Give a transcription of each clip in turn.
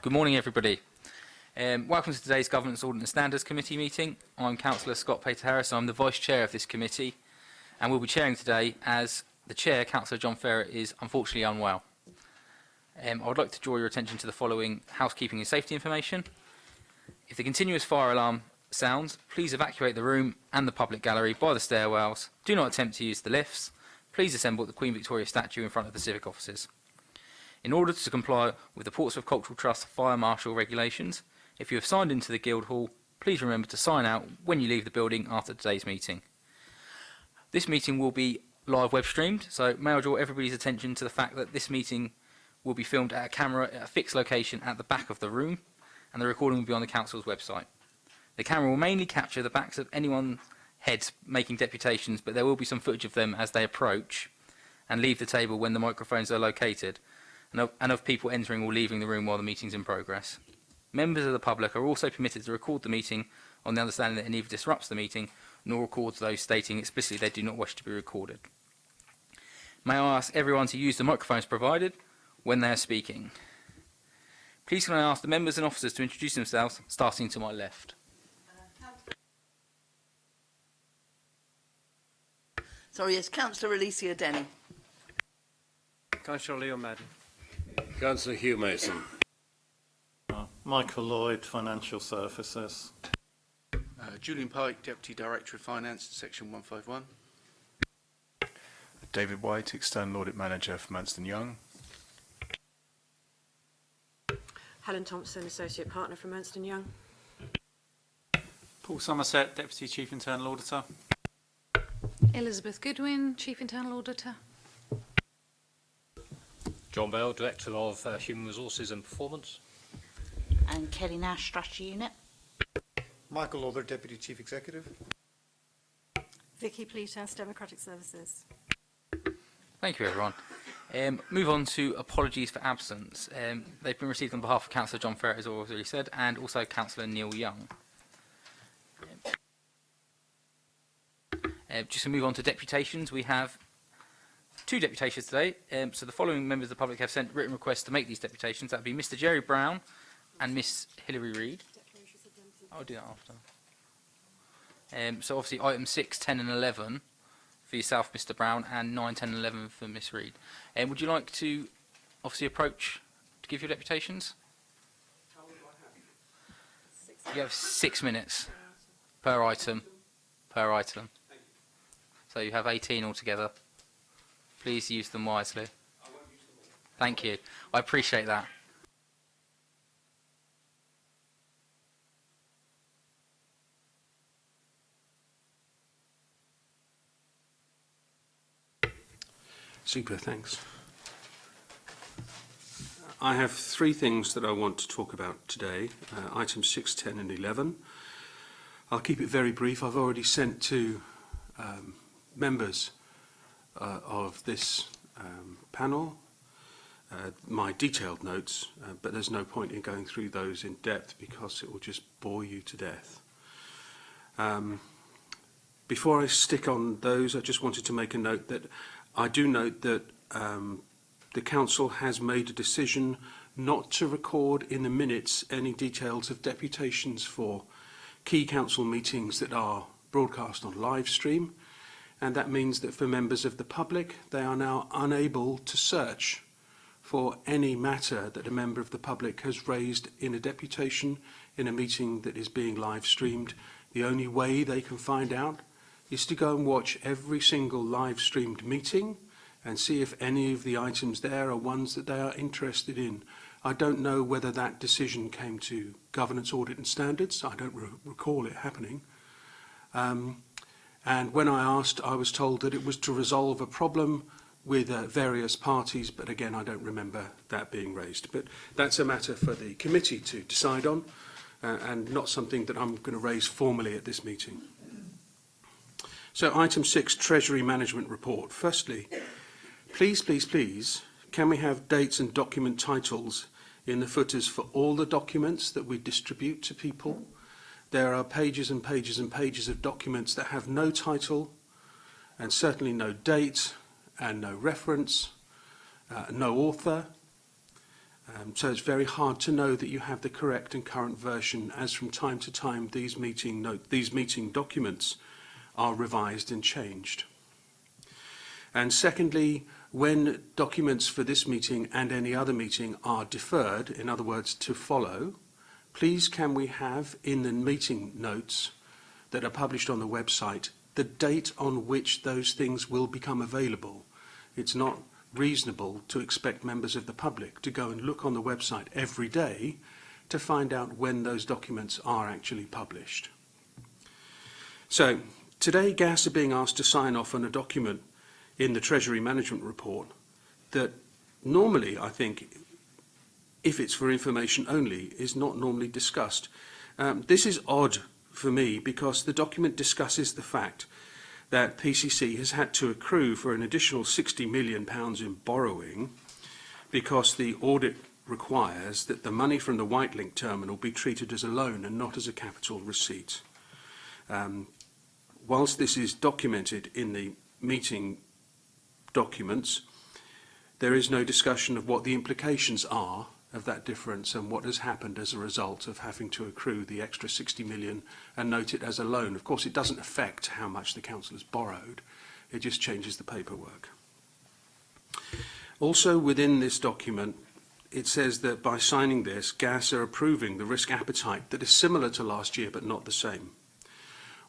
Good morning, everybody. Welcome to today's Governance, Audit and Standards Committee meeting. I'm Councillor Scott Pater-Harris. I'm the Vice Chair of this committee, and we'll be chairing today as the Chair, Councillor John Ferret, is unfortunately unwell. I would like to draw your attention to the following housekeeping and safety information. If the continuous fire alarm sounds, please evacuate the room and the public gallery by the stairwells. Do not attempt to use the lifts. Please assemble at the Queen Victoria statue in front of the civic offices. In order to comply with the Portsmouth Cultural Trust Fire Marshal regulations, if you have signed into the Guildhall, please remember to sign out when you leave the building after today's meeting. This meeting will be live web streamed, so may I draw everybody's attention to the fact that this meeting will be filmed at a camera at a fixed location at the back of the room, and the recording will be on the Council's website. The camera will mainly capture the backs of anyone's heads making deputations, but there will be some footage of them as they approach and leave the table when the microphones are located, and of people entering or leaving the room while the meeting's in progress. Members of the public are also permitted to record the meeting on the understanding that it neither disrupts the meeting nor records those stating explicitly they do not wish to be recorded. May I ask everyone to use the microphones provided when they are speaking. Please can I ask the members and officers to introduce themselves, starting to my left. Sorry, it's Councillor Alicia Denny. Councillor Leo Madden. Councillor Hugh Mason. Michael Lloyd, Financial Services. Julian Pike, Deputy Director of Finance, Section 151. David White, External Audit Manager for Manston Young. Helen Thompson, Associate Partner for Manston Young. Paul Somerset, Deputy Chief Internal Auditor. Elizabeth Goodwin, Chief Internal Auditor. John Bell, Director of Human Resources and Performance. And Kelly Nash, Strategy Unit. Michael Lawther, Deputy Chief Executive. Vicky Pleatas, Democratic Services. Thank you, everyone. Move on to apologies for absence. They've been received on behalf of Councillor John Ferret, as already said, and also Councillor Neil Young. Just to move on to deputations, we have two deputations today. So the following members of the public have sent written requests to make these deputations. That would be Mr. Jerry Brown and Miss Hilary Reid. I'll do that after. So obviously items 6, 10 and 11 for yourself, Mr. Brown, and 9, 10 and 11 for Miss Reid. Would you like to obviously approach to give your deputations? How long do I have? You have 6 minutes per item. So you have 18 altogether. Please use them wisely. I won't use them all. Thank you. I appreciate that. Super, thanks. I have three things that I want to talk about today, items 6, 10 and 11. I'll keep it very brief. I've already sent to members of this panel my detailed notes, but there's no point in going through those in depth because it will just bore you to death. Before I stick on those, I just wanted to make a note that I do note that the Council has made a decision not to record in the minutes any details of deputations for key Council meetings that are broadcast on live stream, and that means that for members of the public, they are now unable to search for any matter that a member of the public has raised in a deputation in a meeting that is being live streamed. The only way they can find out is to go and watch every single live streamed meeting and see if any of the items there are ones that they are interested in. I don't know whether that decision came to Governance, Audit and Standards. I don't recall it happening. And when I asked, I was told that it was to resolve a problem with various parties, but again, I don't remember that being raised. But that's a matter for the committee to decide on, and not something that I'm going to raise formally at this meeting. So item 6, Treasury Management Report. Firstly, please, can we have dates and document titles in the footers for all the documents that we distribute to people? There are pages and pages and pages of documents that have no title and certainly no date and no reference, no author. So it's very hard to know that you have the correct and current version, as from time to time these meeting documents are revised and changed. And secondly, when documents for this meeting and any other meeting are deferred, in other words, to follow, please can we have in the meeting notes that are published on the website the date on which those things will become available. It's not reasonable to expect members of the public to go and look on the website every day to find out when those documents are actually published. So today GAS are being asked to sign off on a document in the Treasury Management Report that normally, I think, if it's for information only, is not normally discussed. This is odd for me because the document discusses the fact that PCC has had to accrue for an additional £60 million in borrowing because the audit requires that the money from the Whitelink terminal be treated as a loan and not as a capital receipt. Whilst this is documented in the meeting documents, there is no discussion of what the implications are of that difference and what has happened as a result of having to accrue the extra 60 million and note it as a loan. Of course, it doesn't affect how much the council has borrowed. It just changes the paperwork. Also within this document, it says that by signing this, GAS are approving the risk appetite that is similar to last year but not the same.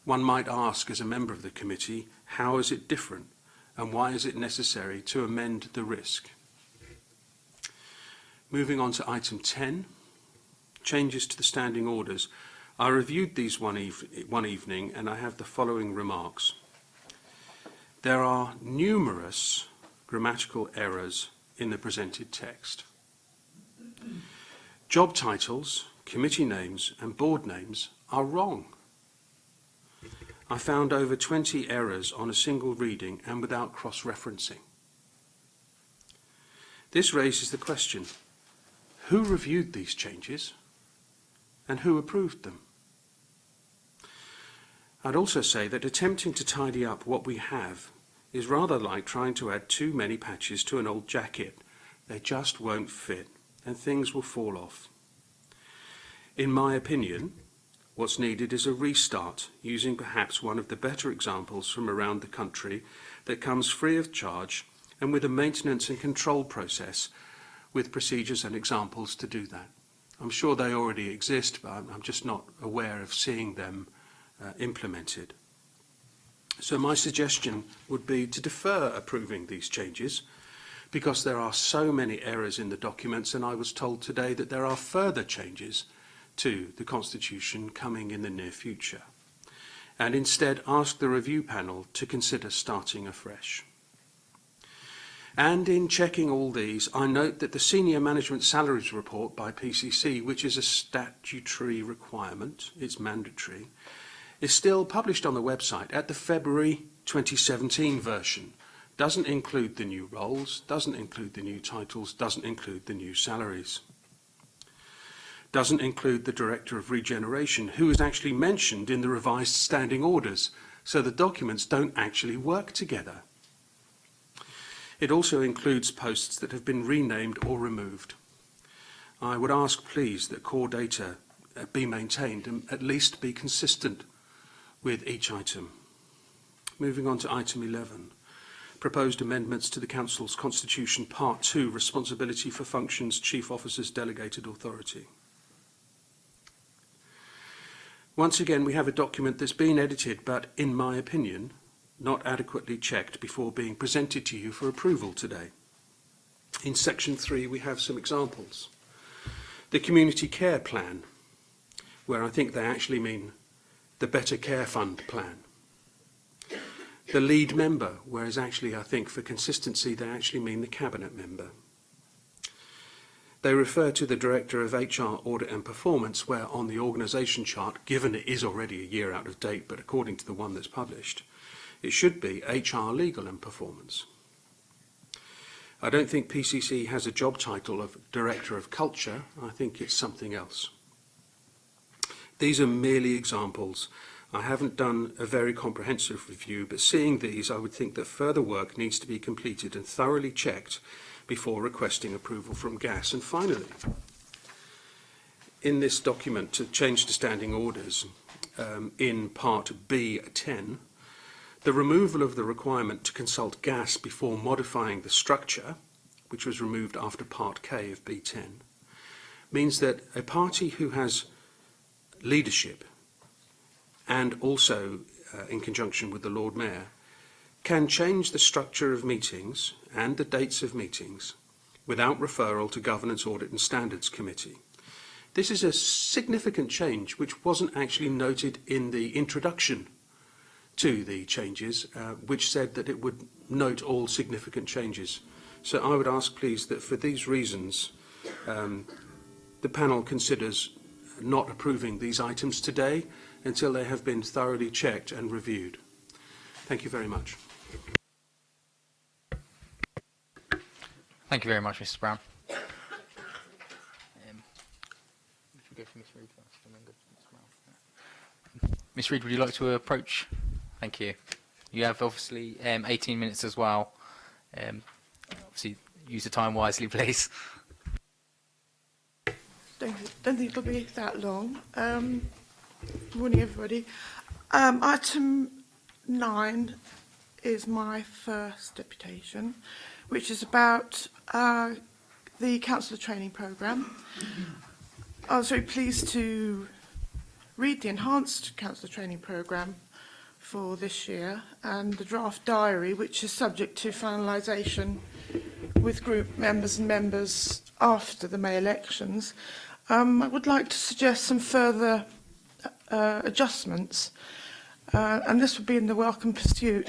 One might ask as a member of the committee, how is it different and why is it necessary to amend the risk? Moving on to item 10, changes to the standing orders. I reviewed these one evening and I have the following remarks. There are numerous grammatical errors in the presented text. Job titles, committee names and board names are wrong. I found over 20 errors on a single reading and without cross-referencing. This raises the question, who reviewed these changes and who approved them? I'd also say that attempting to tidy up what we have is rather like trying to add too many patches to an old jacket. They just won't fit and things will fall off. In my opinion, what's needed is a restart using perhaps one of the better examples from around the country that comes free of charge and with a maintenance and control process with procedures and examples to do that. I'm sure they already exist, but I'm just not aware of seeing them implemented. So my suggestion would be to defer approving these changes because there are so many errors in the documents, and I was told today that there are further changes to the Constitution coming in the near future, and instead ask the review panel to consider starting afresh. And in checking all these, I note that the Senior Management Salaries Report by PCC, which is a statutory requirement, it's mandatory, is still published on the website at the February 2017 version. Doesn't include the new roles, doesn't include the new titles, doesn't include the new salaries. Doesn't include the Director of Regeneration, who is actually mentioned in the revised standing orders, so the documents don't actually work together. It also includes posts that have been renamed or removed. I would ask, please, that core data be maintained and at least be consistent with each item. Moving on to item 11, proposed amendments to the Council's Constitution, Part 2, Responsibility for Functions, Chief Officer's Delegated Authority. Once again, we have a document that's been edited, but in my opinion, not adequately checked before being presented to you for approval today. In section 3, we have some examples. The Community Care Plan, where I think they actually mean the Better Care Fund plan. The lead member, whereas actually I think for consistency they actually mean the Cabinet member. They refer to the Director of HR, Audit and Performance, where on the organisation chart, given it is already a year out of date, but according to the one that's published, it should be HR, Legal and Performance. I don't think PCC has a job title of Director of Culture. I think it's something else. These are merely examples. I haven't done a very comprehensive review, but seeing these, I would think that further work needs to be completed and thoroughly checked before requesting approval from gas. And finally, in this document to change to standing orders, in Part B10, the removal of the requirement to consult gas before modifying the structure, which was removed after Part K of B10, means that a party who has leadership and also in conjunction with the Lord Mayor can change the structure of meetings and the dates of meetings without referral to Governance, Audit and Standards Committee. This is a significant change which wasn't actually noted in the introduction to the changes, which said that it would note all significant changes. So I would ask, please, that for these reasons, the panel considers not approving these items today until they have been thoroughly checked and reviewed. Thank you very much. Thank you very much, Mr. Brown. If we go for Ms. Reid first, and then go to Mr. Brown. Ms. Reid, would you like to approach? Thank you. You have obviously 18 minutes as well. Obviously, use the time wisely, please. Don't think it'll be that long. Morning, everybody. Item 9 is my first deputation, which is about the councillor training programme. I was very pleased to read the enhanced councillor training programme for this year and the draft diary, which is subject to finalisation with group members and members after the May elections. I would like to suggest some further adjustments, and this would be in the welcome pursuit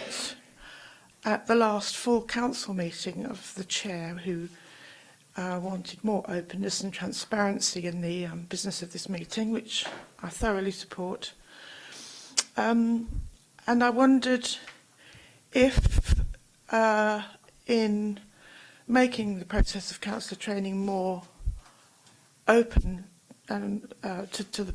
at the last full council meeting of the chair, who wanted more openness and transparency in the business of this meeting, which I thoroughly support. And I wondered if, in making the process of councillor training more open and to the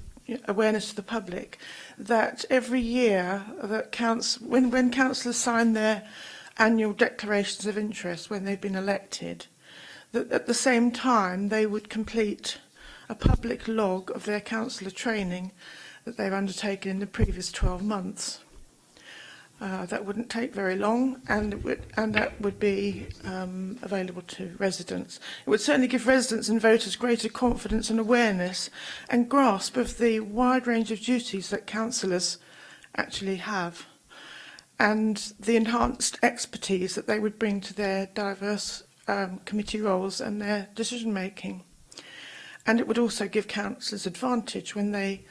awareness of the public, that every year that when councillors sign their annual declarations of interest when they've been elected, that at the same time they would complete a public log of their councillor training that they've undertaken in the previous 12 months. That wouldn't take very long, and that would be available to residents. It would certainly give residents and voters greater confidence and awareness and grasp of the wide range of duties that councillors actually have, and the enhanced expertise that they would bring to their diverse committee roles and their decision making. And it would also give councillors advantage when they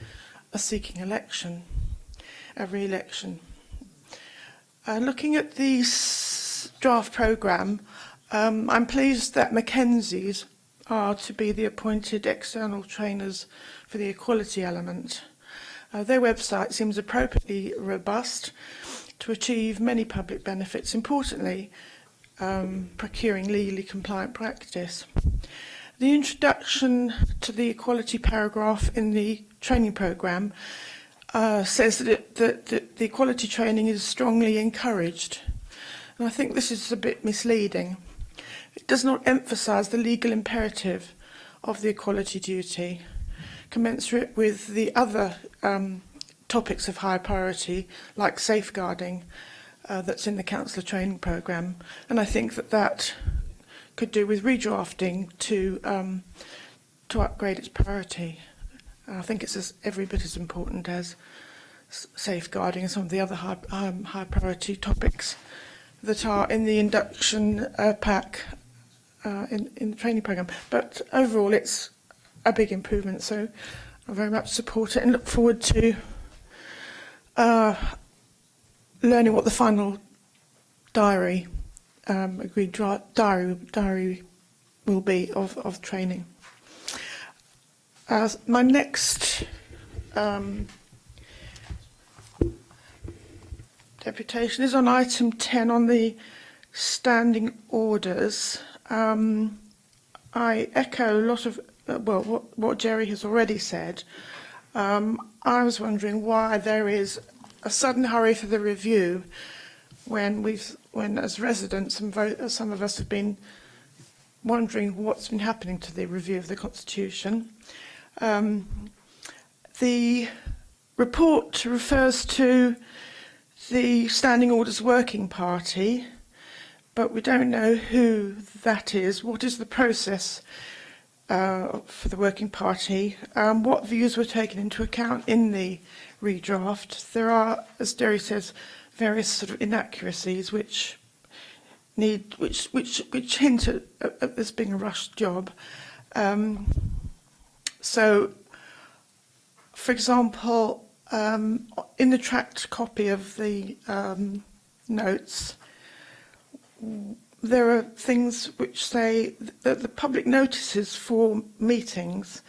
are seeking election, re-election. Looking at the draft programme, I'm pleased that Mackenzie's are to be the appointed external trainers for the equality element. Their website seems appropriately robust to achieve many public benefits, importantly, procuring legally compliant practice. The introduction to the equality paragraph in the training programme says that the equality training is strongly encouraged. And I think this is a bit misleading. It does not emphasise the legal imperative of the equality duty, commensurate with the other topics of high priority, like safeguarding, that's in the councillor training programme. And I think that could do with redrafting to upgrade its priority. I think it's every bit as important as safeguarding and some of the other high priority topics that are in the induction pack in the training programme. But overall, it's a big improvement, so I very much support it and look forward to learning what the final diary, agreed diary will be of training. My next deputation is on item 10 on the standing orders. I echo a lot of what Jerry has already said. I was wondering why there is a sudden hurry for the review when as residents and some of us have been wondering what's been happening to the review of the Constitution. The report refers to the Standing Orders Working Party, but we don't know who that is. What is the process for the Working Party? What views were taken into account in the redraft? There are, as Derry says, various sort of inaccuracies which hint at this being a rushed job. So, for example, in the tracked copy of the notes, there are things which say that the public notices for meetings,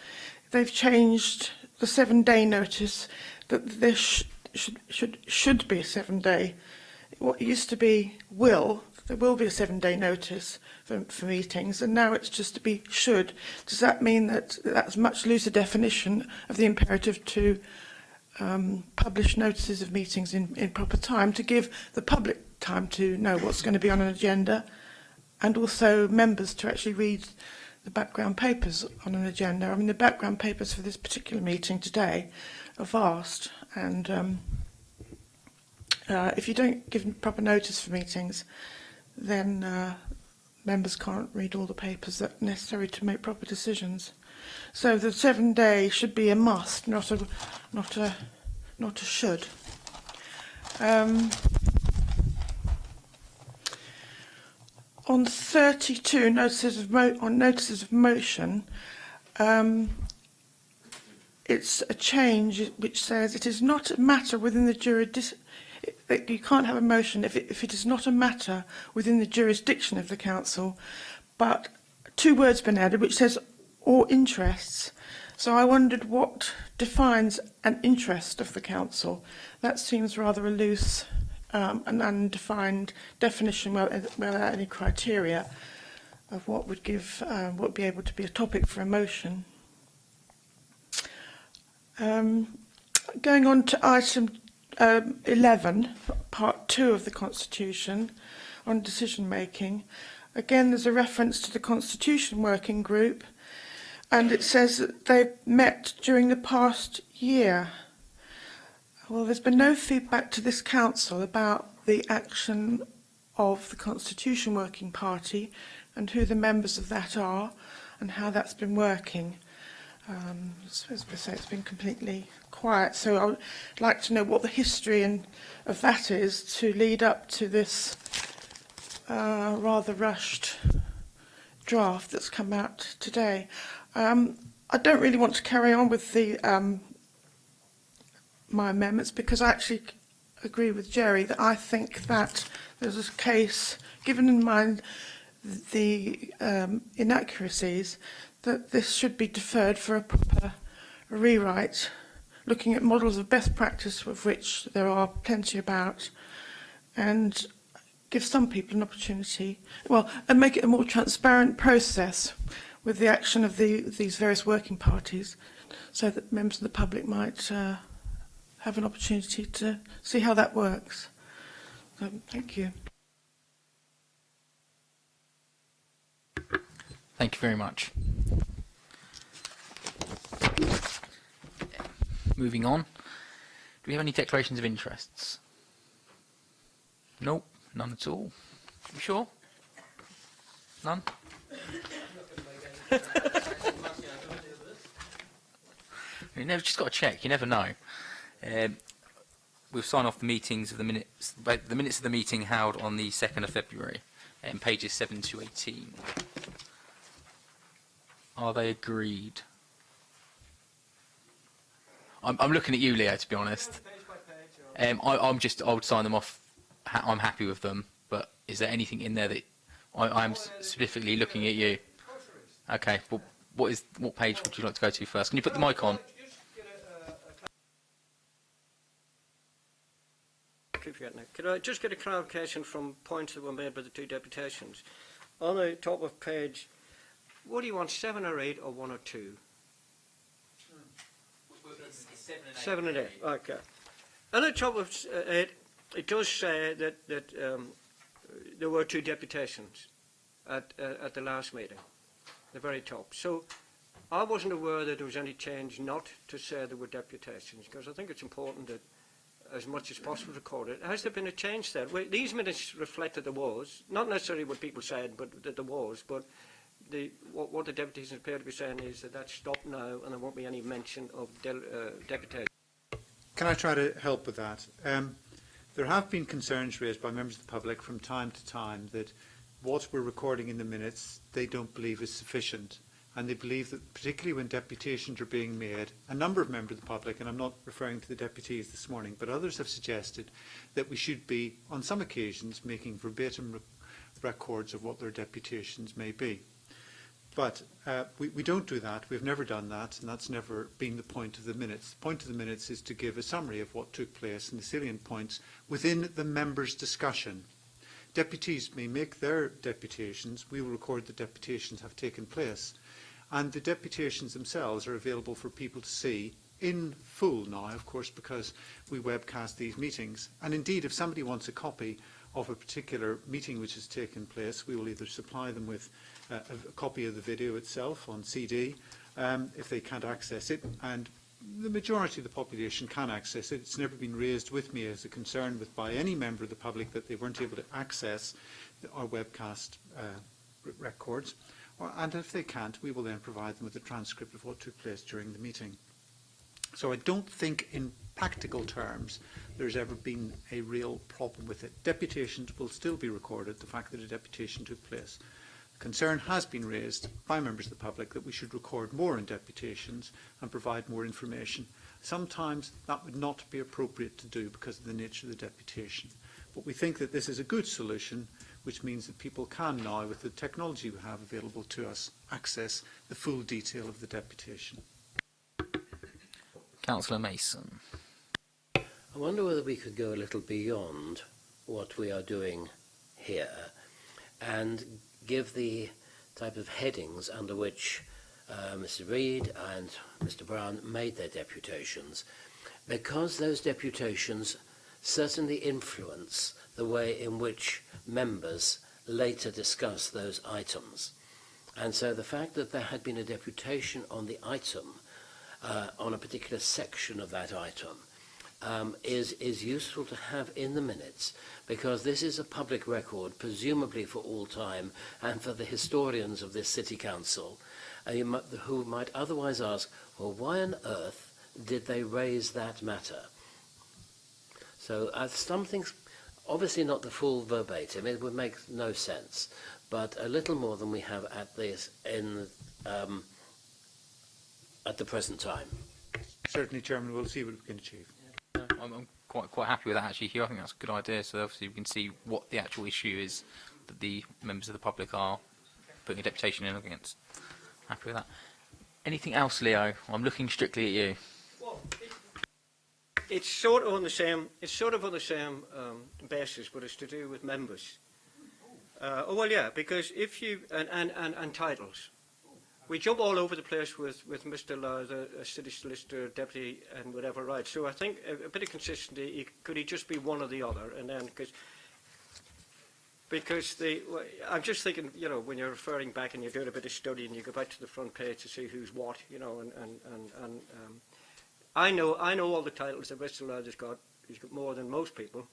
they've changed the 7-day notice, that there should be a 7-day. What used to be there will be a 7-day notice for meetings, and now it's just to be should. Does that mean that that's a much looser definition of the imperative to publish notices of meetings in proper time, to give the public time to know what's going to be on an agenda, and also members to actually read the background papers on an agenda? I mean, the background papers for this particular meeting today are vast, and if you don't give proper notice for meetings, then members can't read all the papers that are necessary to make proper decisions. So the 7-day should be a must, not a should. On 32 notices of motion, it's a change which says it is not a matter within the jurisdiction. You can't have a motion if it is not a matter within the jurisdiction of the council, but 2 words have been added which says or interests. So I wondered what defines an interest of the council. That seems rather a loose an undefined definition without any criteria of what would give what would be able to be a topic for a motion. Going on to item 11, part 2 of the Constitution, on decision making. Again, there's a reference to the Constitution Working Group, and it says that they've met during the past year. Well, there's been no feedback to this council about the action of the Constitution Working Party and who the members of that are and how that's been working. As we say, it's been completely quiet, so I would like to know what the history of that is to lead up to this rather rushed draft that's come out today. I don't really want to carry on with the my amendments, because I actually agree with Jerry that I think that there's a case, given in mind the inaccuracies, that this should be deferred for a proper rewrite, looking at models of best practice, of which there are plenty about, and give some people an opportunity, and make it a more transparent process with the action of these various working parties, so that members of the public might have an opportunity to see how that works. So, thank you. Thank you very much. Moving on. Do we have any declarations of interests? Nope, none at all. You sure? None? You never just got to check. You never know. We'll sign off the meetings of the minutes of the meeting held on the 2nd of February, pages 7 to 18. Are they agreed? I'm looking at you, Leo, to be honest. I would sign them off. I'm happy with them, but is there anything in there that I'm specifically looking at you? Okay, well, what page would you like to go to first? Can you put the mic on? Could I just get a clarification from points that were made by the 2 deputations? On the top of page, what do you want, 7 or 8 or 1 or 2? 7 and 8. Okay. On the top of 8, it does say that there were 2 deputations. at the last meeting, the very top. So I wasn't aware that there was any change not to say there were deputations, because I think it's important that as much as possible record it. Has there been a change there? Well, these minutes reflect that there was, not necessarily what people said, but that there was, but what the deputies appear to be saying is that that's stopped now and there won't be any mention of deputation. Can I try to help with that? There have been concerns raised by members of the public from time to time that what we're recording in the minutes they don't believe is sufficient. And they believe that particularly when deputations are being made, a number of members of the public, and I'm not referring to the deputies this morning, but others have suggested that we should be, on some occasions, making verbatim records of what their deputations may be. But we don't do that. We've never done that, and that's never been the point of the minutes. The point of the minutes is to give a summary of what took place and the salient points within the members' discussion. Deputies may make their deputations. We will record the deputations have taken place. And the deputations themselves are available for people to see in full now, of course, because we webcast these meetings. And indeed, if somebody wants a copy of a particular meeting which has taken place, we will either supply them with a copy of the video itself on CD if they can't access it. And the majority of the population can access it. It's never been raised with me as a concern by any member of the public that they weren't able to access our webcast records. And if they can't, we will then provide them with a transcript of what took place during the meeting. So I don't think in practical terms there's ever been a real problem with it. Deputations will still be recorded, the fact that a deputation took place. Concern has been raised by members of the public that we should record more in deputations and provide more information. Sometimes that would not be appropriate to do because of the nature of the deputation. But we think that this is a good solution, which means that people can now, with the technology we have available to us, access the full detail of the deputation. Councillor Mason. I wonder whether we could go a little beyond what we are doing here and give the type of headings under which Mr. Reid and Mr. Brown made their deputations, because those deputations certainly influence the way in which members later discuss those items. And so the fact that there had been a deputation on the item, on a particular section of that item, is useful to have in the minutes, because this is a public record, presumably for all time, and for the historians of this city council, who might otherwise ask, well, why on earth did they raise that matter? So something, obviously not the full verbatim, it would make no sense, but a little more than we have at this at the present time. Certainly, Chairman, we'll see what we can achieve. I'm quite happy with that, actually, Hugh. I think that's a good idea. So obviously we can see what the actual issue is that the members of the public are putting a deputation in against. Happy with that. Anything else, Leo? I'm looking strictly at you. Well, it's sort of on the same. It's sort of on the same basis, but it's to do with members. Oh well, yeah, because if you and titles. We jump all over the place with Mr. Law, the city solicitor, deputy, and whatever, right? So I think a bit of consistency. Could he just be one or the other? And then because I'm just thinking, you know, when you're referring back and you're doing a bit of study and you go back to the front page to see who's what, you know, and I know all the titles that Mr. Law has got. He's got more than most people.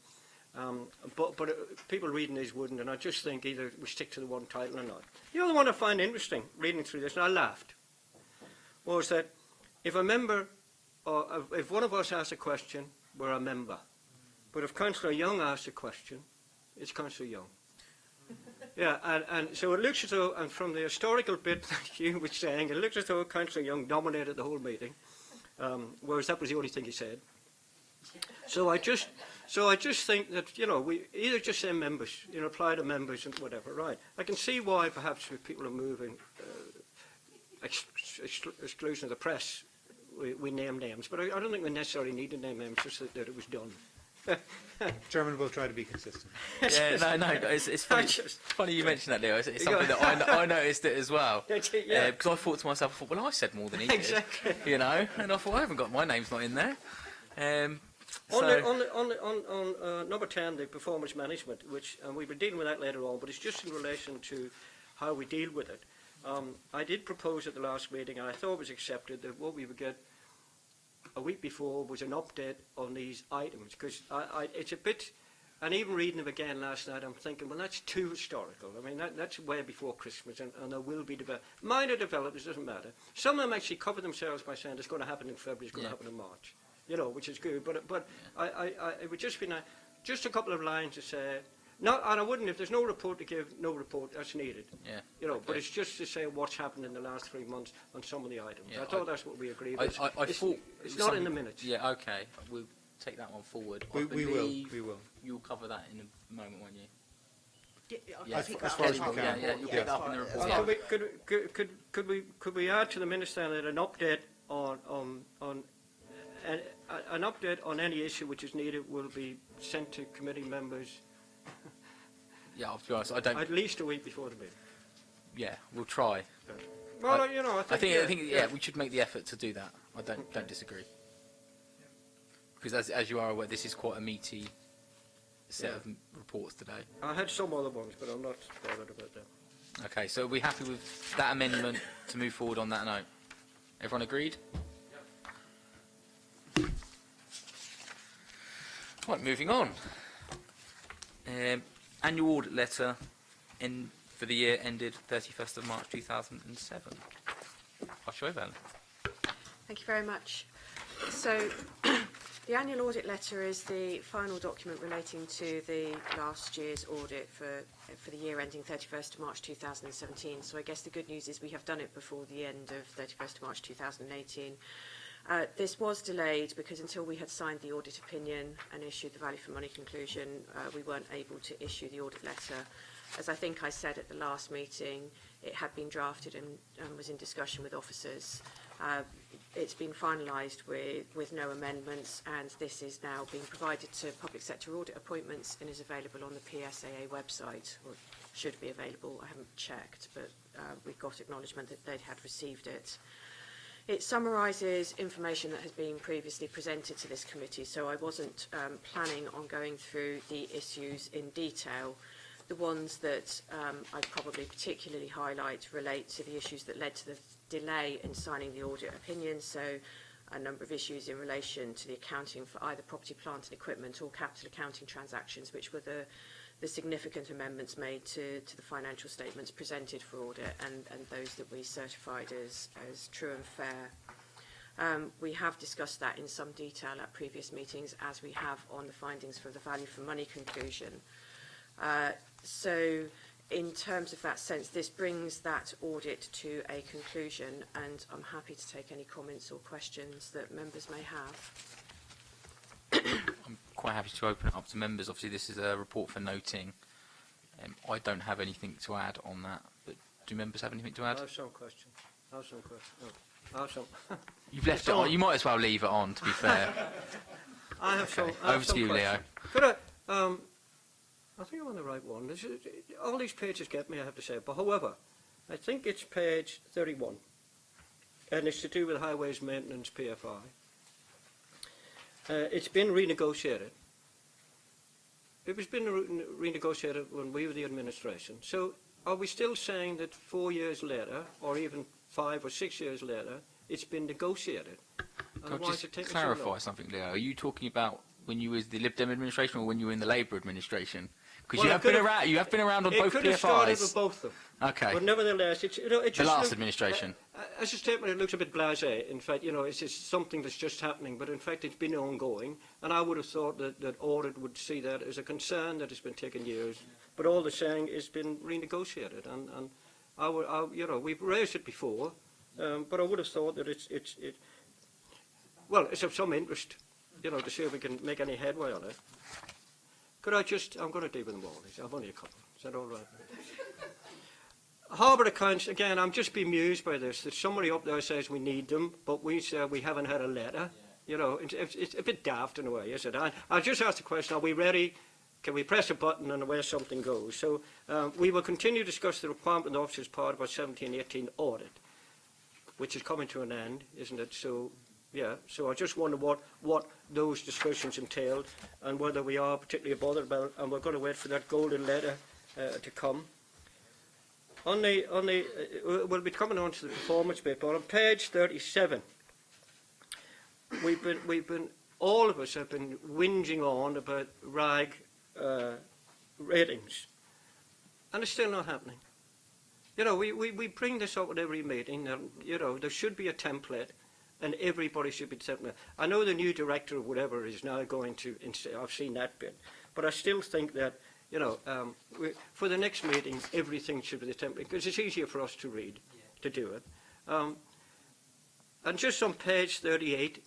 But people reading these wouldn't, and I just think either we stick to the one title or not. The other one I find interesting, reading through this, and I laughed, was that if a member, or if one of us asks a question, we're a member. But if Councillor Young asks a question, it's Councillor Young. Yeah, and so it looks as though, and from the historical bit that you were saying, it looks as though Councillor Young dominated the whole meeting, whereas that was the only thing he said. So I just think that, you know, we either just say members, you know, apply to members and whatever, right? I can see why perhaps if people are moving exclusion of the press, we name names, but I don't think we necessarily need to name names, just that it was done. Chairman, we'll try to be consistent. Yeah, no, it's funny. Funny you mentioned that, Leo. It's something that I noticed it as well. Yeah. Because I thought to myself, well, I said more than he did. Exactly. You know, and I thought, I haven't got, my name's not in there. On number 10, the performance management, which and we've been dealing with that later on, but it's just in relation to how we deal with it. I did propose at the last meeting, and I thought it was accepted, that what we would get a week before was an update on these items, because it's a bit, and even reading them again last night, I'm thinking, well, that's too historical. I mean, that's way before Christmas, and there will be minor developments, doesn't matter. Some of them actually cover themselves by saying it's going to happen in February, it's going to happen in March, you know, which is good. But it would just be nice, just a couple of lines to say, no, and I wouldn't, if there's no report to give, no report, that's needed. Yeah. You know, okay. but it's just to say what's happened in the last 3 months on some of the items. Yeah, I thought that's what we agreed. I thought it's not in the minutes. Yeah, okay. We'll take that one forward. We will. You'll cover that in a moment, won't you? Yeah, as far as we can. Yeah, you'll pick up in the report. Could we add to the minutes then that an update on an update on any issue which is needed will be sent to committee members? Yeah, I'll be honest, I don't. At least a week before the meeting. Yeah, we'll try. Well, you know, I think we should make the effort to do that. I don't disagree. Because as you are aware, this is quite a meaty set of reports today. I had some other ones, but I'm not bothered about them. Okay, so are we happy with that amendment to move forward on that note? Everyone agreed? Yep. Right, moving on. Annual audit letter for the year ended 31st of March 2007. I'll show you, Val. Thank you very much. So, the annual audit letter is the final document relating to the last year's audit for the year ending 31st of March 2017. So I guess the good news is we have done it before the end of 31st of March 2018. This was delayed because until we had signed the audit opinion and issued the value for money conclusion, we weren't able to issue the audit letter. As I think I said at the last meeting, it had been drafted and was in discussion with officers. It's been finalised with no amendments, and this is now being provided to public sector audit appointments and is available on the PSAA website, or should be available. I haven't checked, but we got acknowledgement that they had received it. It summarises information that has been previously presented to this committee, so I wasn't planning on going through the issues in detail. The ones that I'd probably particularly highlight relate to the issues that led to the delay in signing the audit opinion, so a number of issues in relation to the accounting for either property, plant and equipment or capital accounting transactions, which were the significant amendments made to the financial statements presented for audit and those that we certified as true and fair. We have discussed that in some detail at previous meetings, as we have on the findings for the value for money conclusion. So in terms of that sense, this brings that audit to a conclusion, and I'm happy to take any comments or questions that members may have. I'm quite happy to open it up to members. Obviously, this is a report for noting. I don't have anything to add on that, but do members have anything to add? I have some questions. No, I have some. You've left it on. You might as well leave it on, to be fair. I have okay. some. Over to you, Leo. Could I think I'm on the right one. All these pages get me, I have to say. But however, I think it's page 31, and it's to do with highways maintenance PFI. It's been renegotiated. It was been renegotiated when we were the administration. So are we still saying that 4 years later, or even 5 or 6 years later, it's been negotiated? Can I just clarify something, Leo? Are you talking about when you was the Lib Dem administration or when you were in the Labour administration? Because you have been around on both PFIs. It could have started with both of them. Okay. But nevertheless, it just the last administration. As a statement, it looks a bit blasé. In fact, it's just something that's just happening. But in fact, it's been ongoing. And I would have thought that Audit would see that as a concern that it's been taking years. But all the saying it's been renegotiated. And we've raised it before. But I would have thought that it's of some interest, to see if we can make any headway on it. Could I I'm going to deal with them all. I've only a couple. Is that all right? Harbour accounts, again, I'm just bemused by this. That somebody up there says we need them, but we say we haven't had a letter. It's a bit daft in a way, is it? I'll just ask the question, are we ready? Can we press a button and away something goes? So we will continue to discuss the requirement of the officers part of our 17-18 audit, which is coming to an end, isn't it? So, yeah, so I just wonder what those discussions entailed and whether we are particularly bothered about it, and we're going to wait for that golden letter to come. we'll be coming on to the performance bit, but on page 37, all of us have been whinging on about RAG ratings, and it's still not happening. You know, we bring this up at every meeting, and, you know, there should be a template, and everybody should be template. I know the new director or whatever is now going to, I've seen that bit, but I still think that, you know, for the next meeting, everything should be the template, because it's easier for us to read, to do it. And just on page 38,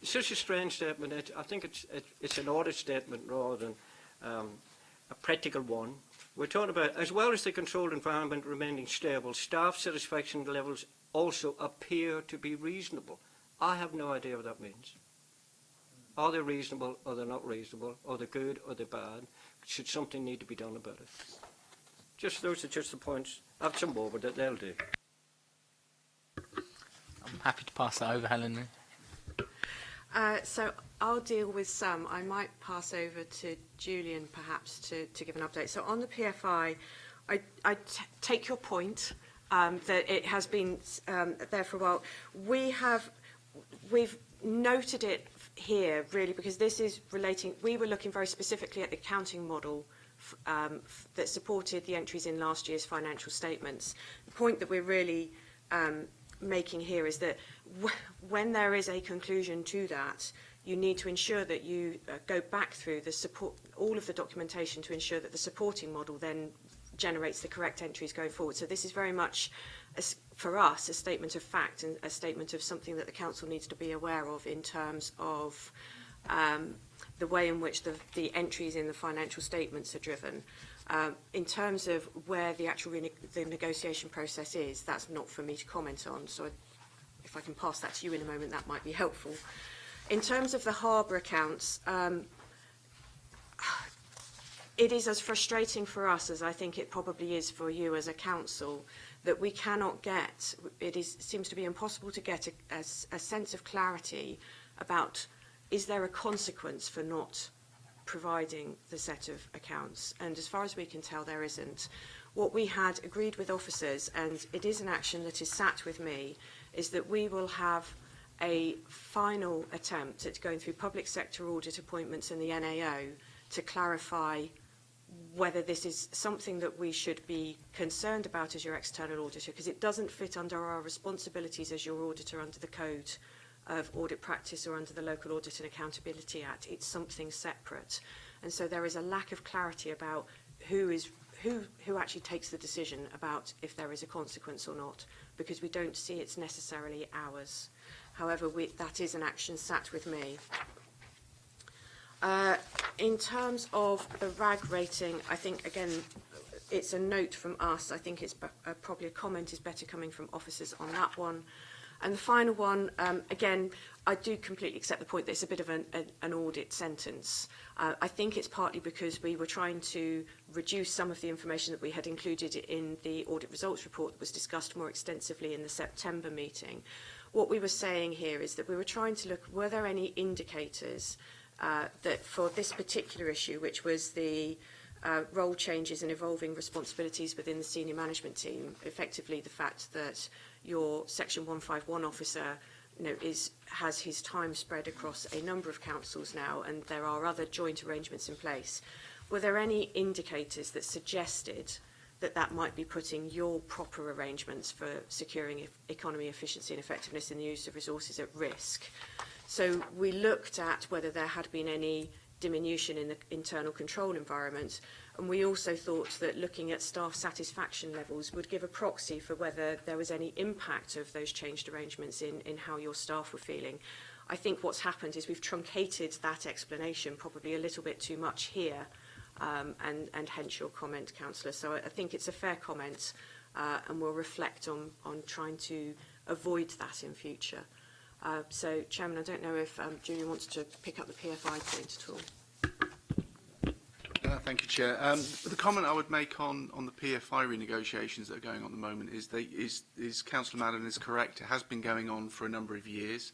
it's such a strange statement. I think it's an audit statement rather than a practical one. We're talking about, as well as the controlled environment remaining stable, staff satisfaction levels also appear to be reasonable. I have no idea what that means. Are they reasonable, or they're not reasonable? Are they good, or they're bad? Should something need to be done about it? Just those are just the points. I have some more, but they'll do. I'm happy to pass that over, Helen. So I'll deal with some. I might pass over to Julian perhaps to give an update. So on the PFI, I take your point that it has been there for a while. We've noted it here really because this is relating, we were looking very specifically at the accounting model that supported the entries in last year's financial statements. The point that we're really making here is that when there is a conclusion to that, you need to ensure that you go back through the support, all of the documentation to ensure that the supporting model then generates the correct entries going forward. So this is very much, for us, a statement of fact and a statement of something that the council needs to be aware of in terms of the way in which the entries in the financial statements are driven. In terms of where the actual the negotiation process is, that's not for me to comment on. So if I can pass that to you in a moment, that might be helpful. In terms of the harbour accounts, it is as frustrating for us as I think it probably is for you as a council that we cannot get, seems to be impossible to get a sense of clarity about, is there a consequence for not providing the set of accounts? And as far as we can tell, there isn't. What we had agreed with officers, and it is an action that is sat with me, is that we will have a final attempt at going through public sector audit appointments and the NAO to clarify whether this is something that we should be concerned about as your external auditor, because it doesn't fit under our responsibilities as your auditor under the Code of Audit Practice or under the Local Audit and Accountability Act. It's something separate. And so there is a lack of clarity about who actually takes the decision about if there is a consequence or not, because we don't see it's necessarily ours. However, that is an action sat with me. In terms of the RAG rating, I think, again, it's a note from us. I think it's probably a comment is better coming from officers on that one. And the final one, again, I do completely accept the point that it's a bit of an audit sentence. I think it's partly because we were trying to reduce some of the information that we had included in the audit results report that was discussed more extensively in the September meeting. What we were saying here is that we were trying to look, were there any indicators that for this particular issue, which was the role changes and evolving responsibilities within the senior management team, effectively the fact that your Section 151 officer, has his time spread across a number of councils now, and there are other joint arrangements in place. Were there any indicators that suggested that that might be putting your proper arrangements for securing economy, efficiency and effectiveness in the use of resources at risk? So we looked at whether there had been any diminution in the internal control environment, and we also thought that looking at staff satisfaction levels would give a proxy for whether there was any impact of those changed arrangements in how your staff were feeling. I think what's happened is we've truncated that explanation probably a little bit too much here, and hence your comment, Councillor. So I think it's a fair comment, and we'll reflect on trying to avoid that in future. So, Chairman, I don't know if Julie wants to pick up the PFI point at all. Thank you, Chair. The comment I would make on the PFI renegotiations that are going on at the moment is Councillor Madden is correct. It has been going on for a number of years.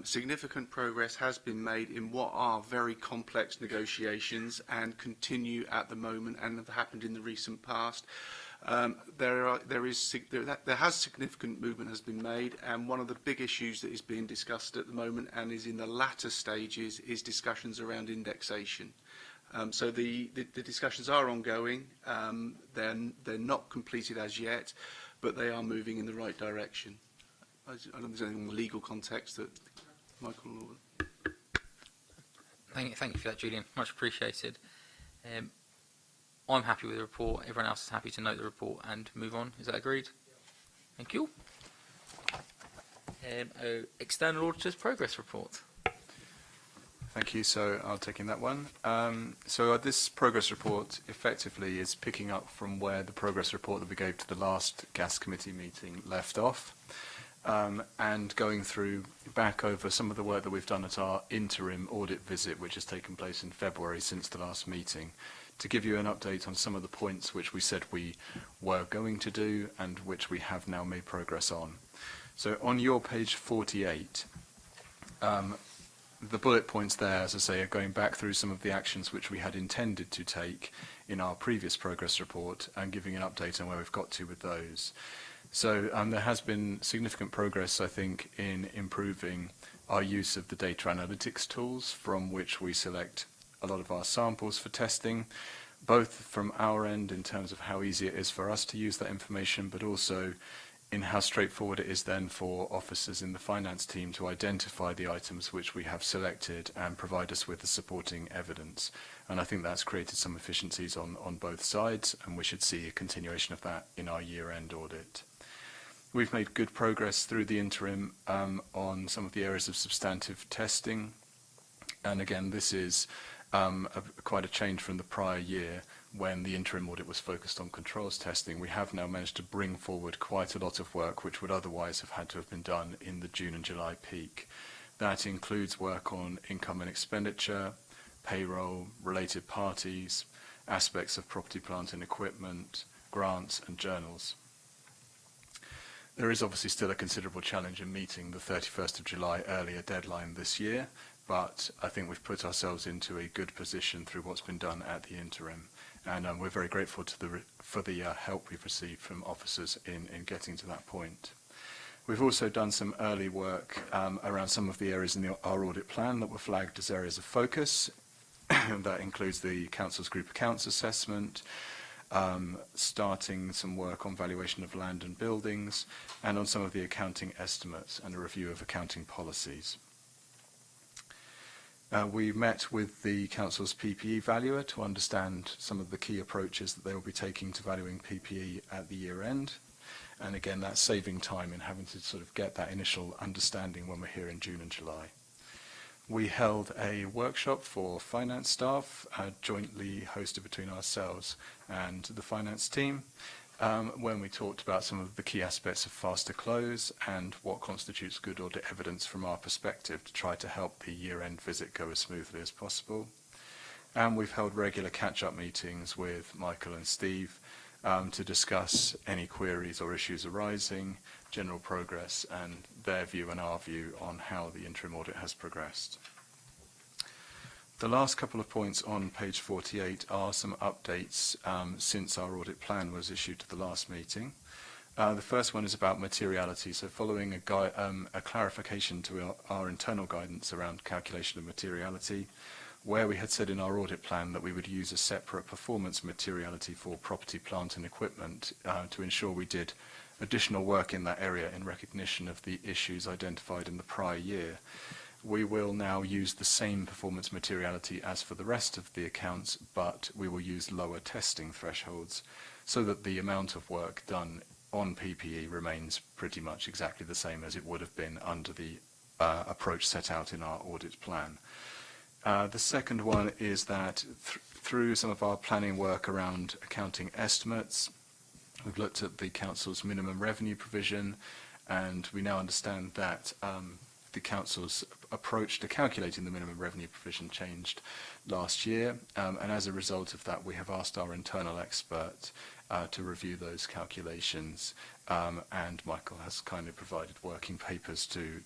Significant progress has been made in what are very complex negotiations and continue at the moment and have happened in the recent past. There has significant movement has been made, and one of the big issues that is being discussed at the moment and is in the latter stages is discussions around indexation. So the discussions are ongoing. They're not completed as yet, but they are moving in the right direction. I don't think there's anything in the legal context that Michael will... Thank you for that, Julian. Much appreciated. I'm happy with the report. Everyone else is happy to note the report and move on. Is that agreed? Thank you. External Auditor's Progress Report. Thank you. So I'll take in that one. So this progress report effectively is picking up from where the progress report that we gave to the last gas committee meeting left off, and going through back over some of the work that we've done at our interim audit visit, which has taken place in February since the last meeting, to give you an update on some of the points which we said we were going to do and which we have now made progress on. So on your page 48, the bullet points there, as I say, are going back through some of the actions which we had intended to take in our previous progress report and giving an update on where we've got to with those. So there has been significant progress, I think, in improving our use of the data analytics tools from which we select a lot of our samples for testing, both from our end in terms of how easy it is for us to use that information, but also in how straightforward it is then for officers in the finance team to identify the items which we have selected and provide us with the supporting evidence. And I think that's created some efficiencies on both sides, and we should see a continuation of that in our year-end audit. We've made good progress through the interim on some of the areas of substantive testing. And again, this is quite a change from the prior year when the interim audit was focused on controls testing. We have now managed to bring forward quite a lot of work which would otherwise have had to have been done in the June and July peak. That includes work on income and expenditure, payroll, related parties, aspects of property, plant and equipment, grants and journals. There is obviously still a considerable challenge in meeting the 31st of July earlier deadline this year, but I think we've put ourselves into a good position through what's been done at the interim, and we're very grateful for the help we've received from officers in getting to that point. We've also done some early work around some of the areas in our audit plan that were flagged as areas of focus. That includes the Council's Group Accounts Assessment, starting some work on valuation of land and buildings, and on some of the accounting estimates and a review of accounting policies. We met with the Council's PPE valuer to understand some of the key approaches that they will be taking to valuing PPE at the year end. And again, that's saving time in having to sort of get that initial understanding when we're here in June and July. We held a workshop for finance staff, jointly hosted between ourselves and the finance team, when we talked about some of the key aspects of faster close and what constitutes good audit evidence from our perspective to try to help the year-end visit go as smoothly as possible. And we've held regular catch-up meetings with Michael and Steve to discuss any queries or issues arising, general progress, and their view and our view on how the interim audit has progressed. The last couple of points on page 48 are some updates since our audit plan was issued to the last meeting. The first one is about materiality. So following a clarification to our internal guidance around calculation of materiality, where we had said in our audit plan that we would use a separate performance materiality for property, plant and equipment to ensure we did additional work in that area in recognition of the issues identified in the prior year. We will now use the same performance materiality as for the rest of the accounts, but we will use lower testing thresholds so that the amount of work done on PPE remains pretty much exactly the same as it would have been under the approach set out in our audit plan. The second one is that through some of our planning work around accounting estimates, we've looked at the Council's minimum revenue provision, and we now understand that the Council's approach to calculating the minimum revenue provision changed last year, and as a result of that we have asked our internal expert to review those calculations, and Michael has kindly provided working papers to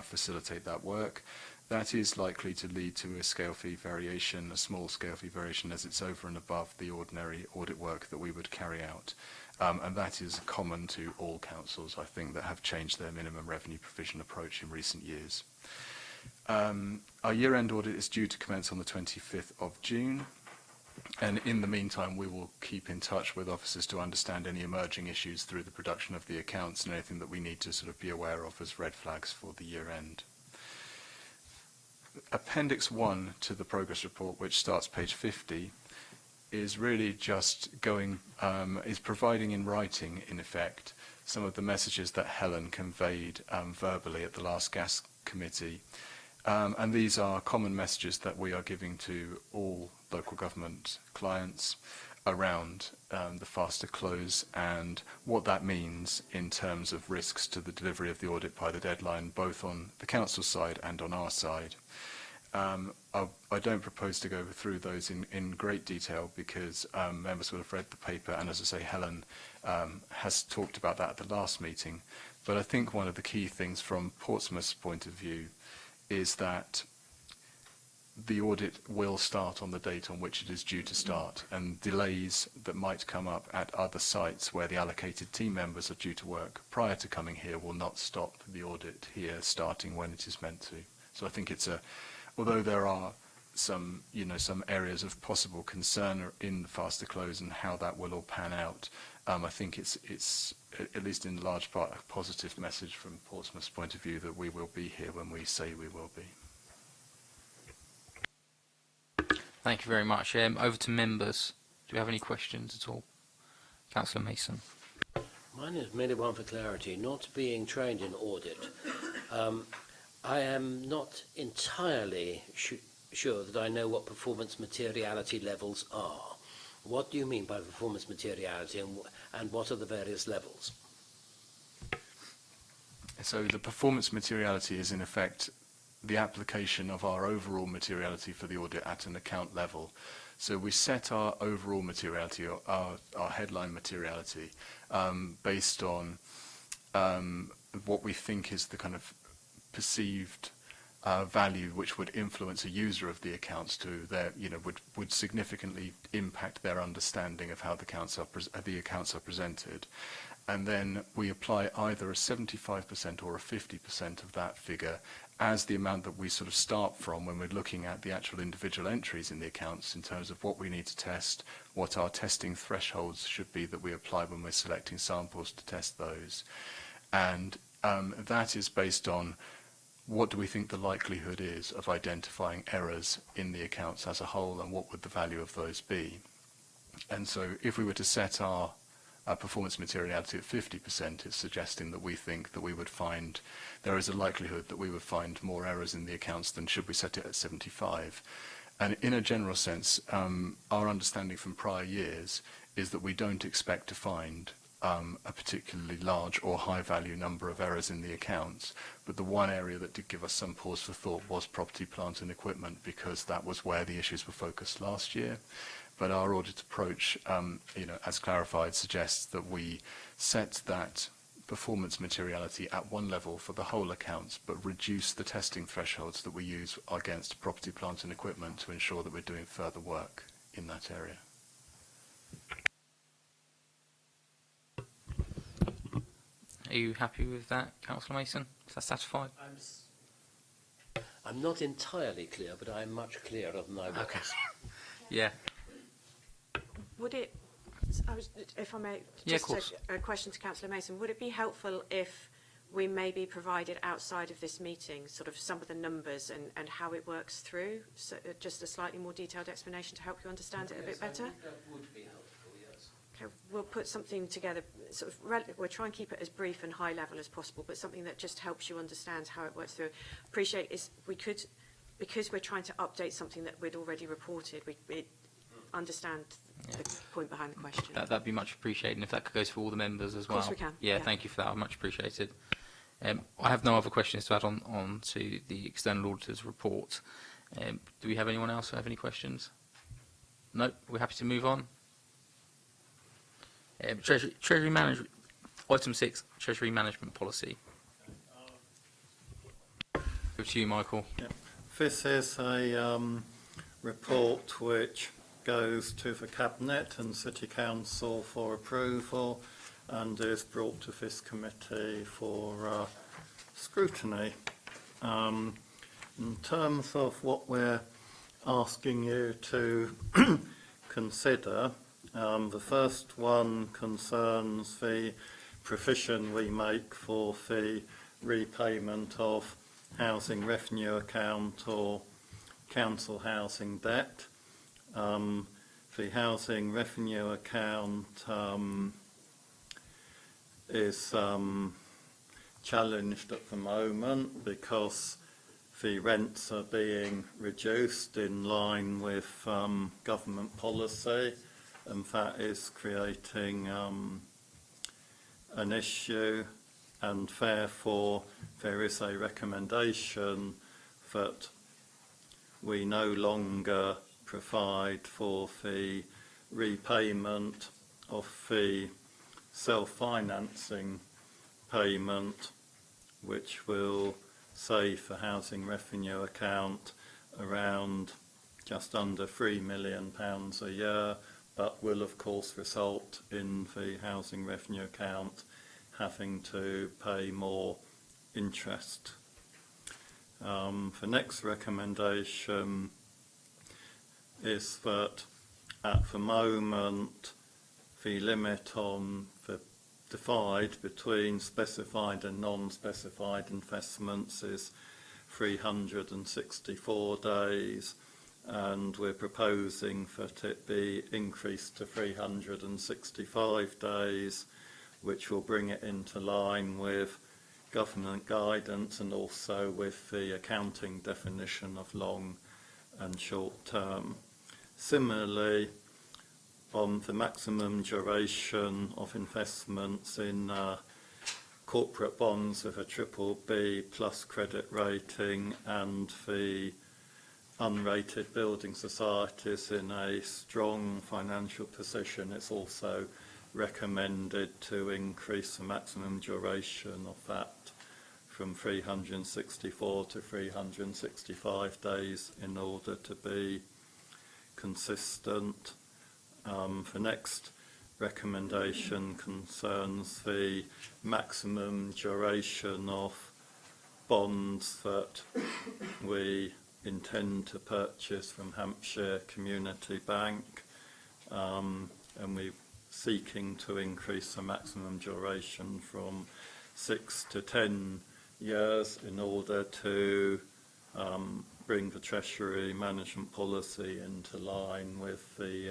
facilitate that work. That is likely to lead to a scale fee variation, a small scale fee variation, as it's over and above the ordinary audit work that we would carry out. And that is common to all councils, I think, that have changed their minimum revenue provision approach in recent years. Our year-end audit is due to commence on the 25th of June. And in the meantime, we will keep in touch with officers to understand any emerging issues through the production of the accounts and anything that we need to sort of be aware of as red flags for the year-end. Appendix 1 to the progress report, which starts page 50, is really just is providing in writing, in effect, some of the messages that Helen conveyed verbally at the last gas committee. And these are common messages that we are giving to all local government clients around the faster close and what that means in terms of risks to the delivery of the audit by the deadline, both on the council side and on our side. I don't propose to go through those in great detail because members will have read the paper, and as I say, Helen has talked about that at the last meeting. But I think one of the key things from Portsmouth's point of view is that the audit will start on the date on which it is due to start, and delays that might come up at other sites where the allocated team members are due to work prior to coming here will not stop the audit here starting when it is meant to. So I think it's although there are some areas of possible concern in the faster close and how that will all pan out, I think it's at least in large part a positive message from Portsmouth's point of view that we will be here when we say we will be. Thank you very much. Over to members. Do we have any questions at all? Councillor Mason. Mine is merely one for clarity. Not being trained in audit, I am not entirely sure that I know what performance materiality levels are. What do you mean by performance materiality, and what are the various levels? So the performance materiality is in effect the application of our overall materiality for the audit at an account level. So we set our overall materiality, or our headline materiality, based on what we think is the kind of perceived value which would influence a user of the accounts to their, would significantly impact their understanding of how the accounts are presented. And then we apply either a 75% or a 50% of that figure as the amount that we sort of start from when we're looking at the actual individual entries in the accounts in terms of what we need to test, what our testing thresholds should be that we apply when we're selecting samples to test those. And that is based on what do we think the likelihood is of identifying errors in the accounts as a whole, and what would the value of those be. And so if we were to set our performance materiality at 50%, it's suggesting that we think that we would find, there is a likelihood that we would find more errors in the accounts than should we set it at 75. And in a general sense, our understanding from prior years is that we don't expect to find a particularly large or high value number of errors in the accounts, but the one area that did give us some pause for thought was property, plant and equipment, because that was where the issues were focused last year. But our audit approach, as clarified, suggests that we set that performance materiality at one level for the whole accounts, but reduce the testing thresholds that we use against property, plant and equipment to ensure that we're doing further work in that area. Are you happy with that, Councillor Mason? Is that satisfied? I'm not entirely clear, but I'm much clearer than I was. Okay. Yeah. Would it, if I may, Yeah, of just course. a question to Councillor Mason, would it be helpful if we maybe provided outside of this meeting sort of some of the numbers and how it works through, so just a slightly more detailed explanation to help you understand it a bit better? That would be helpful, yes. Okay, we'll put something together, sort of, we'll try and keep it as brief and high level as possible, but something that just helps you understand how it works through. Appreciate is we could, because we're trying to update something that we'd already reported, we understand the point behind the question. That'd be much appreciated, and if that could go to all the members as well. Of course we can. Yeah, thank you for that. I much appreciated. I have no other questions to add on to the external auditor's report. Do we have anyone else who have any questions? No, we're happy to move on. Treasury management. Item 6, Treasury management policy. Over to you, Michael. Yeah. This is a report which goes to the Cabinet and City Council for approval and is brought to this committee for scrutiny. In terms of what we're asking you to consider, the first one concerns the provision we make for the repayment of housing revenue account or council housing debt. The housing revenue account is challenged at the moment because the rents are being reduced in line with government policy, and that is creating an issue, and therefore there is a recommendation that we no longer provide for the repayment of the self-financing payment, which will save the housing revenue account around just under £3 million a year, but will of course result in the housing revenue account having to pay more interest. The next recommendation is that at the moment the limit on the divide between specified and non-specified investments is 364 days, and we're proposing that it be increased to 365 days, which will bring it into line with government guidance and also with the accounting definition of long and short term. Similarly, on the maximum duration of investments in corporate bonds with a BBB plus credit rating and the unrated building societies in a strong financial position, it's also recommended to increase the maximum duration of that from 364 to 365 days in order to be consistent. The next recommendation concerns the maximum duration of bonds that we intend to purchase from Hampshire Community Bank, and we're seeking to increase the maximum duration from 6 to 10 years in order to bring the Treasury management policy into line with the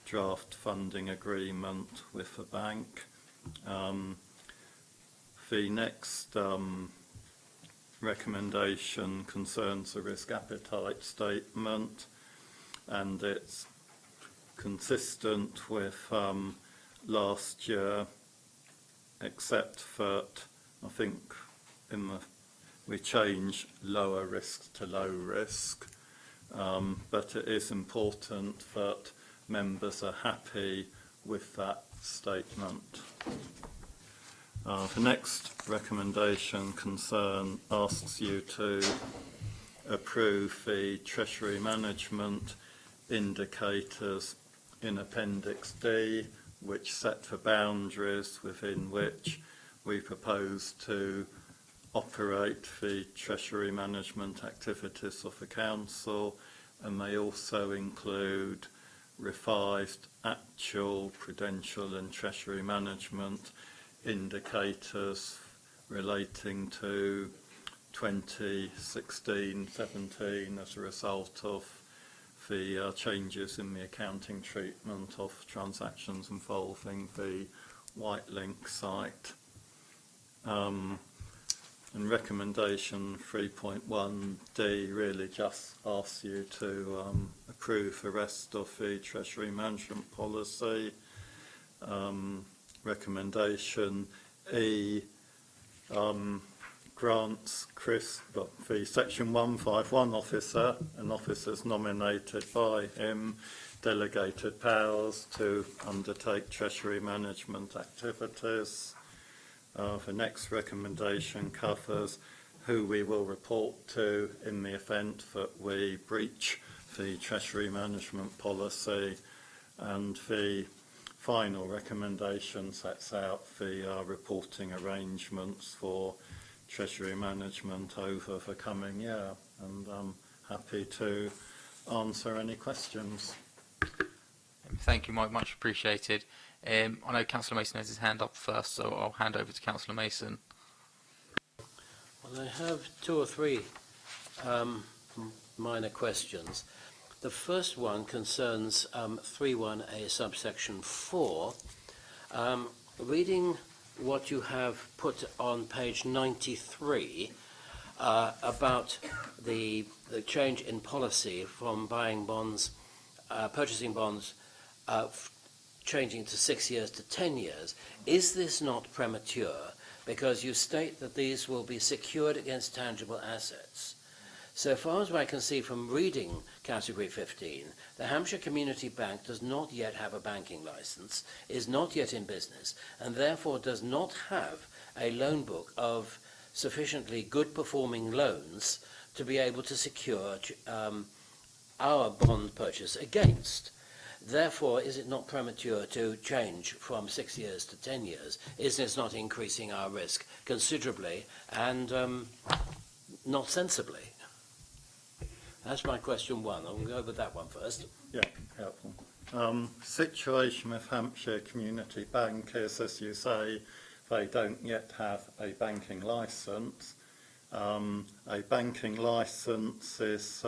draft funding agreement with the bank. The next recommendation concerns the risk appetite statement, and it's consistent with last year, except that I think we change lower risk to low risk, but it is important that members are happy with that statement. The next recommendation asks you to approve the Treasury management indicators in Appendix D, which set the boundaries within which we propose to operate the Treasury management activities of the Council, and they also include revised actual prudential and Treasury management indicators relating to 2016-17 as a result of the changes in the accounting treatment of transactions involving the Whitelink site. And recommendation 3.1D really just asks you to approve the rest of the Treasury management policy. Recommendation E grants the Section 151 officer and officers nominated by him delegated powers to undertake treasury management activities. The next recommendation covers who we will report to in the event that we breach the treasury management policy, and the final recommendation sets out the reporting arrangements for treasury management over the coming year, and I'm happy to answer any questions. Thank you, Mike. Much appreciated. I know Councillor Mason has his hand up first, so I'll hand over to Councillor Mason. Well, I have two or three minor questions. The first one concerns 31A subsection 4. Reading what you have put on page 93 about the change in policy from buying bonds, purchasing bonds, changing to 6 years to 10 years, is this not premature? Because you state that these will be secured against tangible assets. So far as I can see from reading Category 15, the Hampshire Community Bank does not yet have a banking licence, is not yet in business, and therefore does not have a loan book of sufficiently good performing loans to be able to secure our bond purchase against. Therefore, is it not premature to change from 6 years to 10 years? Is this not increasing our risk considerably and not sensibly? That's my question one. I'll go with that one first. Yeah, helpful. Situation with Hampshire Community Bank is, as you say, they don't yet have a banking licence. A banking licence is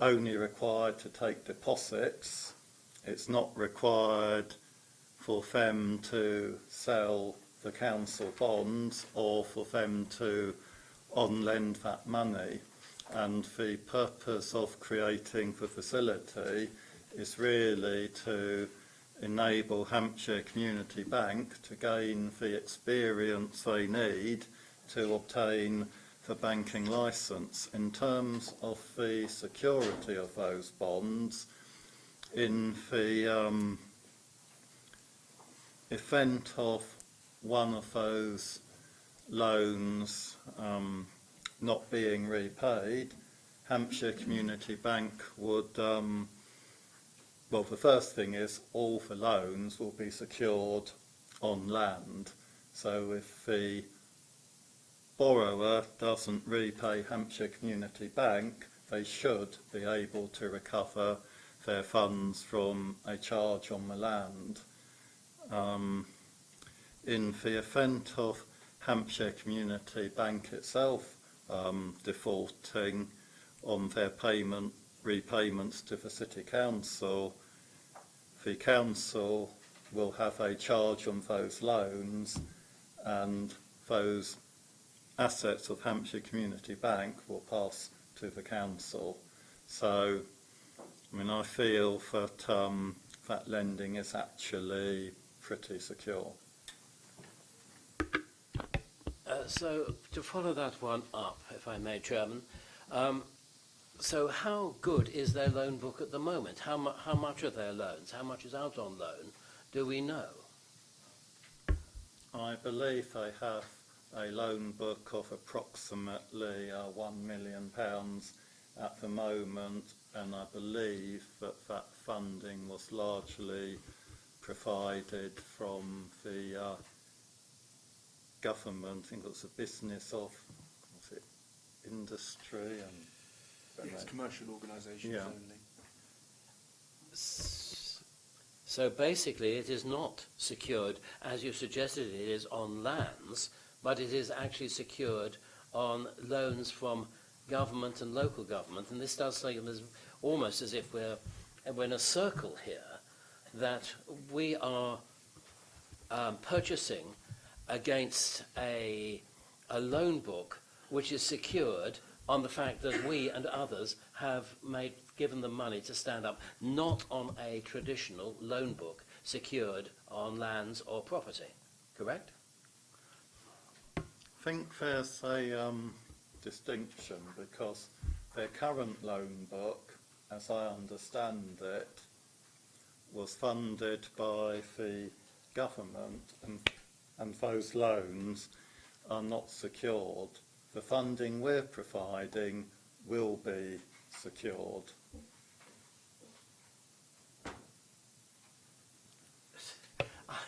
only required to take deposits. It's not required for them to sell the council bonds or for them to on-lend that money. And the purpose of creating the facility is really to enable Hampshire Community Bank to gain the experience they need to obtain the banking licence. In terms of the security of those bonds, in the event of one of those loans not being repaid, Hampshire Community Bank would, well, the first thing is all the loans will be secured on land. So if the borrower doesn't repay Hampshire Community Bank, they should be able to recover their funds from a charge on the land. In the event of Hampshire Community Bank itself defaulting on their repayments to the City Council, the Council will have a charge on those loans, and those assets of Hampshire Community Bank will pass to the Council. So, I mean, I feel that that lending is actually pretty secure. So, to follow that one up, if I may, Chairman, so how good is their loan book at the moment? How much are their loans? How much is out on loan? Do we know? I believe they have a loan book of approximately £1 million at the moment, and I believe that that funding was largely provided from the government. I think it was a business of, was it industry and It's commercial organisations only. So basically it is not secured, as you suggested it is, on lands, but it is actually secured on loans from government and local government, and this does seem almost as if we're in a circle here, that we are purchasing against a loan book which is secured on the fact that we and others have given them money to stand up, not on a traditional loan book secured on lands or property. Correct? I think there's a distinction, because their current loan book as I understand it, was funded by the government, and those loans are not secured. The funding we're providing will be secured.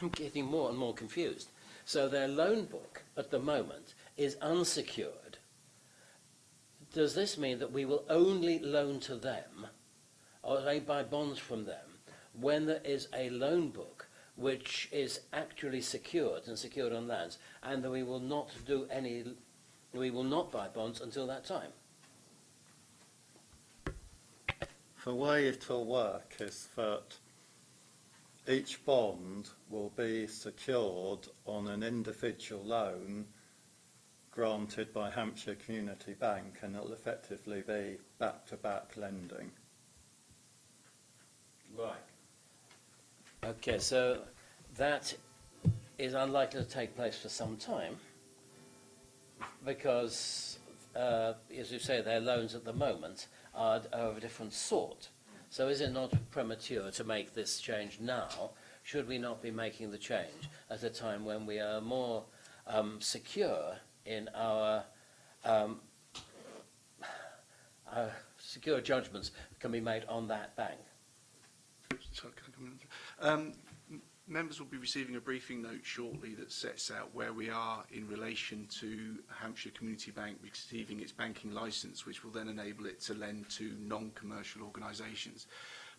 I'm getting more and more confused. So their loan book at the moment is unsecured. Does this mean that we will only loan to them, or they buy bonds from them, when there is a loan book which is actually secured and secured on lands, and that we will not buy bonds until that time? The way it will work is that each bond will be secured on an individual loan granted by Hampshire Community Bank, and it will effectively be back-to-back lending. Right. Okay, so that is unlikely to take place for some time because, as you say, their loans at the moment are of a different sort. So is it not premature to make this change now? Should we not be making the change at a time when we are more secure in our secure judgments can be made on that bank? Sorry, can I come in? Members will be receiving a briefing note shortly that sets out where we are in relation to Hampshire Community Bank receiving its banking licence, which will then enable it to lend to non-commercial organisations.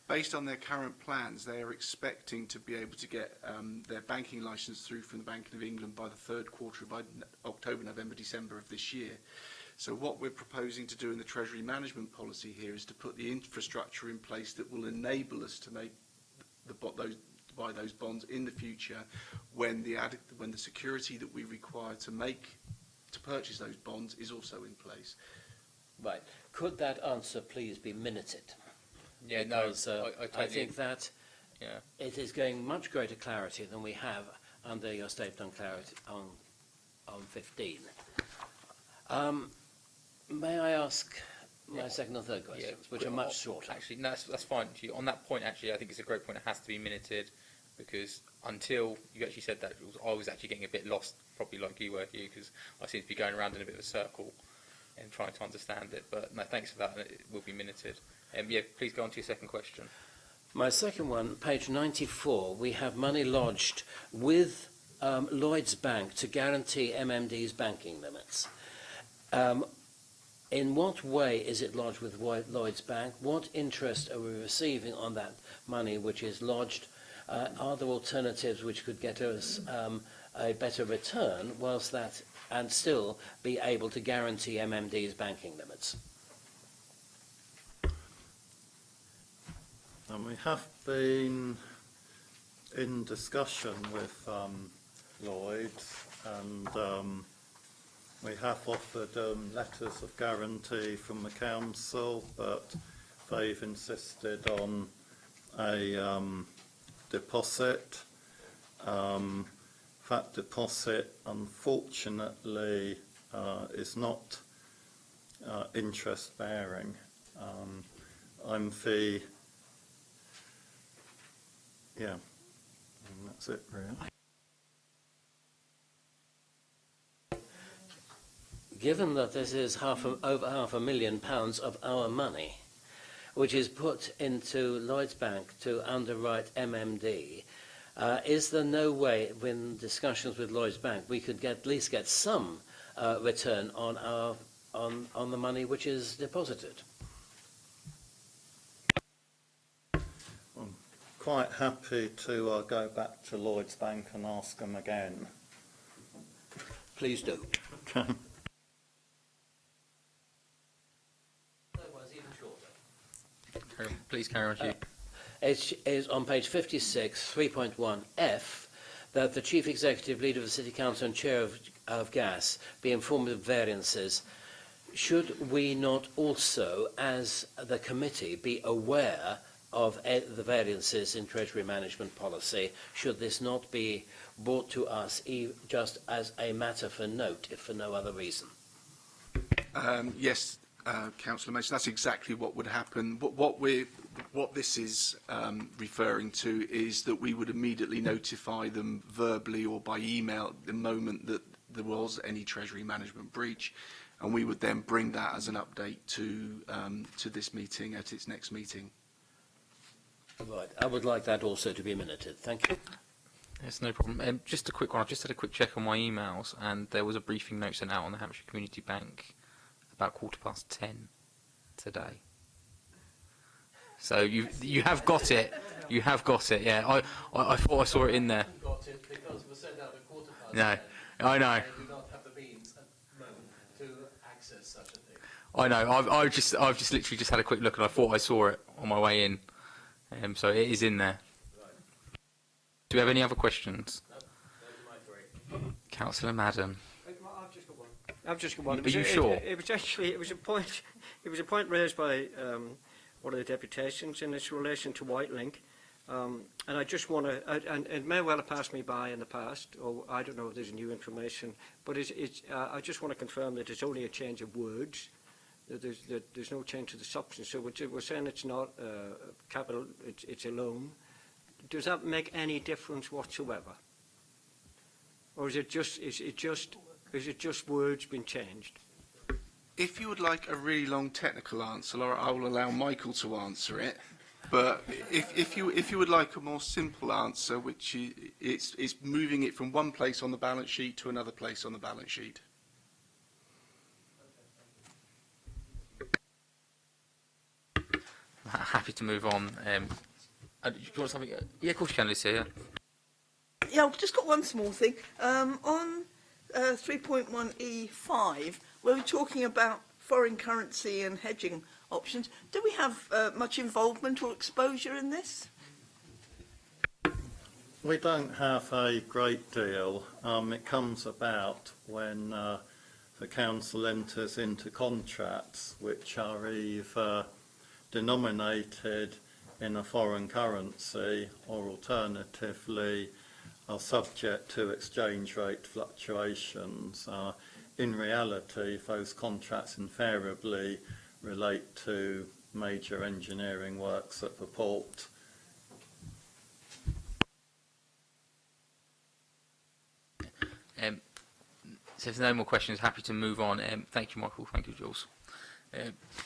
Based on their current plans, they are expecting to be able to get their banking licence through from the Bank of England by the third quarter, by October, November, December of this year. So what we're proposing to do in the Treasury management policy here is to put the infrastructure in place that will enable us to make buy those bonds in the future when the security that we require to purchase those bonds is also in place. Right. Could that answer please be minuted? Yeah, Because, no, I think that it is going much greater clarity than we have under your statement on clarity on 15. May I ask my second or third questions, which are much shorter? Actually, no, that's fine. On that point, actually, I think it's a great point. It has to be minuted because until you actually said that, I was actually getting a bit lost, probably like you were, Hugh, because I seem to be going around in a bit of a circle and trying to understand it. But no, thanks for that. And it will be minuted. Yeah, please go on to your second question. My second one, page 94, we have money lodged with Lloyds Bank to guarantee MMD's banking limits. In what way is it lodged with Lloyds Bank? What interest are we receiving on that money which is lodged? Are there alternatives which could get us a better return whilst that and still be able to guarantee MMD's banking limits? And we have been in discussion with Lloyds, and we have offered letters of guarantee from the council, but they've insisted on a deposit. That deposit, unfortunately, is not interest bearing. I'm the and that's it really. Given that this is over £500,000 of our money, which is put into Lloyds Bank to underwrite MMD, is there no way, in discussions with Lloyds Bank, we could at least get some return on on the money which is deposited? I'm quite happy to go back to Lloyds Bank and ask them again. Please do. Please carry on, Hugh. It is on page 56, 3.1F, that the Chief Executive, Leader of the City Council and Chair of GAS be informed of variances. Should we not also, as the committee, be aware of the variances in Treasury management policy? Should this not be brought to us just as a matter for note, if for no other reason? Yes, Councillor Mason, that's exactly what would happen. What this is referring to is that we would immediately notify them verbally or by email the moment that there was any Treasury management breach, and we would then bring that as an update to this meeting at its next meeting. Right. I would like that also to be minuted. Thank you. Yes, no problem. Just a quick one. I just had a quick check on my emails, and there was a briefing note sent out on the Hampshire Community Bank about 10:15 today. So you have got it. You have got it. Yeah, I thought I saw it in there. Got it because it was sent out at 10:15. No, I know. I do not have the means at the moment to access such a thing. I know. I've just literally just had a quick look, and I thought I saw it on my way in. So it is in there. Do we have any other questions? No, those are my three. Councillor Madden. I've just got one. Are you sure? It was a point raised by one of the deputations in its relation to Whitelink, and I just want to, and it may well have passed me by in the past, or I don't know if there's new information, but I just want to confirm that it's only a change of words, that there's no change to the substance. So we're saying it's not capital, it's a loan. Does that make any difference whatsoever, or is it just words being changed? If you would like a really long technical answer, Laura, I will allow Michael to answer it. But if you would like a more simple answer, which is moving it from one place on the balance sheet to another place on the balance sheet. Happy to move on. Do you want something? Yeah, of course you can, Lucia. Yeah. Yeah, I've just got one small thing. On 3.1E5, where we're talking about foreign currency and hedging options, do we have much involvement or exposure in this? We don't have a great deal. It comes about when the council enters into contracts which are either denominated in a foreign currency or alternatively are subject to exchange rate fluctuations. In reality, those contracts invariably relate to major engineering works at the port. So if there's no more questions, happy to move on. Thank you, Michael. Thank you, Jules.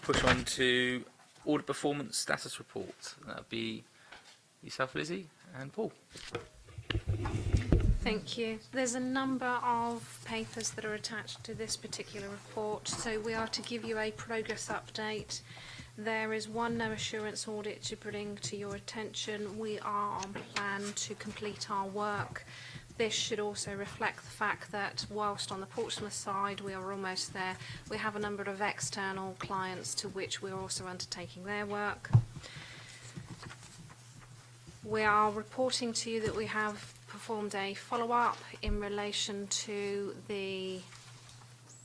Push on to audit performance status report. That'll be yourself, Lizzie, and Paul. Thank you. There's a number of papers that are attached to this particular report, so we are to give you a progress update. There is one no assurance audit to bring to your attention. We are on plan to complete our work. This should also reflect the fact that whilst on the Portsmouth side we are almost there, we have a number of external clients to which we are also undertaking their work. We are reporting to you that we have performed a follow-up in relation to the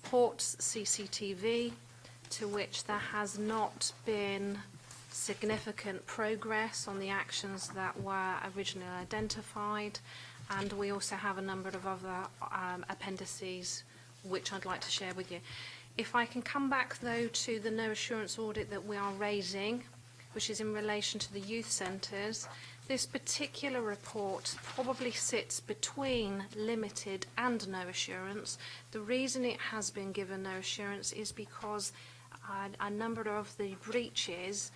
port's CCTV, to which there has not been significant progress on the actions that were originally identified, and we also have a number of other appendices which I'd like to share with you. If I can come back though to the no assurance audit that we are raising, which is in relation to the youth centres, this particular report probably sits between limited and no assurance. The reason it has been given no assurance is because a number of the breaches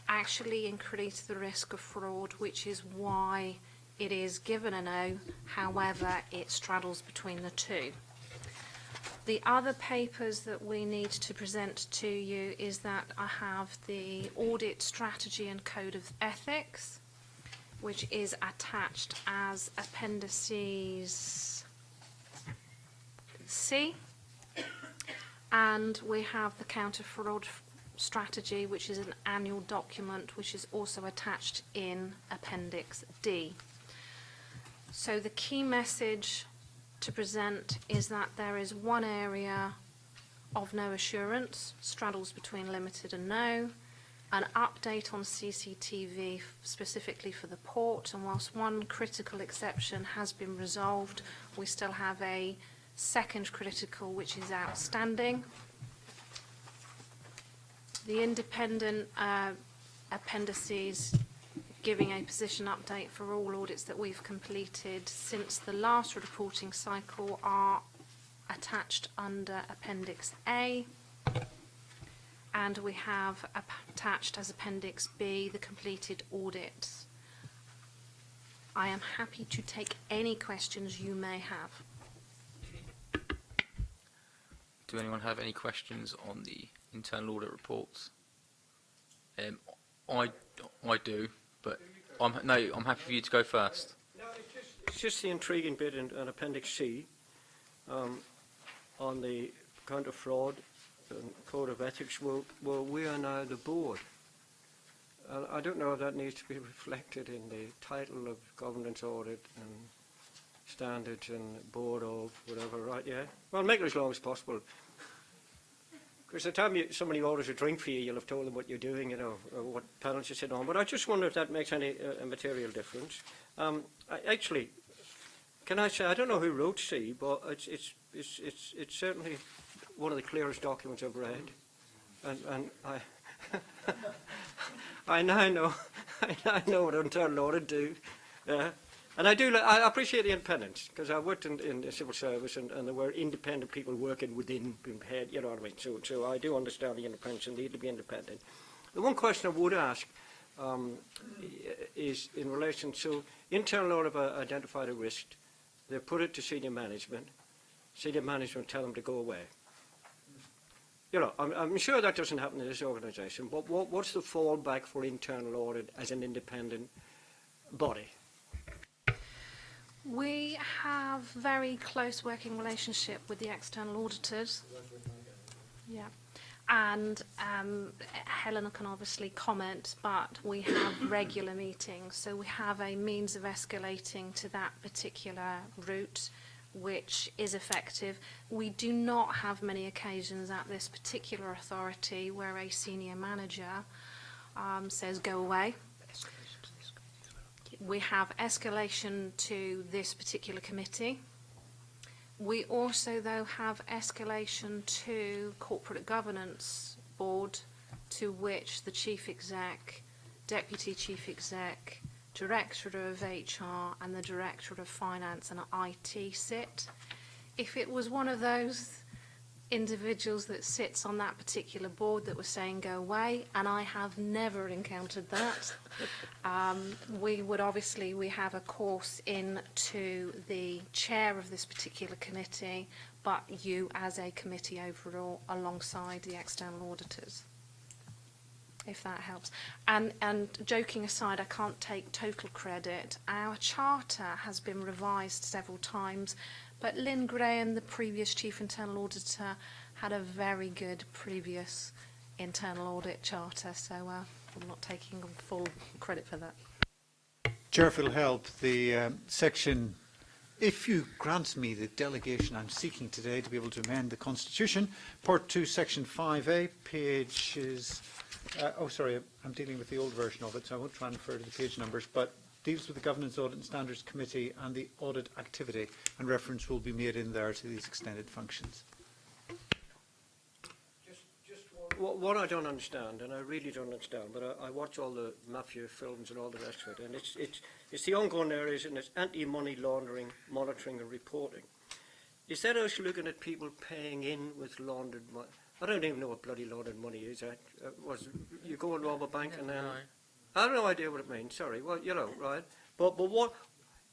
actually increase the risk of fraud, which is why it is given a no. However, it straddles between the two. The other papers that we need to present to you is that I have the audit strategy and code of ethics, which is attached as appendices C, and we have the counter fraud strategy, which is an annual document which is also attached in appendix D. So the key message to present is that there is one area of no assurance, straddles between limited and no, an update on CCTV specifically for the port, and whilst one critical exception has been resolved, we still have a second critical which is outstanding. The independent appendices giving a position update for all audits that we've completed since the last reporting cycle are attached under Appendix A, and we have attached as Appendix B the completed audits. I am happy to take any questions you may have. Do anyone have any questions on the internal audit reports? I do, but I'm happy for you to go first. No, it's just the intriguing bit in Appendix C on the counter fraud and code of ethics. Well, we are now the board. I don't know if that needs to be reflected in the title of governance audit and standards and board of whatever, right? Yeah. Well, make it as long as possible. Because the time somebody orders a drink for you, you'll have told them what you're doing, you know, or what panels you sit on. But I just wonder if that makes any material difference. Actually, can I say, I don't know who wrote C, but it's certainly one of the clearest documents I've read. And I now know what internal audit do. And I appreciate the independence, because I worked in the civil service and there were independent people working within head, you know what I mean? So I do understand the independence and need to be independent. The one question I would ask is in relation to internal audit have identified a risk. They put it to senior management. Senior management tell them to go away. You know, I'm sure that doesn't happen in this organisation, but what's the fallback for internal audit as an independent body? We have very close working relationship with the external auditors. Yeah. And Helena can obviously comment, but we have regular meetings, so we have a means of escalating to that particular route, which is effective. We do not have many occasions at this particular authority where a senior manager says go away. We have escalation to this particular committee. We also, though, have escalation to corporate governance board, to which the chief exec, deputy chief exec, director of HR and the director of finance and IT sit. If it was one of those individuals that sits on that particular board that was saying go away, and I have never encountered that, we have a course in to the chair of this particular committee, but you as a committee overall alongside the external auditors, if that helps. And joking aside, I can't take total credit. Our charter has been revised several times, but Lynn Graham, the previous Chief Internal Auditor, had a very good previous internal audit charter, so I'm not taking full credit for that. Chair, if it'll help, the section, if you grant me the delegation I'm seeking today to be able to amend the Constitution, Part 2, Section 5A, pages, I'm dealing with the old version of it, so I won't try and refer to the page numbers, but deals with the Governance Audit and Standards Committee and the audit activity, and reference will be made in there to these extended functions. What I don't understand, and I really don't understand, but I watch all the mafia films and all the rest of it, and it's the ongoing areas, and it's anti-money laundering, monitoring and reporting. Is that us looking at people paying in with laundered money? I don't even know what bloody laundered money is. You go and rob a bank and then... I have no idea what it means, sorry. Well, you know, right? But what,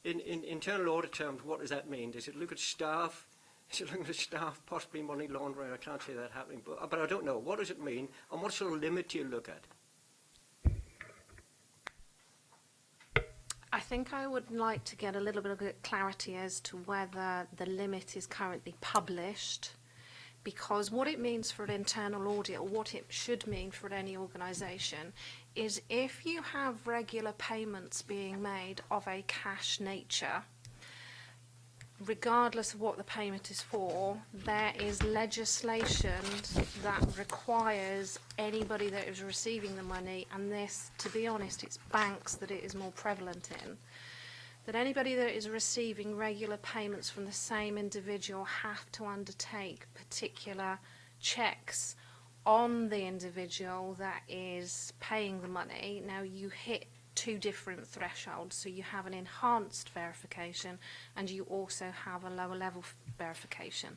in internal audit terms, what does that mean? Does it look at staff? Is it looking at staff, possibly money laundering? I can't see that happening, but I don't know. What does it mean, and what sort of limit do you look at? I think I would like to get a little bit of clarity as to whether the limit is currently published, because what it means for an internal audit, or what it should mean for any organisation, is if you have regular payments being made of a cash nature, regardless of what the payment is for, there is legislation that requires anybody that is receiving the money, and this, to be honest, it's banks that it is more prevalent in, that anybody that is receiving regular payments from the same individual have to undertake particular checks on the individual that is paying the money. Now, you hit two different thresholds. So you have an enhanced verification and you also have a lower level verification.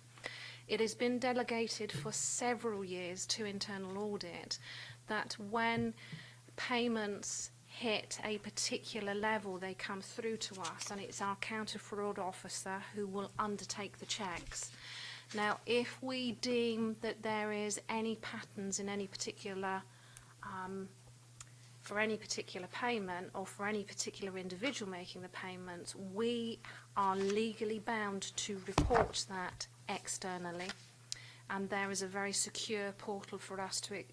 It has been delegated for several years to internal audit that when payments hit a particular level, they come through to us, and it's our counter fraud officer who will undertake the checks. Now, if we deem that there is any patterns in any particular for any particular payment or for any particular individual making the payment, we are legally bound to report that externally, and there is a very secure portal for us to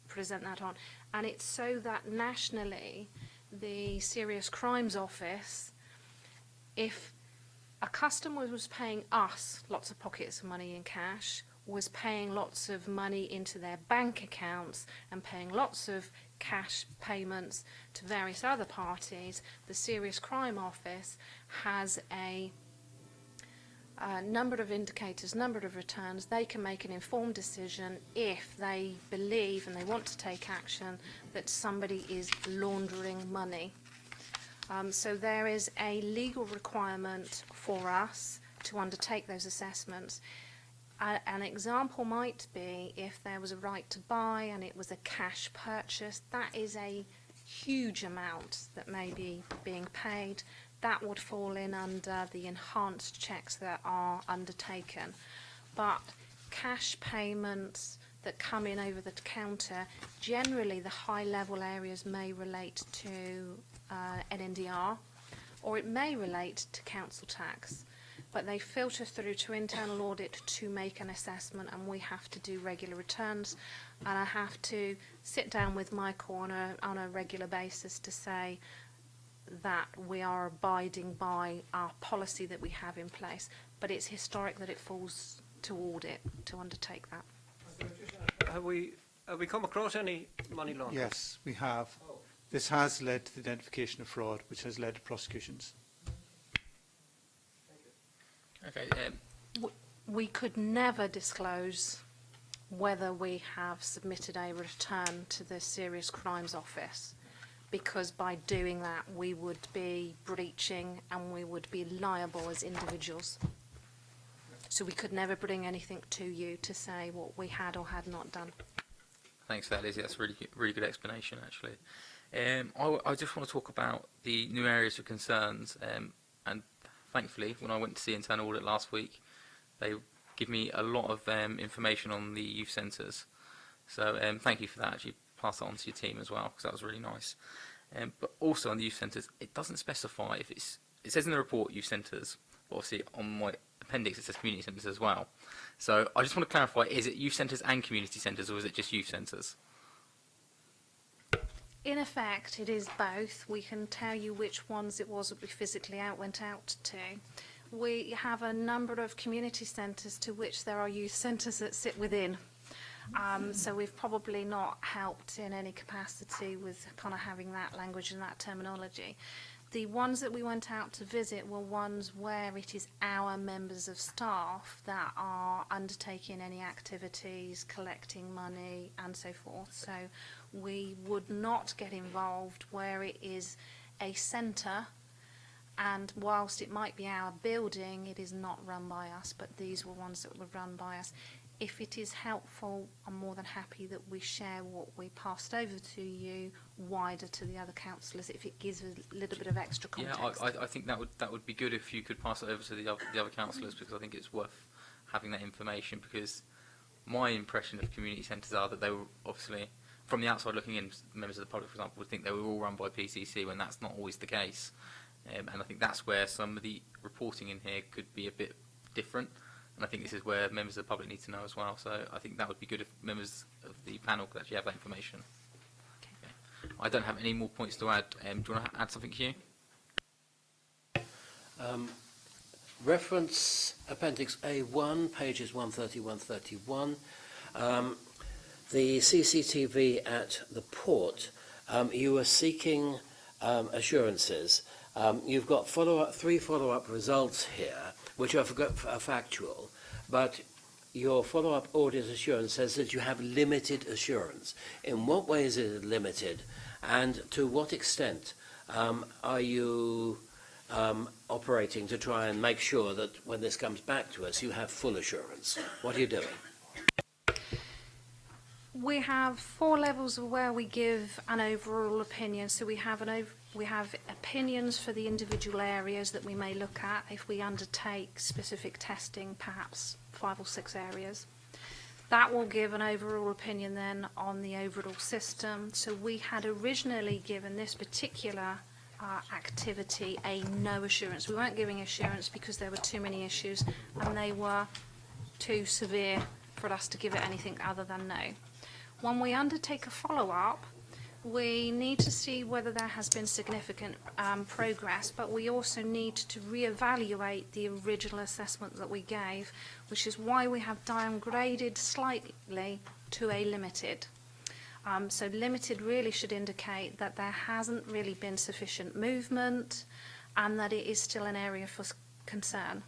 present that on. And it's so that nationally, the Serious Crimes Office, if a customer was paying us lots of pockets of money in cash, was paying lots of money into their bank accounts and paying lots of cash payments to various other parties, the Serious Crime Office has a number of indicators, number of returns. They can make an informed decision if they believe and they want to take action that somebody is laundering money. So there is a legal requirement for us to undertake those assessments. An example might be if there was a right to buy and it was a cash purchase. That is a huge amount that may be being paid. That would fall in under the enhanced checks that are undertaken. But cash payments that come in over the counter, generally the high level areas may relate to NNDR, or it may relate to council tax. But they filter through to internal audit to make an assessment, and we have to do regular returns, and I have to sit down with Michael on a regular basis to say that we are abiding by our policy that we have in place. But it's historic that it falls to audit to undertake that. Have we come across any money laundering? Yes, we have. This has led to the identification of fraud, which has led to prosecutions. Okay. We could never disclose whether we have submitted a return to the Serious Crimes Office, because by doing that we would be breaching and we would be liable as individuals. So we could never bring anything to you to say what we had or had not done. Thanks for that, Lizzie. That's a really good explanation, actually. I just want to talk about the new areas of concerns, and thankfully, when I went to see internal audit last week, they give me a lot of information on the youth centres. So thank you for that. Actually, pass that on to your team as well, because that was really nice. But also on the youth centres, it doesn't specify if it's. It says in the report youth centres, but obviously on my appendix it says community centres as well. So I just want to clarify: is it youth centres and community centres, or is it just youth centres? In effect, it is both. We can tell you which ones it was that we physically went out to. We have a number of community centres to which there are youth centres that sit within. So we've probably not helped in any capacity with kind of having that language and that terminology. The ones that we went out to visit were ones where it is our members of staff that are undertaking any activities, collecting money and so forth. So we would not get involved where it is a centre, and whilst it might be our building, it is not run by us, but these were ones that were run by us. If it is helpful, I'm more than happy that we share what we passed over to you wider to the other councillors, if it gives a little bit of extra context. Yeah, I think that would be good if you could pass it over to the other councillors, because I think it's worth having that information, because my impression of community centres are that they were obviously, from the outside looking in, members of the public, for example, would think they were all run by PCC when that's not always the case. And I think that's where some of the reporting in here could be a bit different. And I think this is where members of the public need to know as well. So I think that would be good if members of the panel could actually have that information. Okay. I don't have any more points to add. Do you want to add something, Hugh? Reference Appendix A1, pages 130-131. The CCTV at the port, you were seeking assurances. You've got three follow-up results here, which are factual, but your follow-up audit assurance says that you have limited assurance. In what way is it limited, and to what extent are you operating to try and make sure that when this comes back to us, you have full assurance? What are you doing? We have 4 levels of where we give an overall opinion. So we have opinions for the individual areas that we may look at if we undertake specific testing, perhaps 5 or 6 areas. That will give an overall opinion then on the overall system. So we had originally given this particular activity a no assurance. We weren't giving assurance because there were too many issues and they were too severe for us to give it anything other than no. When we undertake a follow-up, we need to see whether there has been significant progress, but we also need to reevaluate the original assessment that we gave, which is why we have downgraded slightly to a limited. So limited really should indicate that there hasn't really been sufficient movement and that it is still an area for concern.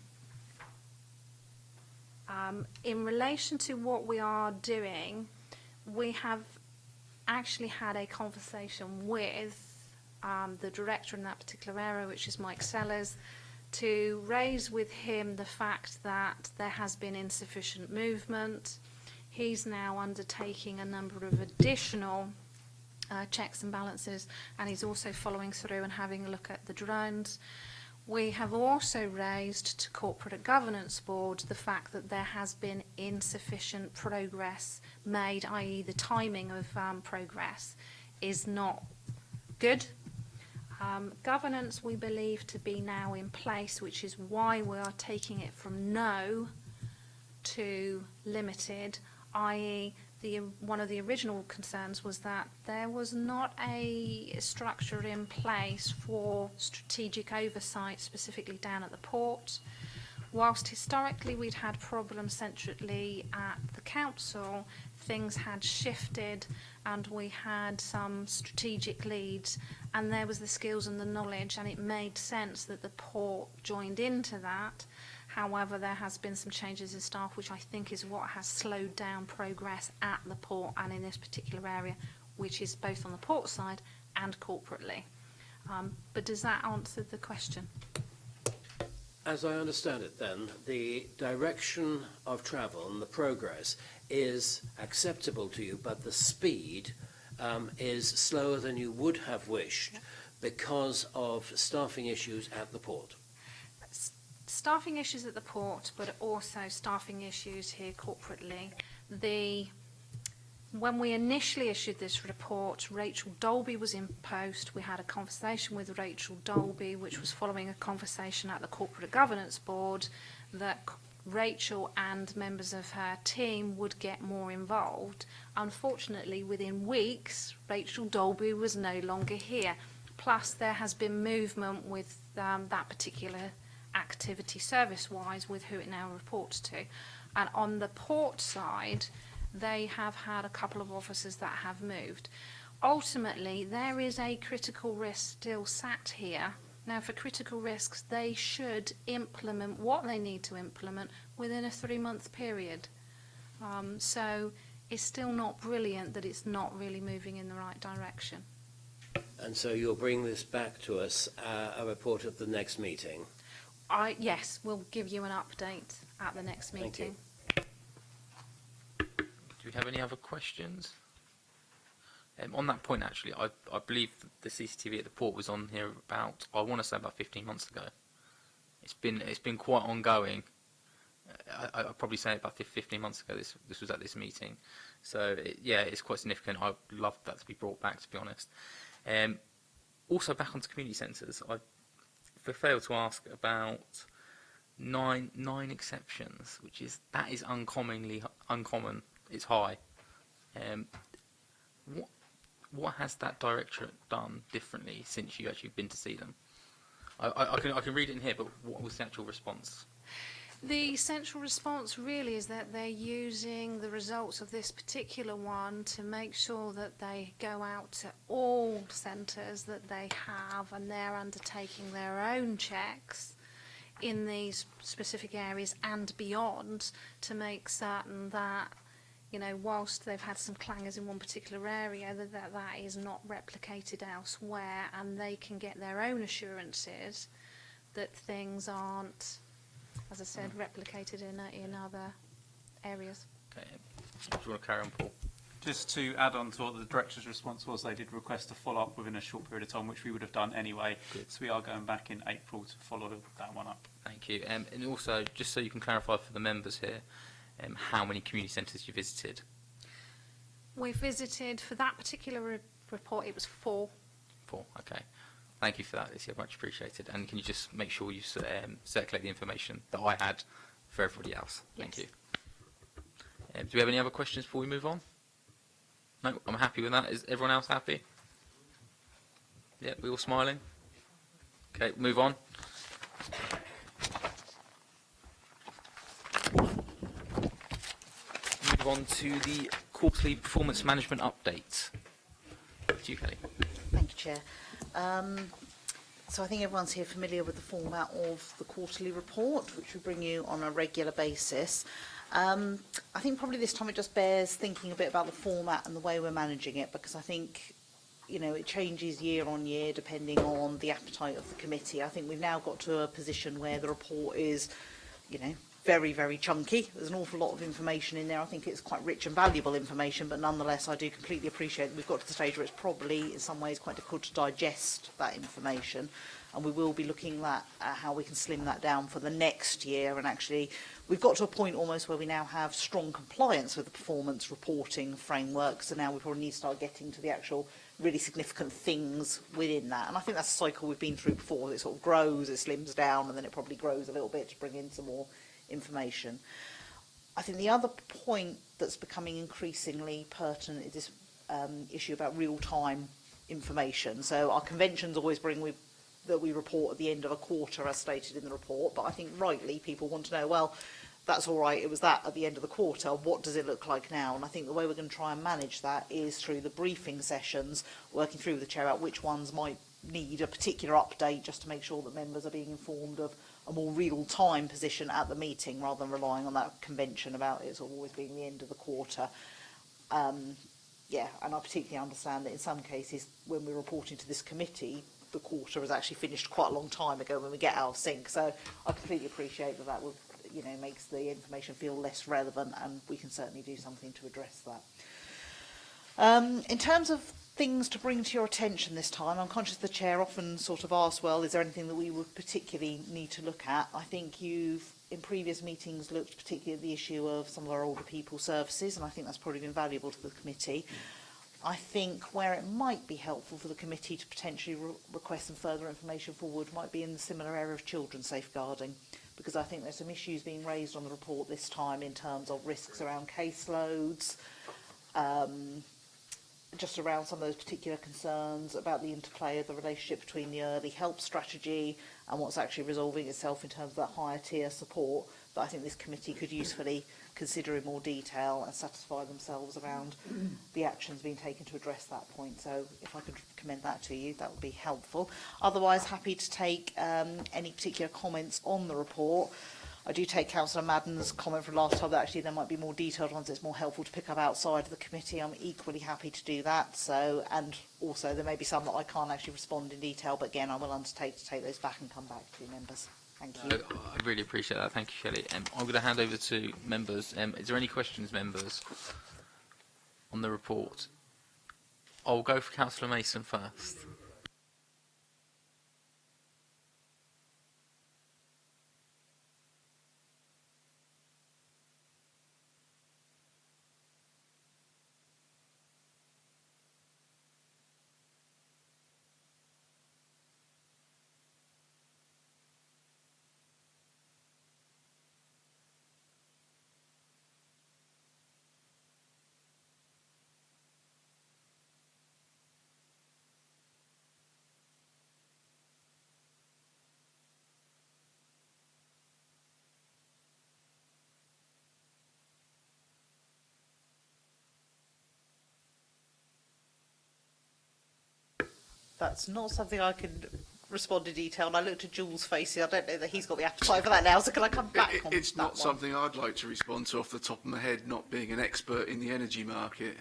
In relation to what we are doing, we have actually had a conversation with the director in that particular area, which is Mike Sellers, to raise with him the fact that there has been insufficient movement. He's now undertaking a number of additional checks and balances, and he's also following through and having a look at the drones. We have also raised to Corporate Governance Board the fact that there has been insufficient progress made, i.e. the timing of progress is not good. Governance we believe to be now in place, which is why we are taking it from no to limited, i.e. one of the original concerns was that there was not a structure in place for strategic oversight, specifically down at the port. Whilst historically we'd had problems centrally at the council, things had shifted and we had some strategic leads, and there was the skills and the knowledge, and it made sense that the port joined into that. However, there has been some changes in staff, which I think is what has slowed down progress at the port and in this particular area, which is both on the port side and corporately. But does that answer the question? As I understand it then, the direction of travel and the progress is acceptable to you, but the speed is slower than you would have wished because of staffing issues at the port. Staffing issues at the port, but also staffing issues here corporately. When we initially issued this report, Rachel Dolby was in post. We had a conversation with Rachel Dolby, which was following a conversation at the Corporate Governance Board, that Rachel and members of her team would get more involved. Unfortunately, within weeks, Rachel Dolby was no longer here. Plus, there has been movement with that particular activity service-wise with who it now reports to. And on the port side, they have had a couple of officers that have moved. Ultimately, there is a critical risk still sat here. Now, for critical risks, they should implement what they need to implement within a 3-month period. So it's still not brilliant that it's not really moving in the right direction. And so you'll bring this back to us, a report at the next meeting? Yes, we'll give you an update at the next meeting. Thank you. Do we have any other questions? On that point, actually, I believe the CCTV at the port was on here about, I want to say about 15 months ago. It's been quite ongoing. I'd probably say about 15 months ago this was at this meeting. So, it's quite significant. I'd love that to be brought back, to be honest. Also, back onto community centres, I failed to ask about nine exceptions, that is uncommon. It's high. What has that directorate done differently since you actually been to see them? I can read it in here, but what was the actual response? The central response really is that they're using the results of this particular one to make sure that they go out to all centres that they have, and they're undertaking their own checks in these specific areas and beyond to make certain that, you know, whilst they've had some clangers in one particular area, that is not replicated elsewhere, and they can get their own assurances that things aren't, as I said, replicated in other areas. Okay. Do you want to carry on, Paul? Just to add on to what the director's response was, they did request a follow-up within a short period of time, which we would have done anyway. Good. So we are going back in April to follow that one up. Thank you. And also, just so you can clarify for the members here, how many community centres you visited? We visited, for that particular report, it was 4. 4, okay. Thank you for that, Alicia, much appreciated. And can you just make sure you circulate the information that I had for everybody else? Thank Yes. you. Do we have any other questions before we move on? No, I'm happy with that. Is everyone else happy? Yeah, we all smiling? Okay, move on. Move on to the quarterly performance management update. To you, Kelly. Thank you, Chair. So I think everyone's here familiar with the format of the quarterly report, which we bring you on a regular basis. I think probably this time it just bears thinking a bit about the format and the way we're managing it, because I think, you know, it changes year on year depending on the appetite of the committee. I think we've now got to a position where the report is, you know, very, very chunky. There's an awful lot of information in there. I think it's quite rich and valuable information, but nonetheless, I do completely appreciate that we've got to the stage where it's probably, in some ways, quite difficult to digest that information. And we will be looking at how we can slim that down for the next year. And actually, we've got to a point almost where we now have strong compliance with the performance reporting framework. So now we probably need to start getting to the actual really significant things within that. And I think that's a cycle we've been through before. It sort of grows, it slims down, and then it probably grows a little bit to bring in some more information. I think the other point that's becoming increasingly pertinent is this issue about real-time information. So our conventions always bring that we report at the end of a quarter, as stated in the report, but I think rightly people want to know, well, that's all right, it was that at the end of the quarter, what does it look like now? And I think the way we're going to try and manage that is through the briefing sessions, working through with the chair out which ones might need a particular update, just to make sure that members are being informed of a more real-time position at the meeting, rather than relying on that convention about it sort of always being the end of the quarter. Yeah, and I particularly understand that in some cases, when we're reporting to this committee, the quarter has actually finished quite a long time ago when we get out of sync. So I completely appreciate that that would, you know, makes the information feel less relevant, and we can certainly do something to address that. In terms of things to bring to your attention this time, I'm conscious the chair often sort of asks, well, is there anything that we would particularly need to look at? I think you've, in previous meetings, looked particularly at the issue of some of our older people services, and I think that's probably been valuable to the committee. I think where it might be helpful for the committee to potentially request some further information forward might be in the similar area of children's safeguarding, because I think there's some issues being raised on the report this time in terms of risks around caseloads, just around some of those particular concerns about the interplay of the relationship between the early help strategy and what's actually resolving itself in terms of that higher tier support, that I think this committee could usefully consider in more detail and satisfy themselves around the actions being taken to address that point. So if I could commend that to you, that would be helpful. Otherwise, happy to take any particular comments on the report. I do take Councillor Madden's comment from last time that actually there might be more detailed ones that's more helpful to pick up outside of the committee. I'm equally happy to do that. So, and also there may be some that I can't actually respond in detail, but again, I will undertake to take those back and come back to you, members. Thank you. I really appreciate that. Thank you, Shelley. I'm going to hand over to members. Is there any questions, members, on the report? I'll go for Councillor Mason first. That's not something I can respond in detail, and I looked at Jules' face. I don't know that he's got the appetite for that now, so can I come back on It's that not one? something I'd like to respond to off the top of my head, not being an expert in the energy market.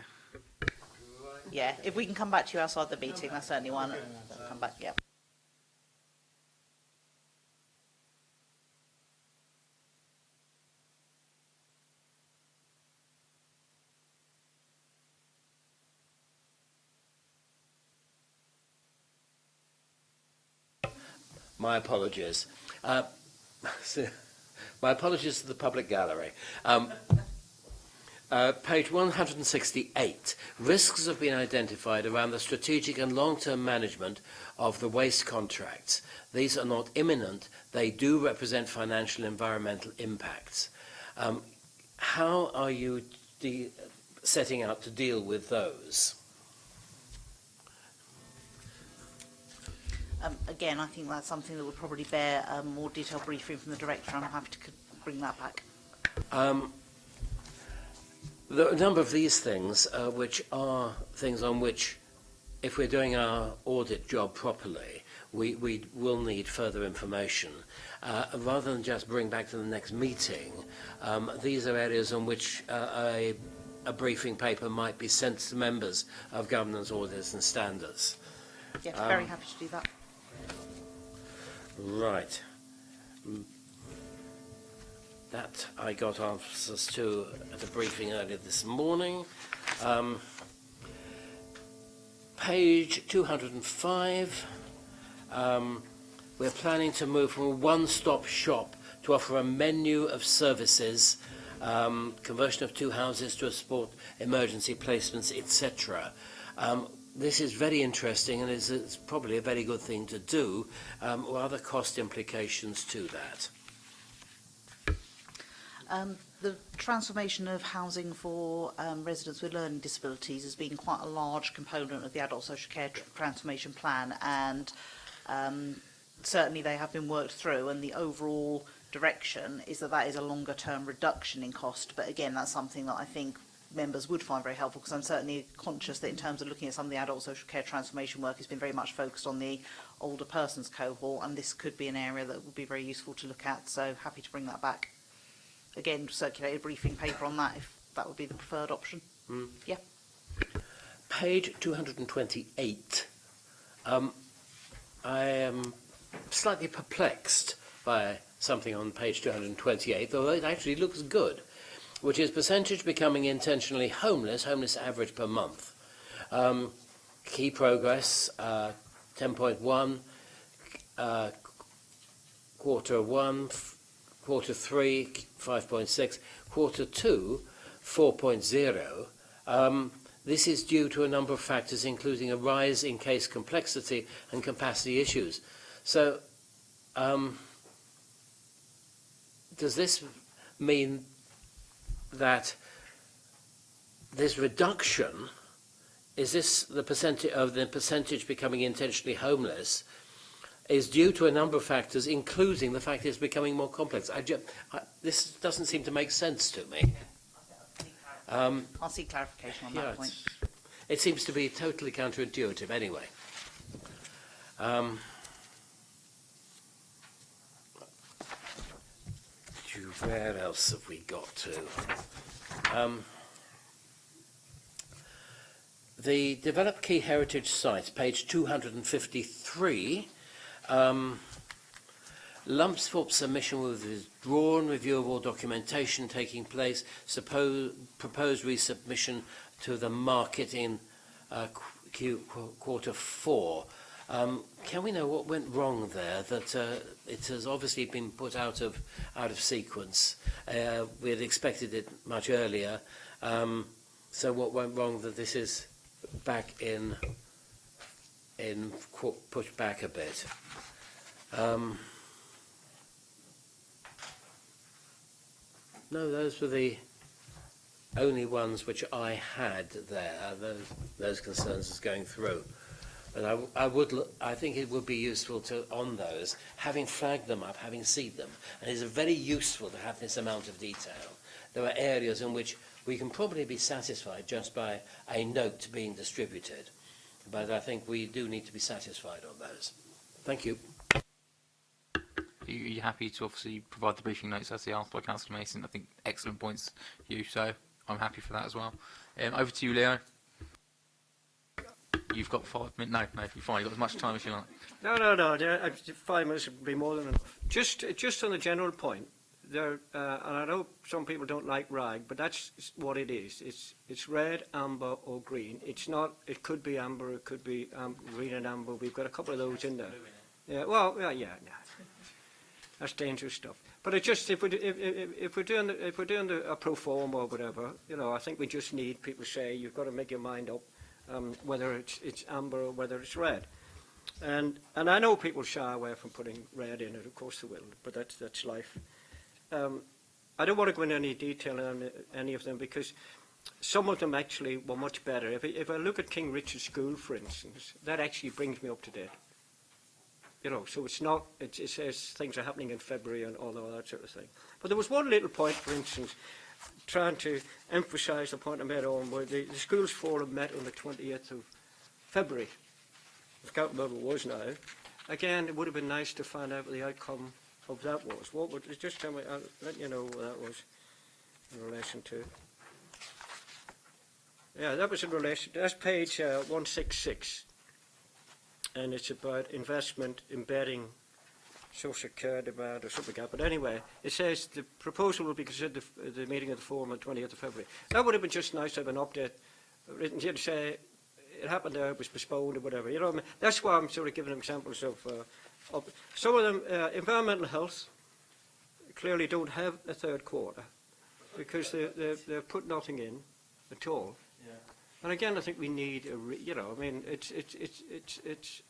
Yeah, if we can come back to you outside the meeting, that's certainly one. Come back, yeah. My apologies. My apologies to the public gallery. Page 168. Risks have been identified around the strategic and long-term management of the waste contracts. These are not imminent. They do represent financial and environmental impacts. How are you setting out to deal with those? Again, I think that's something that would probably bear a more detailed briefing from the director. I'm happy to bring that back. There are a number of these things which are things on which, if we're doing our audit job properly, we will need further information. Rather than just bring back to the next meeting, these are areas on which a briefing paper might be sent to members of governance, audits and standards. Yeah, very happy to do that. Right. That I got answers to at a briefing earlier this morning. Page 205. We're planning to move from a one-stop shop to offer a menu of services, conversion of 2 houses to a sport, emergency placements, etc. This is very interesting, and it's probably a very good thing to do. What are the cost implications to that? The transformation of housing for residents with learning disabilities has been quite a large component of the adult social care transformation plan, and certainly they have been worked through, and the overall direction is that is a longer term reduction in cost. But again, that's something that I think members would find very helpful, because I'm certainly conscious that in terms of looking at some of the adult social care transformation work, has been very much focused on the older persons cohort, and this could be an area that would be very useful to look at, so happy to bring that back. Again, circulate a briefing paper on that if that would be the preferred option. Yeah. Page 228. I am slightly perplexed by something on page 228, though it actually looks good, which is percentage becoming intentionally homeless, homeless average per month. Key progress, 10.1, quarter 1, quarter 3, 5.6, quarter 2, 4.0. This is due to a number of factors, including a rise in case complexity and capacity issues. So, does this mean that this reduction, is this the percentage becoming intentionally homeless, is due to a number of factors, including the fact it's becoming more complex? This doesn't seem to make sense to me. I'll seek clarification on that point. It seems to be totally counterintuitive anyway. Where else have we got to? The Develop Key Heritage Sites, page 253. Lumps for submission with withdrawn review of all documentation taking place. Proposed resubmission to the market in quarter 4. Can we know what went wrong there? That it has obviously been put out of sequence. We had expected it much earlier. So what went wrong that this is back in pushed back a bit? No, those were the only ones which I had there. Those concerns is going through. But I think it would be useful to, on those, having flagged them up, having seen them, and it's very useful to have this amount of detail. There are areas in which we can probably be satisfied just by a note being distributed, but I think we do need to be satisfied on those. Thank you. Are you happy to obviously provide the briefing notes as they asked by Councillor Mason? I think excellent points, you, so I'm happy for that as well. Over to you, Leo. You've got 5 minutes. No, you're fine. You've got as much time as you like. No. 5 minutes would be more than enough. Just on the general point, and I know some people don't like rag, but that's what it is. It's red, amber, or green. It's not. It could be amber. It could be green and amber. We've got a couple of those in there. Yeah. Well, yeah. That's dangerous stuff. But it just if we're doing a pro forma or whatever, I think we just need people to say you've got to make your mind up. Whether it's amber or whether it's red, and I know people shy away from putting red in it. Of course they will, but that's life. I don't want to go into any detail on any of them because some of them actually were much better. If I look at King Richard's School, for instance, that actually brings me up to date. So it's not. It says things are happening in February and all that sort of thing. But there was one little point, for instance, trying to emphasise the point I made on where the schools forum met on the 20th of February. I can't remember what it was now. Again, it would have been nice to find out what the outcome of that was. What would just tell me? I'll let you know what that was in relation to. Yeah, that was in relation. That's page 166, and it's about investment embedding social care demand or something like that. But anyway, it says the proposal will be considered the meeting of the forum on 20th of February. That would have been just nice to have an update written to say it happened there, it was postponed or whatever. What I mean? That's why I'm sort of giving examples of some of them. Environmental health clearly don't have a third quarter because they've put nothing in at all. Yeah. And again, I think we need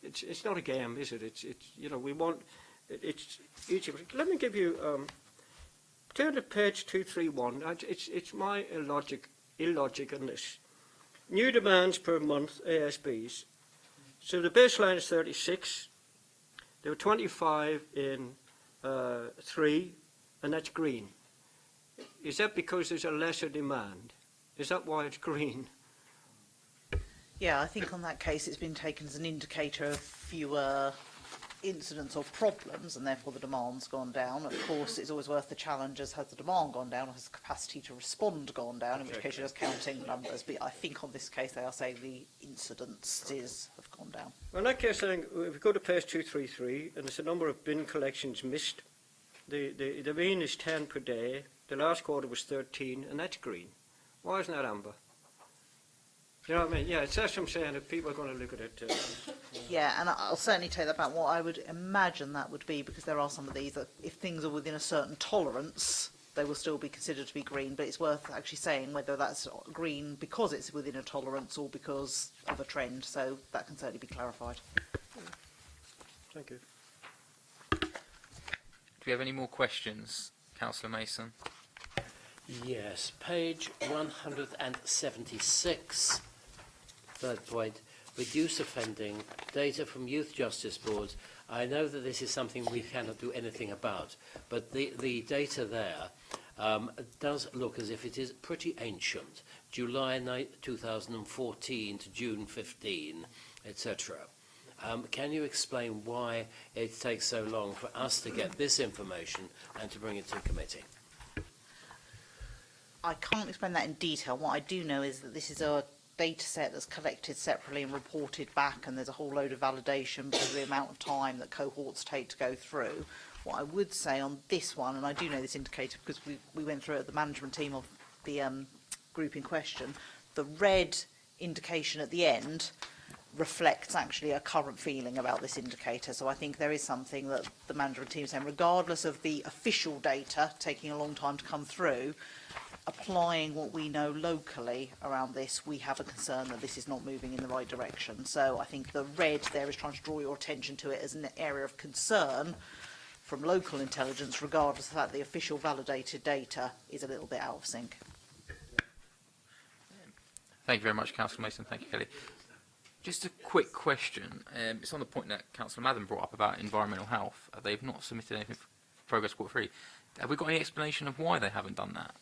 it's not a game, is it? It's we want. It's each of it. Let me give you. Turn to page 231. It's my illogic on this. New demands per month ASBs. So the baseline is 36. There were 25 in 3, and that's green. Is that because there's a lesser demand? Is that why it's green? Yeah, I think on that case it's been taken as an indicator of fewer incidents or problems, and therefore the demand's gone down. Of course, it's always worth the challenge as has the demand gone down, or has the capacity to respond gone down, in which case you're just counting numbers. But I think on this case they are saying the incidences have gone down. Well, in that case, I think if we go to page 233, and there's a number of bin collections missed. The mean is 10 per day. The last quarter was 13, and that's green. Why isn't that amber? You know what I mean? Yeah, it's that's what I'm saying. If people are going to look at it. Yeah, and I'll certainly take that back. What I would imagine that would be, because there are some of these that if things are within a certain tolerance, they will still be considered to be green. But it's worth actually saying whether that's green because it's within a tolerance or because of a trend. So that can certainly be clarified. Thank you. Do we have any more questions, Councillor Mason? Yes, page 176. Third point, reduce offending, data from youth justice boards. I know that this is something we cannot do anything about, but the data there does look as if it is pretty ancient. July 2014 to June 15, etc. Can you explain why it takes so long for us to get this information and to bring it to committee? I can't explain that in detail. What I do know is that this is a data set that's collected separately and reported back, and there's a whole load of validation because of the amount of time that cohorts take to go through. What I would say on this one, and I do know this indicator because we went through it at the management team of the group in question, the red indication at the end reflects actually a current feeling about this indicator. So I think there is something that the management team is saying, regardless of the official data taking a long time to come through, applying what we know locally around this, we have a concern that this is not moving in the right direction. So I think the red there is trying to draw your attention to it as an area of concern from local intelligence, regardless of that the official validated data is a little bit out of sync. Thank you very much, Councillor Mason. Thank you, Kelly. Just a quick question. It's on the point that Councillor Madden brought up about environmental health. They've not submitted anything for progress report 3. Have we got any explanation of why they haven't done that?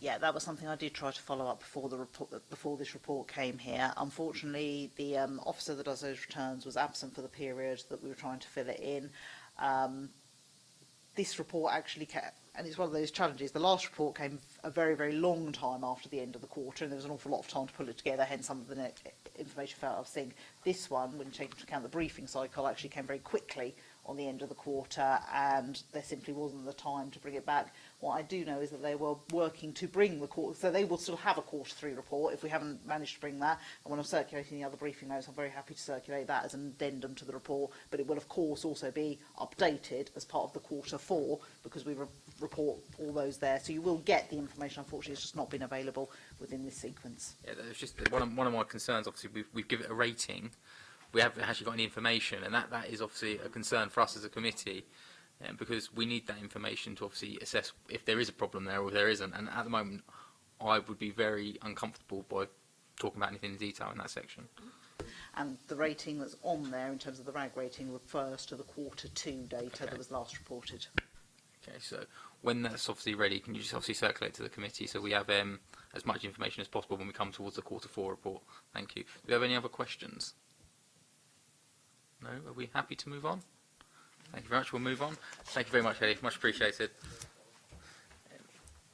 Yeah, that was something I did try to follow up before the report, before this report came here. Unfortunately, the officer that does those returns was absent for the period that we were trying to fill it in. This report actually came, and it's one of those challenges. The last report came a very, very long time after the end of the quarter, and there was an awful lot of time to pull it together, hence some of the information felt I was seeing. This one, when you take into account the briefing cycle, actually came very quickly on the end of the quarter, and there simply wasn't the time to bring it back. What I do know is that they were working to bring the quarter, so they will still have a Q3 report if we haven't managed to bring that. And when I'm circulating the other briefing notes, I'm very happy to circulate that as an addendum to the report, but it will of course also be updated as part of the Q4 because we report all those there. So you will get the information. Unfortunately, it's just not been available within this sequence. Yeah, that was just one of my concerns. Obviously, we've given it a rating. We haven't actually got any information, and that is obviously a concern for us as a committee, because we need that information to obviously assess if there is a problem there or if there isn't. And at the moment, I would be very uncomfortable by talking about anything in detail in that section. And the rating that's on there in terms of the RAG rating refers to the Q2 data that was last reported. Okay, so when that's obviously ready, can you just obviously circulate to the committee so we have as much information as possible when we come towards the Q4 report? Thank you. Do we have any other questions? No? Are we happy to move on? Thank you very much. We'll move on. Thank you very much, Eddie. Much appreciated.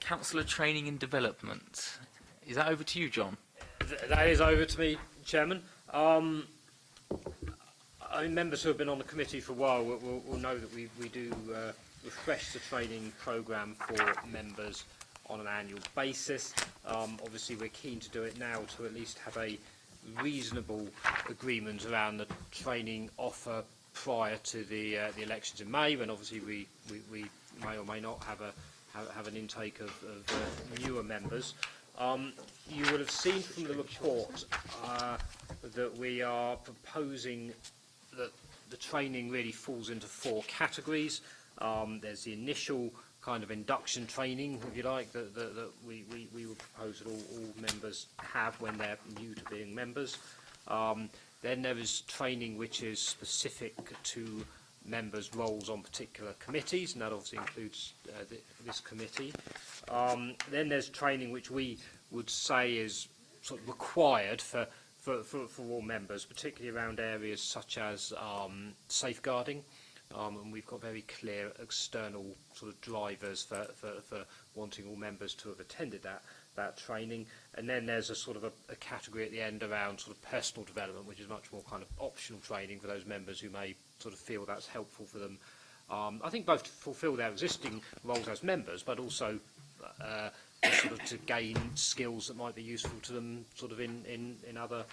Councillor Training and Development. Is that over to you, John? That is over to me, Chairman. I mean, members who have been on the committee for a while will know that we do refresh the training programme for members on an annual basis. Obviously, we're keen to do it now to at least have a reasonable agreement around the training offer prior to the elections in May, when obviously we may or may not have an intake of newer members. You will have seen from the report that we are proposing that the training really falls into 4 categories. There's the initial kind of induction training, if you like, that we would propose that all members have when they're new to being members. Then there is training which is specific to members' roles on particular committees, and that obviously includes this committee. Then there's training which we would say is sort of required for all members, particularly around areas such as safeguarding. And we've got very clear external sort of drivers for wanting all members to have attended that training. And then there's a sort of a category at the end around sort of personal development, which is much more kind of optional training for those members who may sort of feel that's helpful for them. I think both to fulfil their existing roles as members, but also sort of to gain skills that might be useful to them sort of in other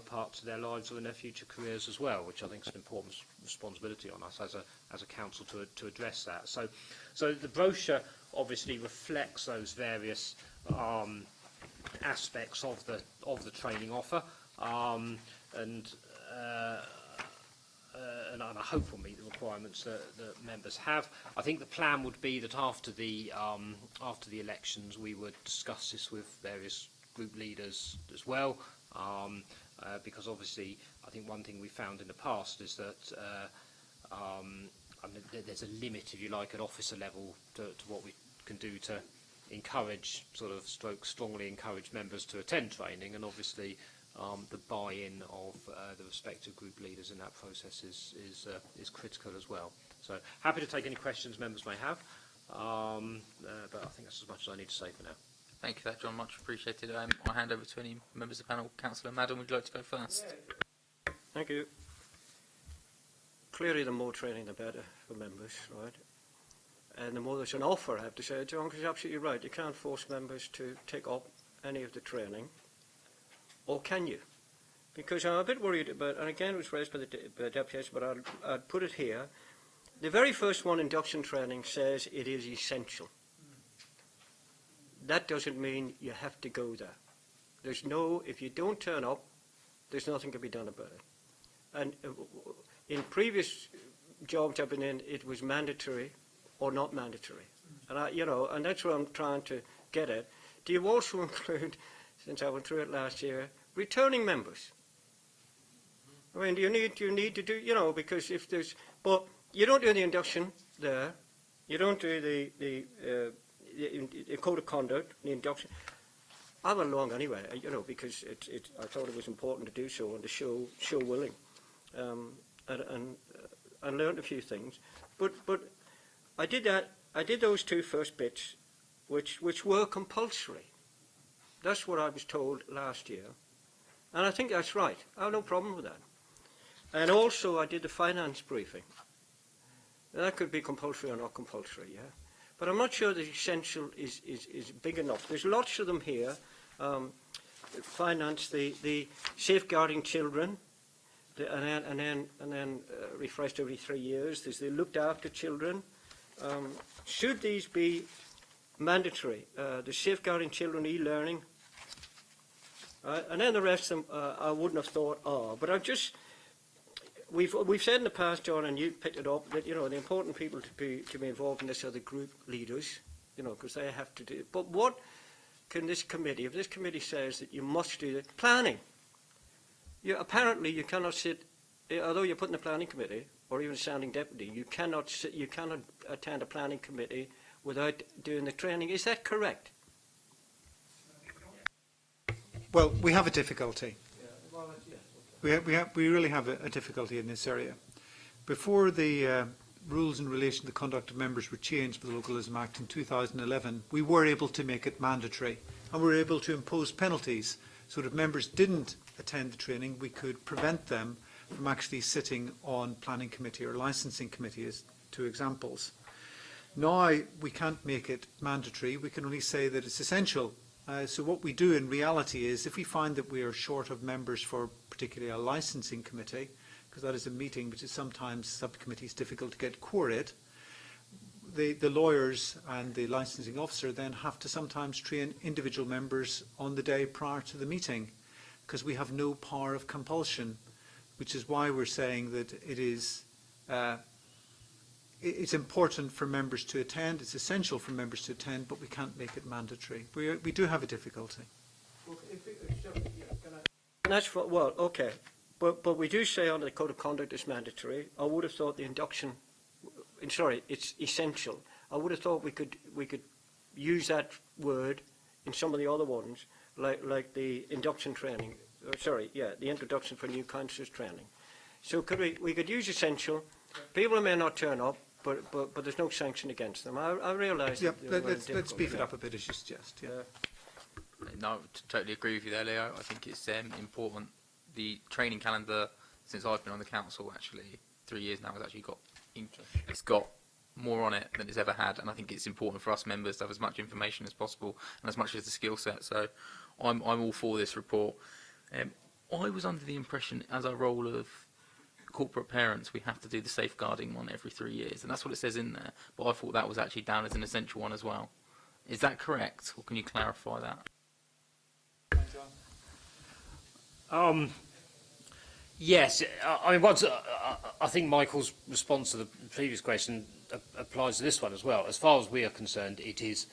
parts of their lives or in their future careers as well, which I think is an important responsibility on us as a council to address that. So the brochure obviously reflects those various aspects of the training offer, and I hope will meet the requirements that members have. I think the plan would be that after the elections we would discuss this with various group leaders as well, because obviously I think one thing we found in the past is that I mean, there's a limit, if you like, at officer level to what we can do to encourage, sort of strongly encourage members to attend training, and obviously the buy-in of the respective group leaders in that process is critical as well. So happy to take any questions members may have, but I think that's as much as I need to say for now. Thank you for that, John. Much appreciated. I'll hand over to any members of the panel. Councillor Madden, would you like to go first? Thank you. Clearly, the more training, the better for members, right? And the more there's an offer, I have to say, John, because you're absolutely right. You can't force members to take up any of the training. Or can you? Because I'm a bit worried about, and again it was raised by the deputies, but I'd put it here. The very first one, induction training, says it is essential. That doesn't mean you have to go there. There's no, if you don't turn up, there's nothing to be done about it. And in previous jobs I've been in, it was mandatory or not mandatory. And and that's what I'm trying to get at. Do you also include, since I went through it last year, returning members? I mean, do you need to do, because if there's, but you don't do the induction there, you don't do the the code of conduct, the induction. I went along anyway, you know, because I thought it was important to do so and to show willing, and learned a few things. But I did that. I did those two first bits, which were compulsory. That's what I was told last year, and I think that's right. I have no problem with that. And also, I did the finance briefing. That could be compulsory or not compulsory, yeah. But I'm not sure the essential is big enough. There's lots of them here. Finance, the safeguarding children, and then refreshed every 3 years. There's the looked after children. Should these be mandatory? The safeguarding children, e-learning, and then the rest of them I wouldn't have thought are. But I've just we've said in the past, John, and you picked it up, that you know the important people to be involved in this are the group leaders, you know, because they have to do it. But what can this committee, if this committee says that you must do the planning, apparently you cannot sit, although you're put in the planning committee or even a standing deputy, you cannot attend a planning committee without doing the training. Is that correct? Well, we have a difficulty. We really have a difficulty in this area. Before the rules in relation to the conduct of members were changed by the Localism Act in 2011, we were able to make it mandatory and we were able to impose penalties so that if members didn't attend the training, we could prevent them from actually sitting on planning committee or licensing committee, as two examples. Now we can't make it mandatory, we can only say that it's essential. So what we do in reality is, if we find that we are short of members for particularly a licensing committee, because that is a meeting which is sometimes subcommittees difficult to get quoted, the lawyers and the licensing officer then have to sometimes train individual members on the day prior to the meeting, because we have no power of compulsion, which is why we're saying that it is it's important for members to attend, it's essential for members to attend, but we can't make it mandatory. We do have a difficulty. That's what, well, okay. But we do say under the Code of Conduct it's mandatory. I would have thought the induction, sorry, it's essential. I would have thought we could use that word in some of the other ones, like the induction training. The introduction for new councillors training. So we could use essential. People may not turn up, but there's no sanction against them. I realise. Yeah, let's beef it up a bit, as you suggest. Yeah. No, totally agree with you there, Leo. I think it's important. The training calendar, since I've been on the council, actually 3 years now, has actually got more on it than it's ever had, and I think it's important for us members to have as much information as possible and as much as the skill set. So, I'm all for this report. I was under the impression, as a role of corporate parents, we have to do the safeguarding one every 3 years, and that's what it says in there. But I thought that was actually down as an essential one as well. Is that correct, or can you clarify that? Yes, I mean, I think Michael's response to the previous question applies to this one as well. As far as we are concerned, it is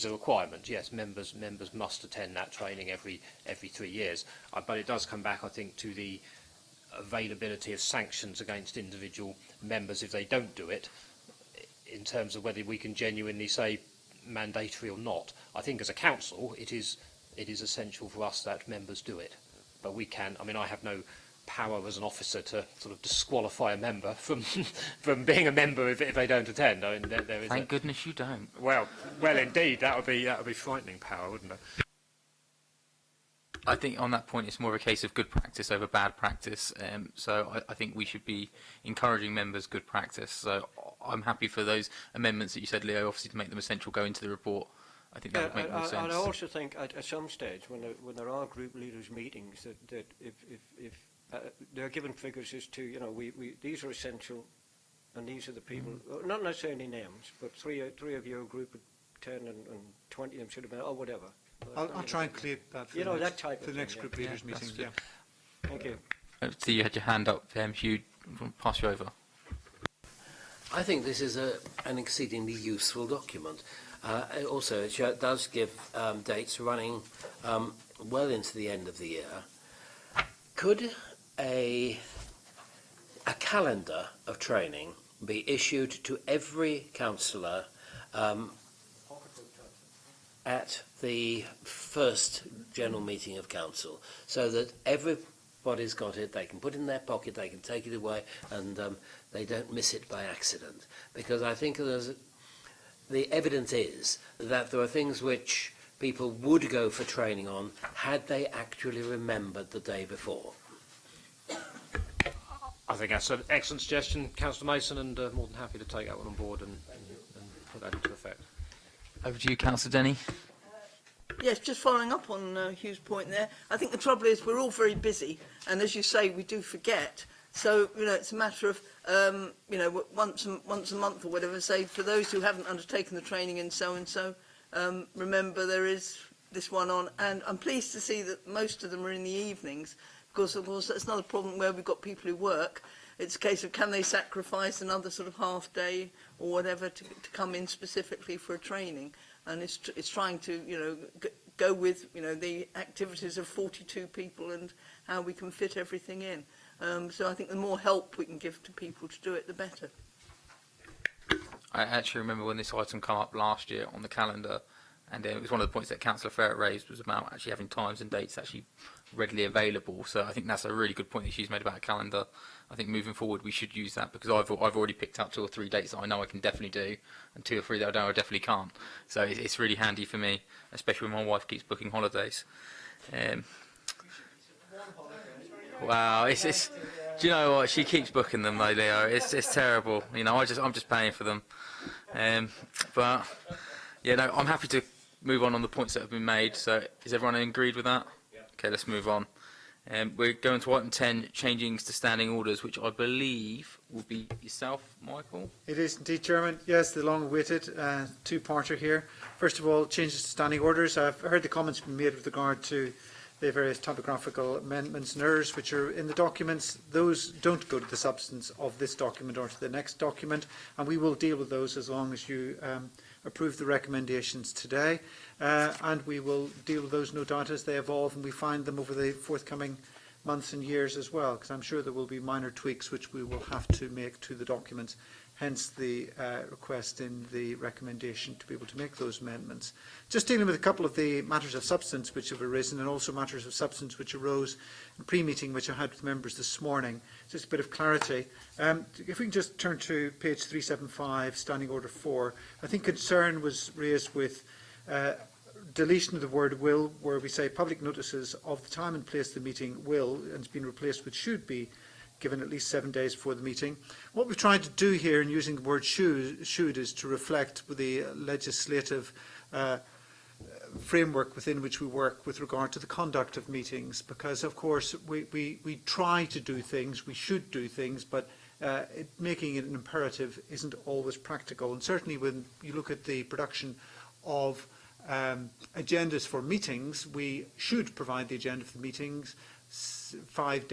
a requirement. Yes, members must attend that training every 3 years. But it does come back, I think, to the availability of sanctions against individual members if they don't do it, in terms of whether we can genuinely say mandatory or not. I think as a council, it is essential for us that members do it. But we can, I mean, I have no power as an officer to sort of disqualify a member from being a member if they don't attend. I mean, there is Thank goodness you don't. Well, indeed, that would be frightening power, wouldn't it? I think on that point it's more of a case of good practice over bad practice. So I think we should be encouraging members' good practice. So I'm happy for those amendments that you said, Leo, obviously to make them essential go into the report. I think that would make more sense. And I also think at some stage when there are group leaders meetings that if they're given figures as to, you know, these are essential and these are the people, not necessarily names, but three of your group of 10 and 20 of them should have been, or whatever. I'll try and clear that for the next group leaders meeting. Yeah. Thank you. So you had your hand up, Hugh. I'll pass you over. I think this is an exceedingly useful document. Also, it does give dates running well into the end of the year. Could a calendar of training be issued to every councillor at the first general meeting of council, so that everybody's got it, they can put it in their pocket, they can take it away, and they don't miss it by accident. Because I think the evidence is that there are things which people would go for training on had they actually remembered the day before. I think that's an excellent suggestion, Councillor Mason, and more than happy to take that one on board and put that into effect. Over to you, Councillor Denny. Yes, just following up on Hugh's point there. I think the trouble is we're all very busy, and as you say, we do forget. So, it's a matter of, once a month or whatever, say, for those who haven't undertaken the training in so-and-so, remember there is this one on. And I'm pleased to see that most of them are in the evenings, because, of course, that's not a problem where we've got people who work. It's a case of can they sacrifice another sort of half day or whatever to come in specifically for a training. And it's trying to, go with, the activities of 42 people and how we can fit everything in. So I think the more help we can give to people to do it, the better. I actually remember when this item came up last year on the calendar, and it was one of the points that Councillor Ferret raised was about actually having times and dates actually readily available. So I think that's a really good point that she's made about a calendar. I think moving forward we should use that, because I've already picked up 2 or 3 dates that I know I can definitely do, and 2 or 3 that I know I definitely can't. So it's really handy for me, especially when my wife keeps booking holidays. Wow, it's do you know what, she keeps booking them though, Leo. It's terrible. I'm just paying for them. But yeah, no, I'm happy to move on the points that have been made. So is everyone agreed with that? Yeah. Okay, let's move on. We're going to item 10, changings to standing orders, which I believe will be yourself, Michael. It is indeed, Chairman. Yes, the long-awaited two-parter here. First of all, changes to standing orders. I've heard the comments being made with regard to the various typographical amendments and errors which are in the documents. Those don't go to the substance of this document or to the next document, and we will deal with those as long as you approve the recommendations today. And we will deal with those, no doubt, as they evolve and we find them over the forthcoming months and years as well, because I'm sure there will be minor tweaks which we will have to make to the documents, hence the request in the recommendation to be able to make those amendments. Just dealing with a couple of the matters of substance which have arisen, and also matters of substance which arose in pre-meeting which I had with members this morning. Just a bit of clarity. If we can just turn to page 375, Standing Order 4. I think concern was raised with deletion of the word will, where we say public notices of the time and place of the meeting will, and it's been replaced with should be given at least 7 days before the meeting. What we've tried to do here in using the word should is to reflect the legislative framework within which we work with regard to the conduct of meetings, because of course we try to do things, we should do things, but making it an imperative isn't always practical. And certainly when you look at the production of agendas for meetings, we should provide the agenda for the meetings 5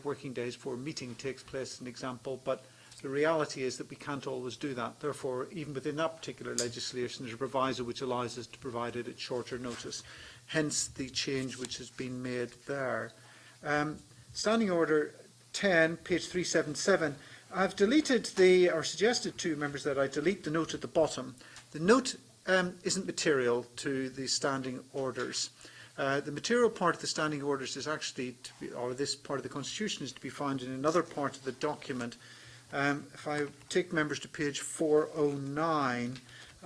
working days before a meeting takes place, an example, but the reality is that we can't always do that. Therefore, even within that particular legislation, there's a proviso which allows us to provide it at shorter notice, hence the change which has been made there. Standing Order 10, page 377, I've deleted or suggested to members that I delete the note at the bottom. The note isn't material to the standing orders. The material part of the standing orders is actually, or this part of the Constitution is to be found in another part of the document. If I take members to page 409,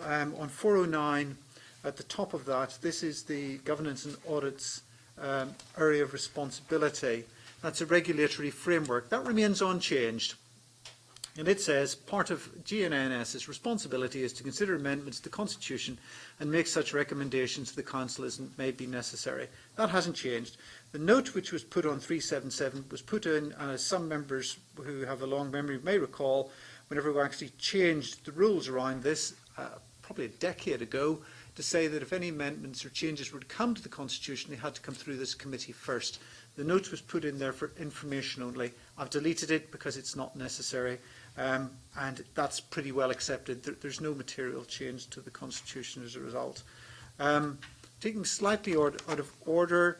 on 409 at the top of that, this is the Governance and Audit's area of responsibility. That's a regulatory framework. That remains unchanged. And it says, part of GNNS's responsibility is to consider amendments to the Constitution and make such recommendations to the Council as may be necessary. That hasn't changed. The note which was put on 377 was put in, as some members who have a long memory may recall, whenever we actually changed the rules around this, probably a decade ago, to say that if any amendments or changes were to come to the Constitution, they had to come through this committee first. The note was put in there for information only. I've deleted it because it's not necessary. And that's pretty well accepted. There's no material change to the Constitution as a result. Taking slightly out of order,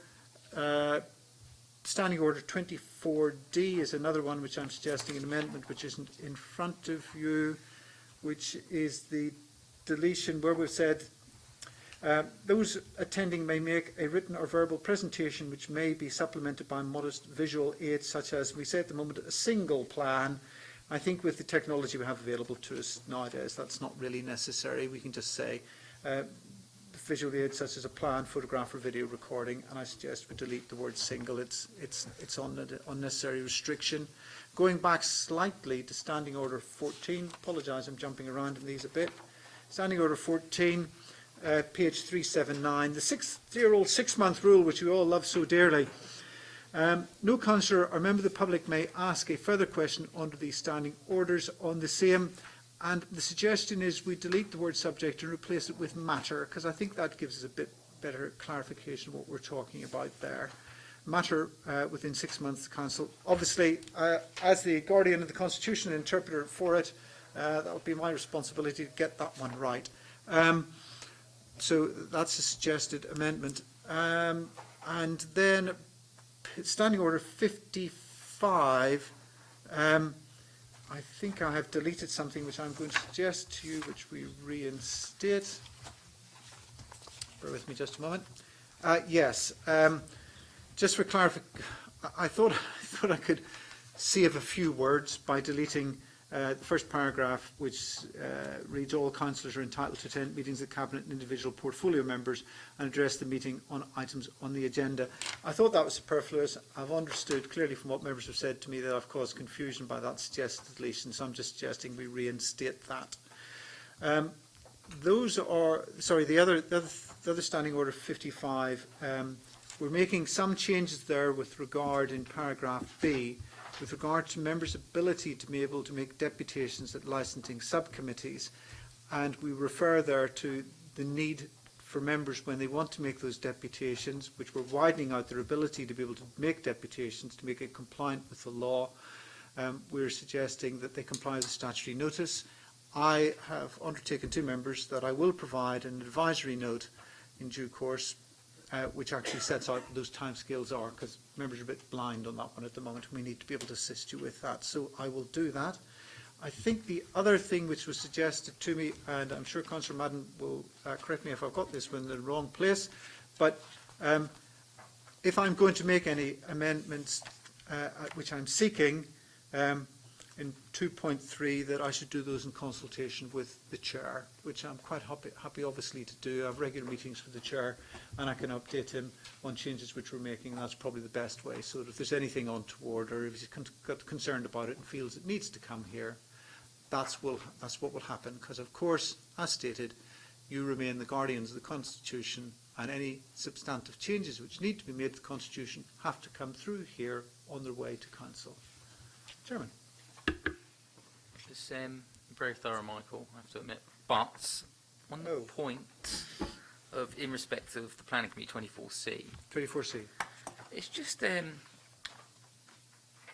Standing Order 24D is another one which I'm suggesting an amendment which isn't in front of you, which is the deletion where we've said Those attending may make a written or verbal presentation which may be supplemented by modest visual aids such as, we say at the moment, a single plan. I think with the technology we have available to us nowadays, that's not really necessary. We can just say visual aids such as a plan, photograph or video recording, and I suggest we delete the word single. It's an unnecessary restriction. Going back slightly to Standing Order 14, apologise, I'm jumping around in these a bit. Standing Order 14, page 379, the 6-year-old 6-month rule, which we all love so dearly. No councillor or member of the public may ask a further question under these standing orders on the same, and the suggestion is we delete the word subject and replace it with matter, because I think that gives us a bit better clarification of what we're talking about there. Matter within 6 months, the council. Obviously, as the guardian of the constitution and interpreter for it, that would be my responsibility to get that one right. So that's a suggested amendment. And then Standing Order 55, I think I have deleted something which I'm going to suggest to you, which we reinstate. Bear with me just a moment. Yes, just for clarification, I thought I could save a few words by deleting the first paragraph, which reads all councillors are entitled to attend meetings of cabinet and individual portfolio members and address the meeting on items on the agenda. I thought that was superfluous. I've understood clearly from what members have said to me that I've caused confusion by that suggested deletion, so I'm just suggesting we reinstate that. Those are, sorry, the other Standing Order 55, we're making some changes there with regard in paragraph B, with regard to members' ability to be able to make deputations at licensing subcommittees, and we refer there to the need for members when they want to make those deputations, which we're widening out their ability to be able to make deputations, to make it compliant with the law. We're suggesting that they comply with the statutory notice. I have undertaken to members that I will provide an advisory note in due course, which actually sets out what those timescales are, because members are a bit blind on that one at the moment, and we need to be able to assist you with that. So I will do that. I think the other thing which was suggested to me, and I'm sure Councillor Madden will correct me if I've got this one in the wrong place, but if I'm going to make any amendments which I'm seeking, in 2.3, that I should do those in consultation with the Chair, which I'm quite happy obviously to do. I have regular meetings with the Chair and I can update him on changes which we're making, and that's probably the best way. So if there's anything untoward or if he's got concerned about it and feels it needs to come here, that's what will happen, because of course, as stated, you remain the guardians of the Constitution, and any substantive changes which need to be made to the Constitution have to come through here on their way to Council. Chairman. It's very thorough, Michael, I have to admit. But on the point of, in respect of the Planning Committee 24C. 24C. It's just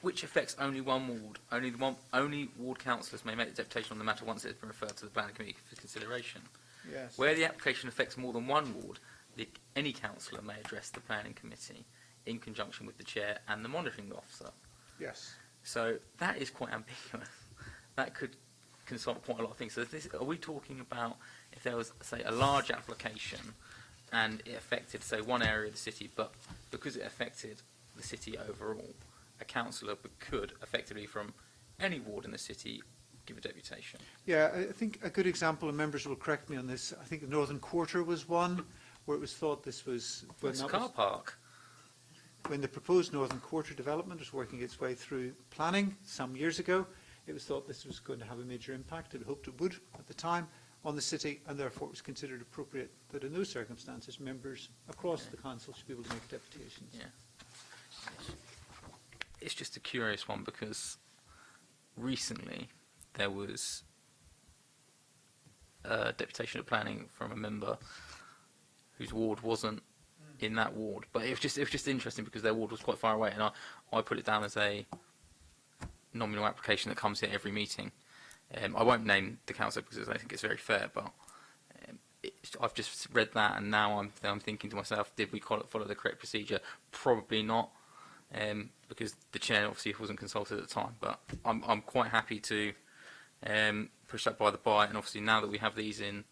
which affects only one ward. Only ward councillors may make the deputation on the matter once it has been referred to the Planning Committee for consideration. Yes. Where the application affects more than one ward, any councillor may address the Planning Committee in conjunction with the Chair and the monitoring officer. Yes. So that is quite ambiguous. That could consult quite a lot of things. So are we talking about if there was, say, a large application and it affected, say, one area of the city, but because it affected the city overall, a councillor could effectively from any ward in the city give a deputation? Yeah, I think a good example, and members will correct me on this, I think the Northern Quarter was one where it was thought this was... It's a car park. When the proposed Northern Quarter development was working its way through planning some years ago, it was thought this was going to have a major impact. It hoped it would at the time on the city, and therefore it was considered appropriate that in those circumstances members across the council should be able to make deputations. Yeah. It's just a curious one because recently there was a deputation of planning from a member whose ward wasn't in that ward, but it was just interesting because their ward was quite far away, and I put it down as a nominal application that comes here every meeting. I won't name the council because I think it's very fair, but I've just read that, and now I'm thinking to myself, did we follow the correct procedure? Probably not, because the chair obviously wasn't consulted at the time. But I'm quite happy to push that by the by, and obviously now that we have these in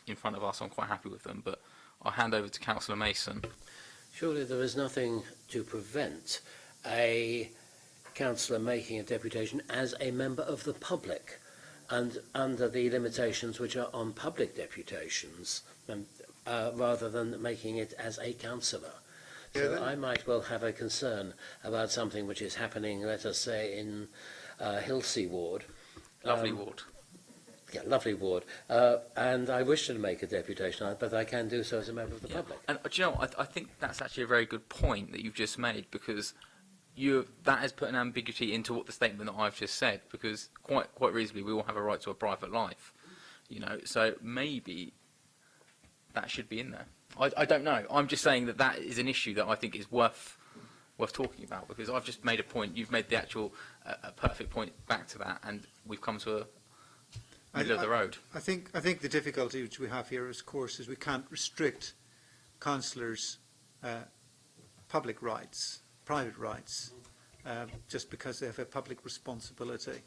in front of us. I'm quite happy with them, but I'll hand over to Councillor Mason. Surely there is nothing to prevent a councillor making a deputation as a member of the public, and under the limitations which are on public deputations, rather than making it as a councillor. So I might well have a concern about something which is happening, let us say, in Hilsea Ward. Lovely ward. Yeah, lovely ward. And I wish to make a deputation, but I can do so as a member of the public. And do you know what? I think that's actually a very good point that you've just made, because that has put an ambiguity into what the statement that I've just said, because quite reasonably we all have a right to a private life, so maybe that should be in there. I don't know. I'm just saying that is an issue that I think is worth talking about, because I've just made a point. You've made the actual a perfect point back to that, and we've come to a middle of the road. I think the difficulty which we have here, of course, is we can't restrict councillors' public rights, private rights, just because they have a public responsibility.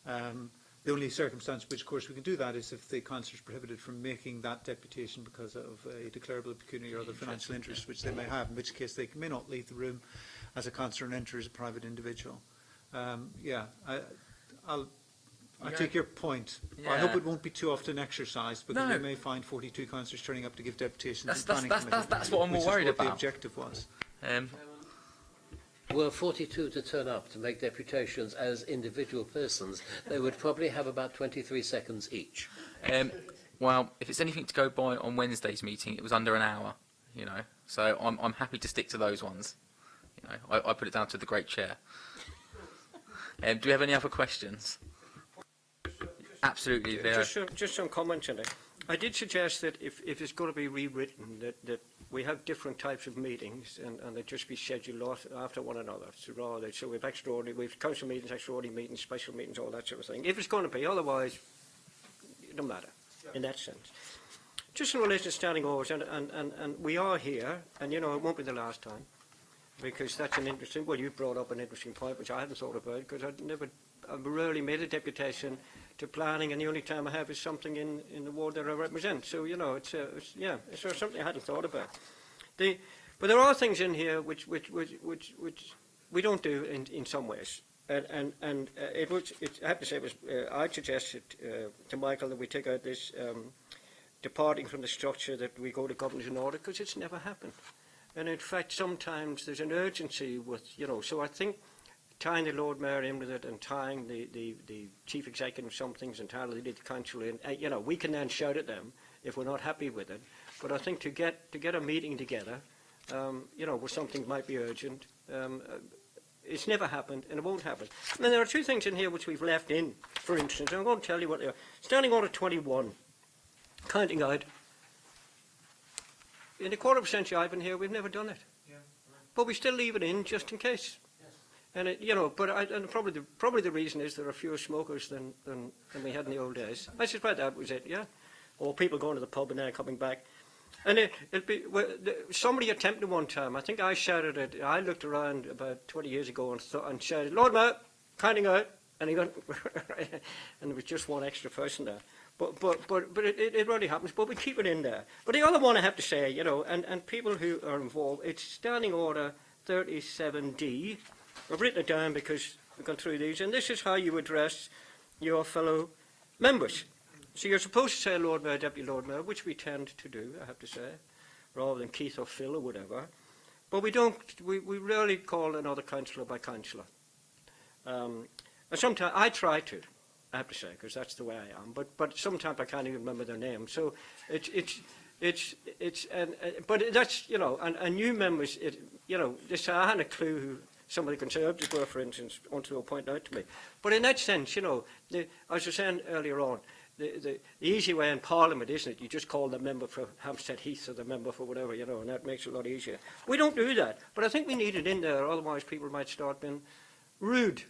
The only circumstance in which, of course, we can do that is if the councillor is prohibited from making that deputation because of a declarable pecuniary or other financial interest which they may have, in which case they may not leave the room as a councillor and enter as a private individual. I take your point. Yeah. I hope it won't be too often exercised, because we may find 42 councillors turning up to give deputations. That's what I'm more worried about. The objective was. Were 42 to turn up to make deputations as individual persons, they would probably have about 23 seconds each. Well, if it's anything to go by on Wednesday's meeting, it was under an hour, so I'm happy to stick to those ones. I put it down to the great chair. Do we have any other questions? Absolutely. Just some comments on it. I did suggest that if it's going to be rewritten, that we have different types of meetings, and they just be scheduled after one another. So we've council meetings, extraordinary meetings, special meetings, all that sort of thing. If it's going to be, otherwise, it doesn't matter in that sense. Just in relation to standing orders, and we are here, and it won't be the last time, because that's an interesting. Well, you brought up an interesting point which I hadn't thought about, because I've rarely made a deputation to planning, and the only time I have is something in the ward that I represent. So it's something I hadn't thought about. But there are things in here which we don't do in some ways, and I have to say I suggested to Michael that we take out this departing from the structure, that we go to governance and audit, because it's never happened. And in fact, sometimes there's an urgency with So I think tying the Lord Mayor in with it, and tying the Chief Executive some things, and tying the council in, we can then shout at them if we're not happy with it. But I think to get a meeting together, where something might be urgent, it's never happened, and it won't happen. And then there are two things in here which we've left in, for instance, and I'm going to tell you what they are. Standing Order 21, counting out. In the quarter of a century I've been here, we've never done it. Yeah, right. But we still leave it in just in case. And probably the reason is there are fewer smokers than we had in the old days. I suspect that was it, yeah. Or people going to the pub and then coming back. And somebody attempted one time. I think I shouted it. I looked around about 20 years ago and shouted, "Lord Mayor, counting out," and he went, and there was just one extra person there. But it really happens. But we keep it in there. But the other one I have to say, and people who are involved, it's Standing Order 37D. I've written it down because we've gone through these, and this is how you address your fellow members. So you're supposed to say Lord Mayor, Deputy Lord Mayor, which we tend to do, I have to say, rather than Keith or Phil or whatever. But we don't. We rarely call another councillor by councillor. And sometimes I try to, I have to say, because that's the way I am. But sometimes I can't even remember their name. So but that's and new members. This I had a clue who. Some of the Conservatives were, for instance, until point out to me. But in that sense, as I was saying earlier on, the easy way in Parliament, isn't it? You just call the member for Hampstead Heath or the member for whatever, and that makes it a lot easier. We don't do that. But I think we need it in there, otherwise people might start being rude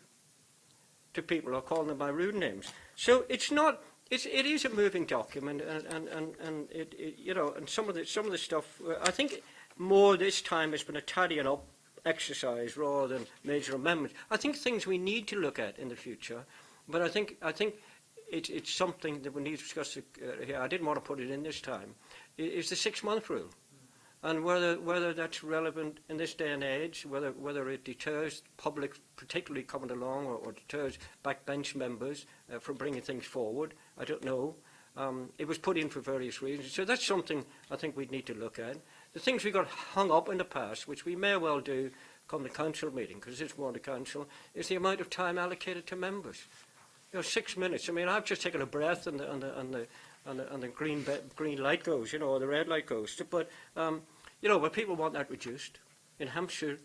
to people or calling them by rude names. So it's not. It is a moving document, and and some of the stuff. I think more this time has been a tidying up exercise rather than major amendments. I think things we need to look at in the future, but I think it's something that we need to discuss here. I didn't want to put it in this time. Is the 6-month rule, and whether that's relevant in this day and age, whether it deters public, particularly coming along, or deters backbench members from bringing things forward. I don't know. It was put in for various reasons, so that's something I think we'd need to look at. The things we got hung up in the past, which we may well do come the council meeting, because it's more the council, is the amount of time allocated to members. 6 minutes. I mean, I've just taken a breath and the green light goes, or the red light goes. But but people want that reduced. In Hampshire,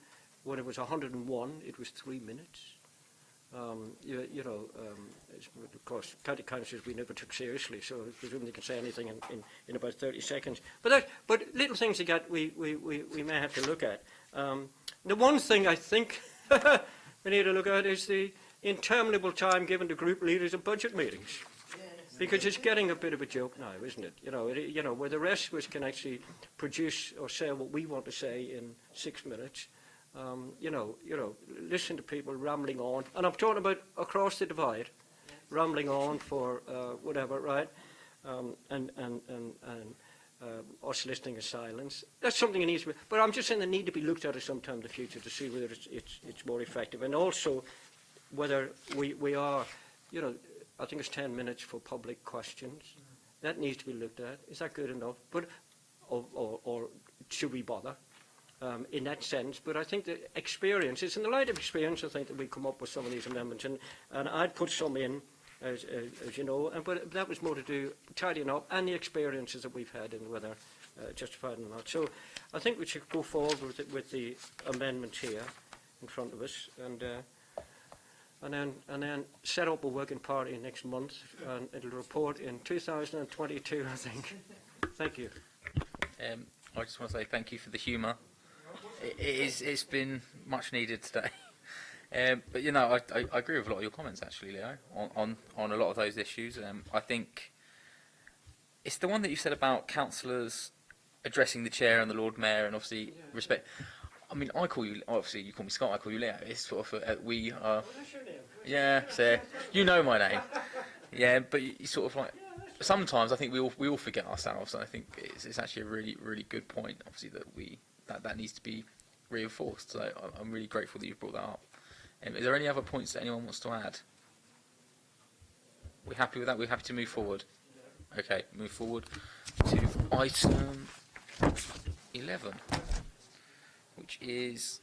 when it was 101, it was 3 minutes. Of course, county councils we never took seriously, so I presume they can say anything in about 30 seconds. But little things that we may have to look at. The one thing I think we need to look at is the interminable time given to group leaders at budget meetings. Because it's getting a bit of a joke now, isn't it? Where the rest of us can actually produce or say what we want to say in 6 minutes. Listen to people rambling on, and I'm talking about across the divide, rambling on for whatever, right? And us listening in silence. That's something that needs to be. But I'm just saying they need to be looked at sometime in the future to see whether it's more effective, and also whether we are, I think it's 10 minutes for public questions. That needs to be looked at. Is that good enough? But or should we bother? In that sense, but I think the experience, it's in the light of experience, I think, that we come up with some of these amendments, and I'd put some in, as you know, but that was more to do tidying up and the experiences that we've had and whether justified or not. So I think we should go forward with the amendments here in front of us, and then set up a working party next month, and it'll report in 2022, I think. Thank you. I just want to say thank you for the humour. It's been much needed today. But I agree with a lot of your comments actually, Leo, on a lot of those issues. I think it's the one that you said about councillors addressing the chair and the Lord Mayor, and obviously respect. I mean, I call you, obviously you call me Scott, I call you Leo. It's sort of we are. Yeah, so you know my name. Yeah, but you sort of like. Sometimes I think we all forget ourselves, and I think it's actually a really, really good point. Obviously that needs to be reinforced. So I'm really grateful that you brought that up. Is there any other points that anyone wants to add? We're happy with that. We're happy to move forward. Okay, move forward to item 11, which is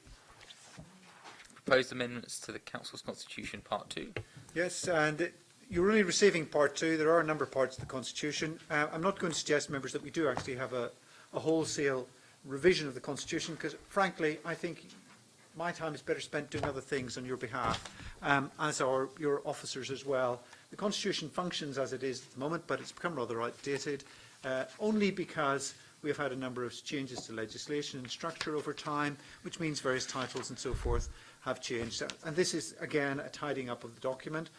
proposed amendments to the Council's Constitution, Part 2. Yes, and you're only receiving Part 2. There are a number of parts of the Constitution. I'm not going to suggest, members, that we do actually have a wholesale revision of the Constitution, because, frankly, I think my time is better spent doing other things on your behalf, as are your officers as well. The Constitution functions as it is at the moment, but it's become rather outdated, only because we have had a number of changes to legislation and structure over time, which means various titles and so forth have changed. And this is, again, a tidying up of the document.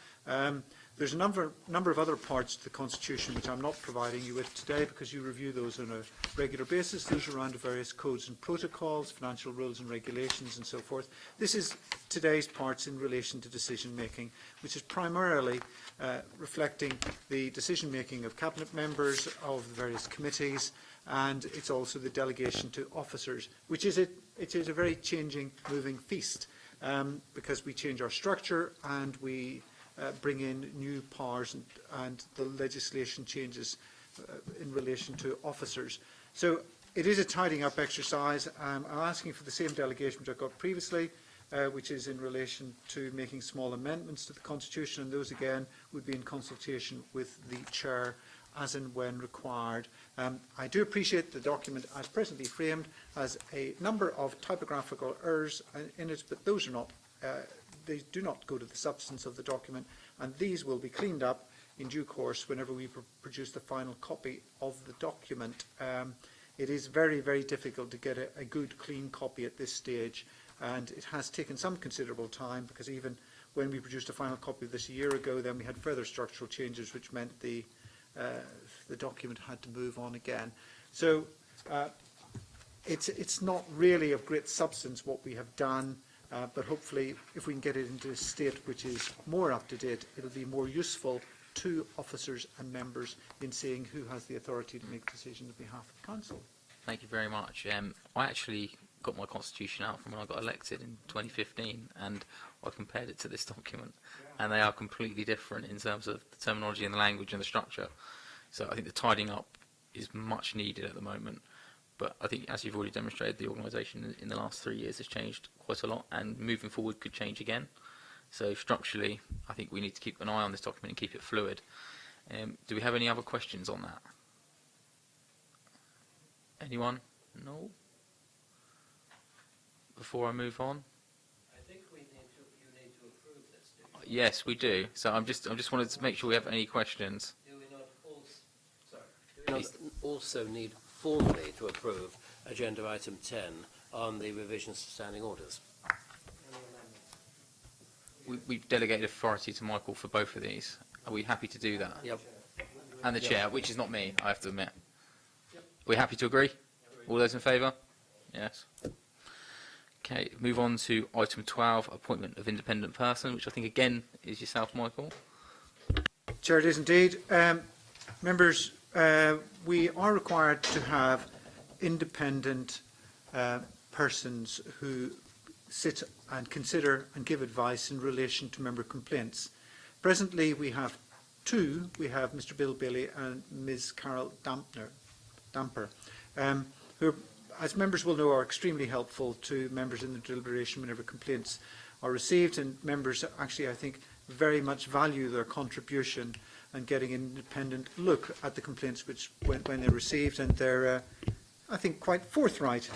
There's a number of other parts to the Constitution which I'm not providing you with today, because you review those on a regular basis. Those are around various codes and protocols, financial rules and regulations and so forth. This is today's parts in relation to decision making, which is primarily reflecting the decision making of cabinet members of the various committees, and it's also the delegation to officers, which is it is a very changing, moving feast, because we change our structure and we bring in new powers, and the legislation changes in relation to officers. So it is a tidying up exercise. I'm asking for the same delegation which I got previously, which is in relation to making small amendments to the Constitution, and those again would be in consultation with the Chair as and when required. I do appreciate the document as presently framed has a number of typographical errors in it, but those are not they do not go to the substance of the document, and these will be cleaned up in due course whenever we produce the final copy of the document. It is very, very difficult to get a good, clean copy at this stage, and it has taken some considerable time, because even when we produced a final copy of this a year ago, then we had further structural changes, which meant the document had to move on again. So it's not really of great substance what we have done. But hopefully, if we can get it into a state which is more up to date, it'll be more useful to officers and members in seeing who has the authority to make decisions on behalf of the council. Thank you very much. I actually got my constitution out from when I got elected in 2015, and I compared it to this document, and they are completely different in terms of the terminology and the language and the structure. So I think the tidying up is much needed at the moment. But I think, as you've already demonstrated, the organisation in the last 3 years has changed quite a lot, and moving forward could change again. So structurally, I think we need to keep an eye on this document and keep it fluid. Do we have any other questions on that? Anyone? No? Before I move on? I think you need to approve this, do you? Yes, we do. So I'm just wanted to make sure we have any questions. Do we not also need formally to approve agenda item 10 on the revisions to standing orders? We've delegated authority to Michael for both of these. Are we happy to do that? Yep. And the chair, which is not me, I have to admit. Are we happy to agree? All those in favour? Yes. Okay, move on to item 12, appointment of independent person, which I think again is yourself, Michael. Chair, it is indeed. Members, we are required to have independent persons who sit and consider and give advice in relation to member complaints. Presently, we have two. We have Mr. Bill Bailey and Ms. Carol Damper, who, as members will know, are extremely helpful to members in the deliberation whenever complaints are received, and members actually, I think, very much value their contribution and getting an independent look at the complaints which when they're received, and they're, I think, quite forthright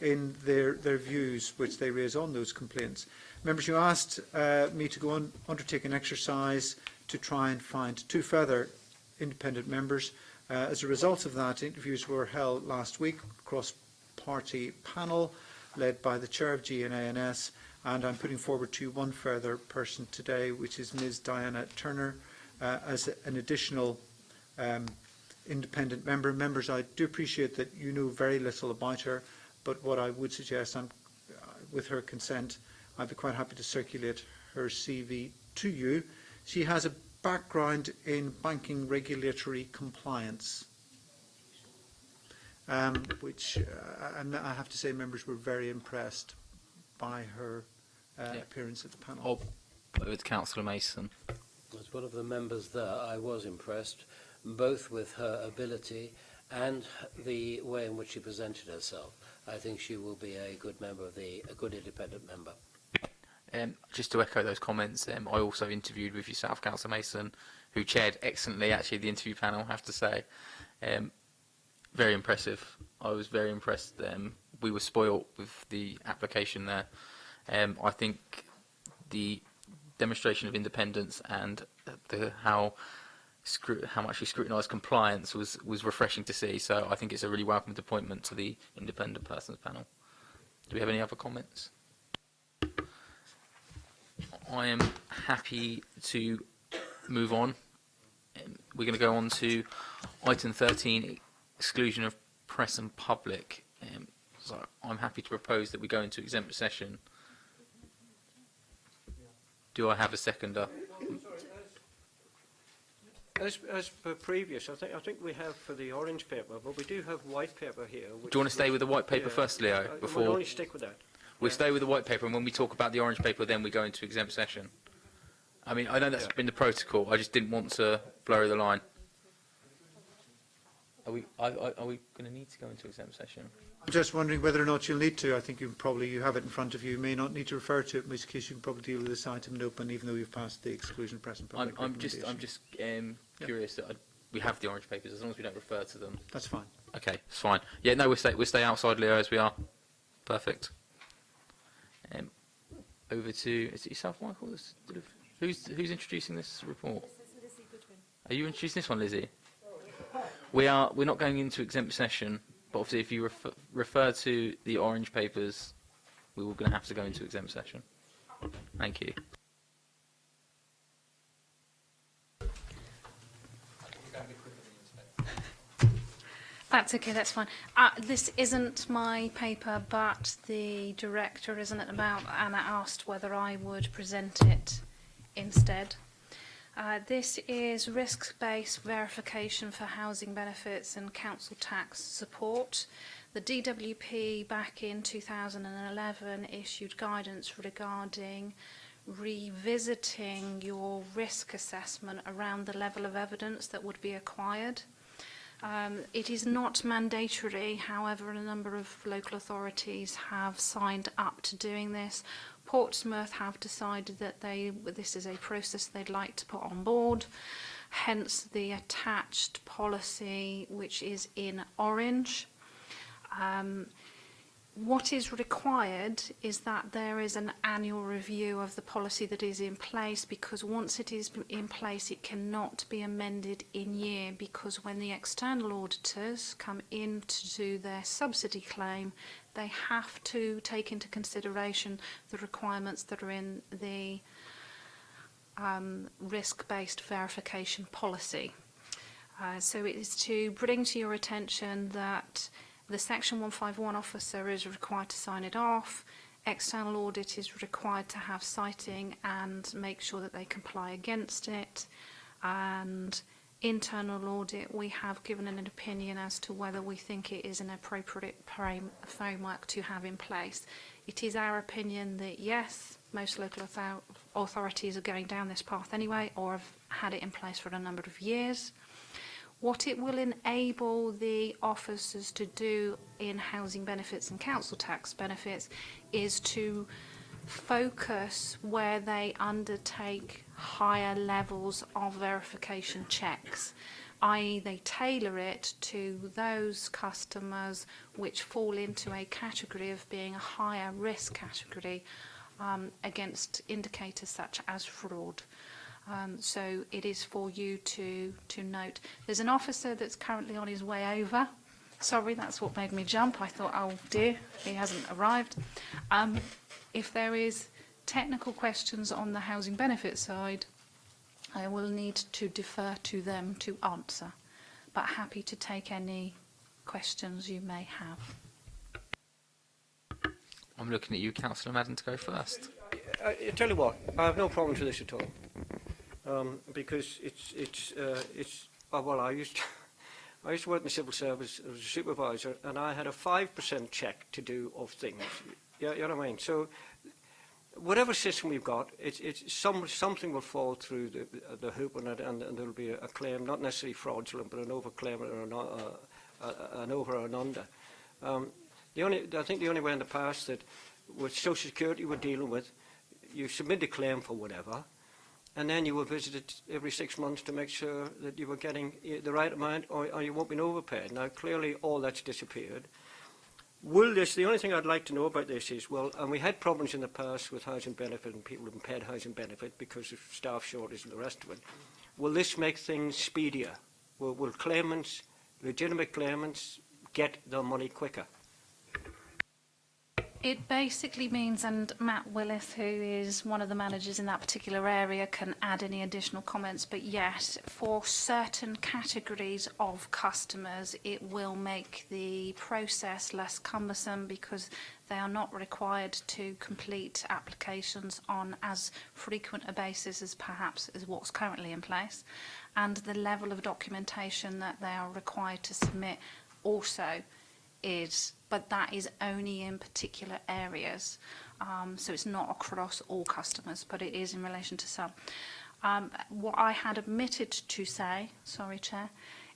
in their views which they raise on those complaints. Members, you asked me to go on, undertake an exercise to try and find two further independent members. As a result of that, interviews were held last week across party panel led by the chair of GNANS, and I'm putting forward to you one further person today, which is Ms. Diana Turner, as an additional independent member. Members, I do appreciate that you know very little about her, but what I would suggest, with her consent, I'd be quite happy to circulate her CV to you. She has a background in banking regulatory compliance, which I have to say members were very impressed by her appearance at the panel. With Councillor Mason. As one of the members there, I was impressed both with her ability and the way in which she presented herself. I think she will be a good member of a good independent member. Just to echo those comments, I also interviewed with yourself, Councillor Mason, who chaired excellently actually the interview panel, I have to say. Very impressive. I was very impressed. We were spoilt with the application there. I think the demonstration of independence and how much she scrutinised compliance was refreshing to see. So I think it's a really welcomed appointment to the independent persons panel. Do we have any other comments? I am happy to move on. We're going to go on to item 13, exclusion of press and public. So I'm happy to propose that we go into exempt session. Do I have a seconder? As per previous, I think we have for the orange paper, but we do have white paper here. Do you want to stay with the white paper first, Leo? We'll only stick with that. We'll stay with the white paper, and when we talk about the orange paper, then we go into exempt session. I mean, I know that's been the protocol. I just didn't want to blur the line. Are we going to need to go into exempt session? I'm just wondering whether or not you'll need to. I think you have it in front of you. You may not need to refer to it, in which case you can probably deal with this item in open, even though you've passed the exclusion of press and public. I'm just curious that we have the orange papers, as long as we don't refer to them. That's fine. Okay, it's fine. Yeah, no, we'll stay outside, Leo, as we are. Perfect. Over to, is it yourself, Michael? Who's introducing this report? This is Lizzie Goodwin. Are you introducing this one, Lizzie? We're not going into exempt session, but obviously if you refer to the orange papers, we were going to have to go into exempt session. Thank you. That's okay, that's fine. This isn't my paper, but the director isn't about, and I asked whether I would present it instead. This is risk-based verification for housing benefits and council tax support. The DWP back in 2011 issued guidance regarding revisiting your risk assessment around the level of evidence that would be acquired. It is not mandatory, however, a number of local authorities have signed up to doing this. Portsmouth have decided that this is a process they'd like to put on board, hence the attached policy which is in orange. What is required is that there is an annual review of the policy that is in place, because once it is in place it cannot be amended in year, because when the external auditors come in to do their subsidy claim, they have to take into consideration the requirements that are in the risk-based verification policy. So it is to bring to your attention that the Section 151 officer is required to sign it off. External audit is required to have citing and make sure that they comply against it. And internal audit, we have given an opinion as to whether we think it is an appropriate framework to have in place. It is our opinion that yes, most local authorities are going down this path anyway, or have had it in place for a number of years. What it will enable the officers to do in housing benefits and council tax benefits is to focus where they undertake higher levels of verification checks, i.e. they tailor it to those customers which fall into a category of being a higher risk category against indicators such as fraud. So it is for you to note. There's an officer that's currently on his way over. Sorry, that's what made me jump. I thought, oh dear, he hasn't arrived. If there is technical questions on the housing benefit side, I will need to defer to them to answer. But happy to take any questions you may have. I'm looking at you, Councillor Madden, to go first. I tell you what, I have no problem with this at all. Because well, I used to work in the civil service as a supervisor, and I had a 5% check to do of things. You know what I mean? So whatever system we've got, something will fall through the hoop, and there'll be a claim, not necessarily fraudulent, but an overclaim or an over or an under. I think the only way in the past that with Social Security we're dealing with, you submit a claim for whatever, and then you were visited every 6 months to make sure that you were getting the right amount, or you won't be overpaid. Now, clearly, all that's disappeared. The only thing I'd like to know about this is, well, and we had problems in the past with housing benefit and people having paid housing benefit because of staff shortage and the rest of it. Will this make things speedier? Will claimants, legitimate claimants, get their money quicker? It basically means, and Matt Willis, who is one of the managers in that particular area, can add any additional comments, but yes, for certain categories of customers, it will make the process less cumbersome because they are not required to complete applications on as frequent a basis as perhaps is what's currently in place, and the level of documentation that they are required to submit also is, but that is only in particular areas. So it's not across all customers, but it is in relation to some. What I had omitted to say, sorry Chair,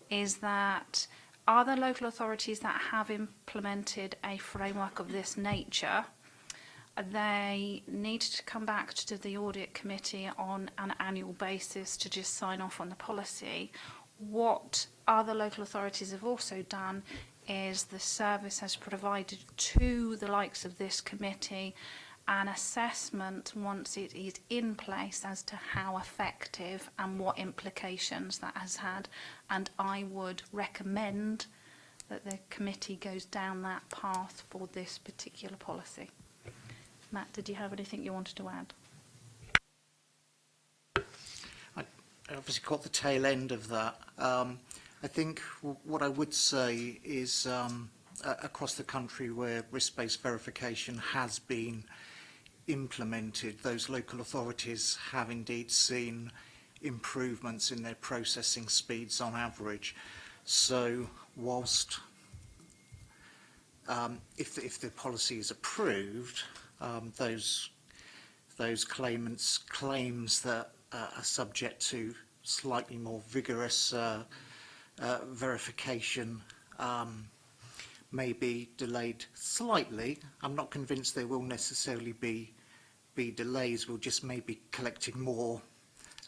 is that other local authorities that have implemented a framework of this nature, they need to come back to the audit committee on an annual basis to just sign off on the policy. What other local authorities have also done is the service has provided to the likes of this committee an assessment once it is in place as to how effective and what implications that has had, and I would recommend that the committee goes down that path for this particular policy. Matt, did you have anything you wanted to add? I obviously caught the tail end of that. I think what I would say is across the country where risk-based verification has been implemented, those local authorities have indeed seen improvements in their processing speeds on average. So whilst if the policy is approved, those claimants' claims that are subject to slightly more vigorous verification may be delayed slightly. I'm not convinced there will necessarily be delays. We'll just maybe collecting more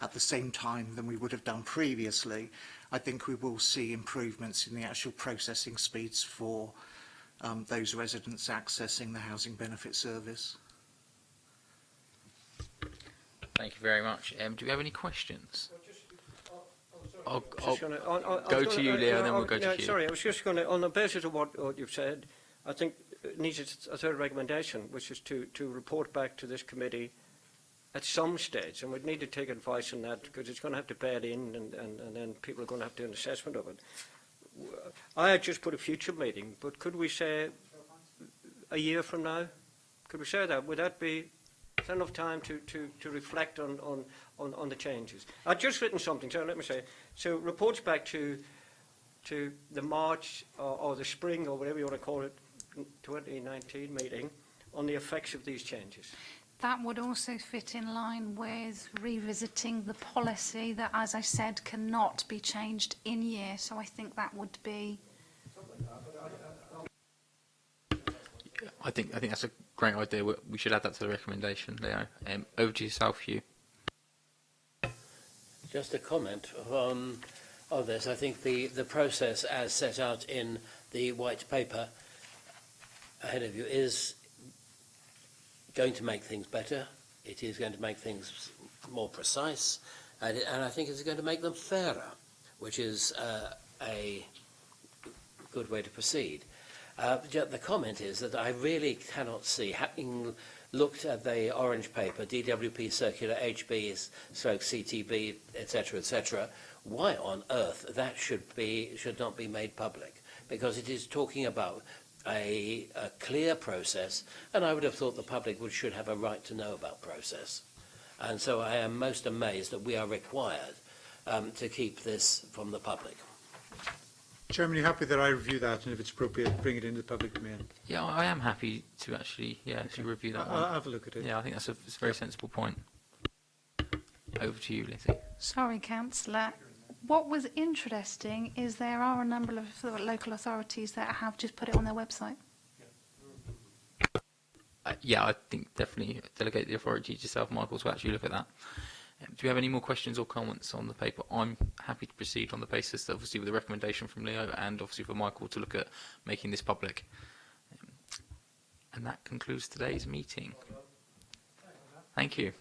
at the same time than we would have done previously. I think we will see improvements in the actual processing speeds for those residents accessing the Housing Benefit Service. Thank you very much. Do we have any questions? I'll Go to you, Leo, and then we'll go to Hugh. Sorry, I was just going to, on the basis of what you've said, I think it needs a third recommendation, which is to report back to this committee at some stage, and we'd need to take advice on that because it's going to have to bed in, and then people are going to have to do an assessment of it. I had just put a future meeting, but could we say a year from now? Could we say that? Would that be enough time to reflect on the changes? I've just written something, so let me say. So reports back to the March or the spring or whatever you want to call it, 2019 meeting on the effects of these changes. That would also fit in line with revisiting the policy that, as I said, cannot be changed in year. So I think that would be. I think that's a great idea. We should add that to the recommendation, Leo. Over to yourself, Hugh. Just a comment on this. I think the process as set out in the white paper ahead of you is going to make things better. It is going to make things more precise, and I think it's going to make them fairer, which is a good way to proceed. The comment is that I really cannot see, having looked at the orange paper, DWP circular HB/CTB, etc., why on earth that should not be made public, because it is talking about a clear process, and I would have thought the public should have a right to know about process. And so I am most amazed that we are required to keep this from the public. Chairman, are you happy that I review that, and if it's appropriate, bring it into the public domain? Yeah, I am happy to actually, to review that one. I'll have a look at it. Yeah, I think that's a very sensible point. Over to you, Lizzie. Sorry, Councillor. What was interesting is there are a number of local authorities that have just put it on their website. Yeah, I think definitely delegate the authority to yourself, Michael, to actually look at that. Do you have any more questions or comments on the paper? I'm happy to proceed on the basis, obviously, with the recommendation from Leo and obviously for Michael to look at making this public. And that concludes today's meeting. Thank you.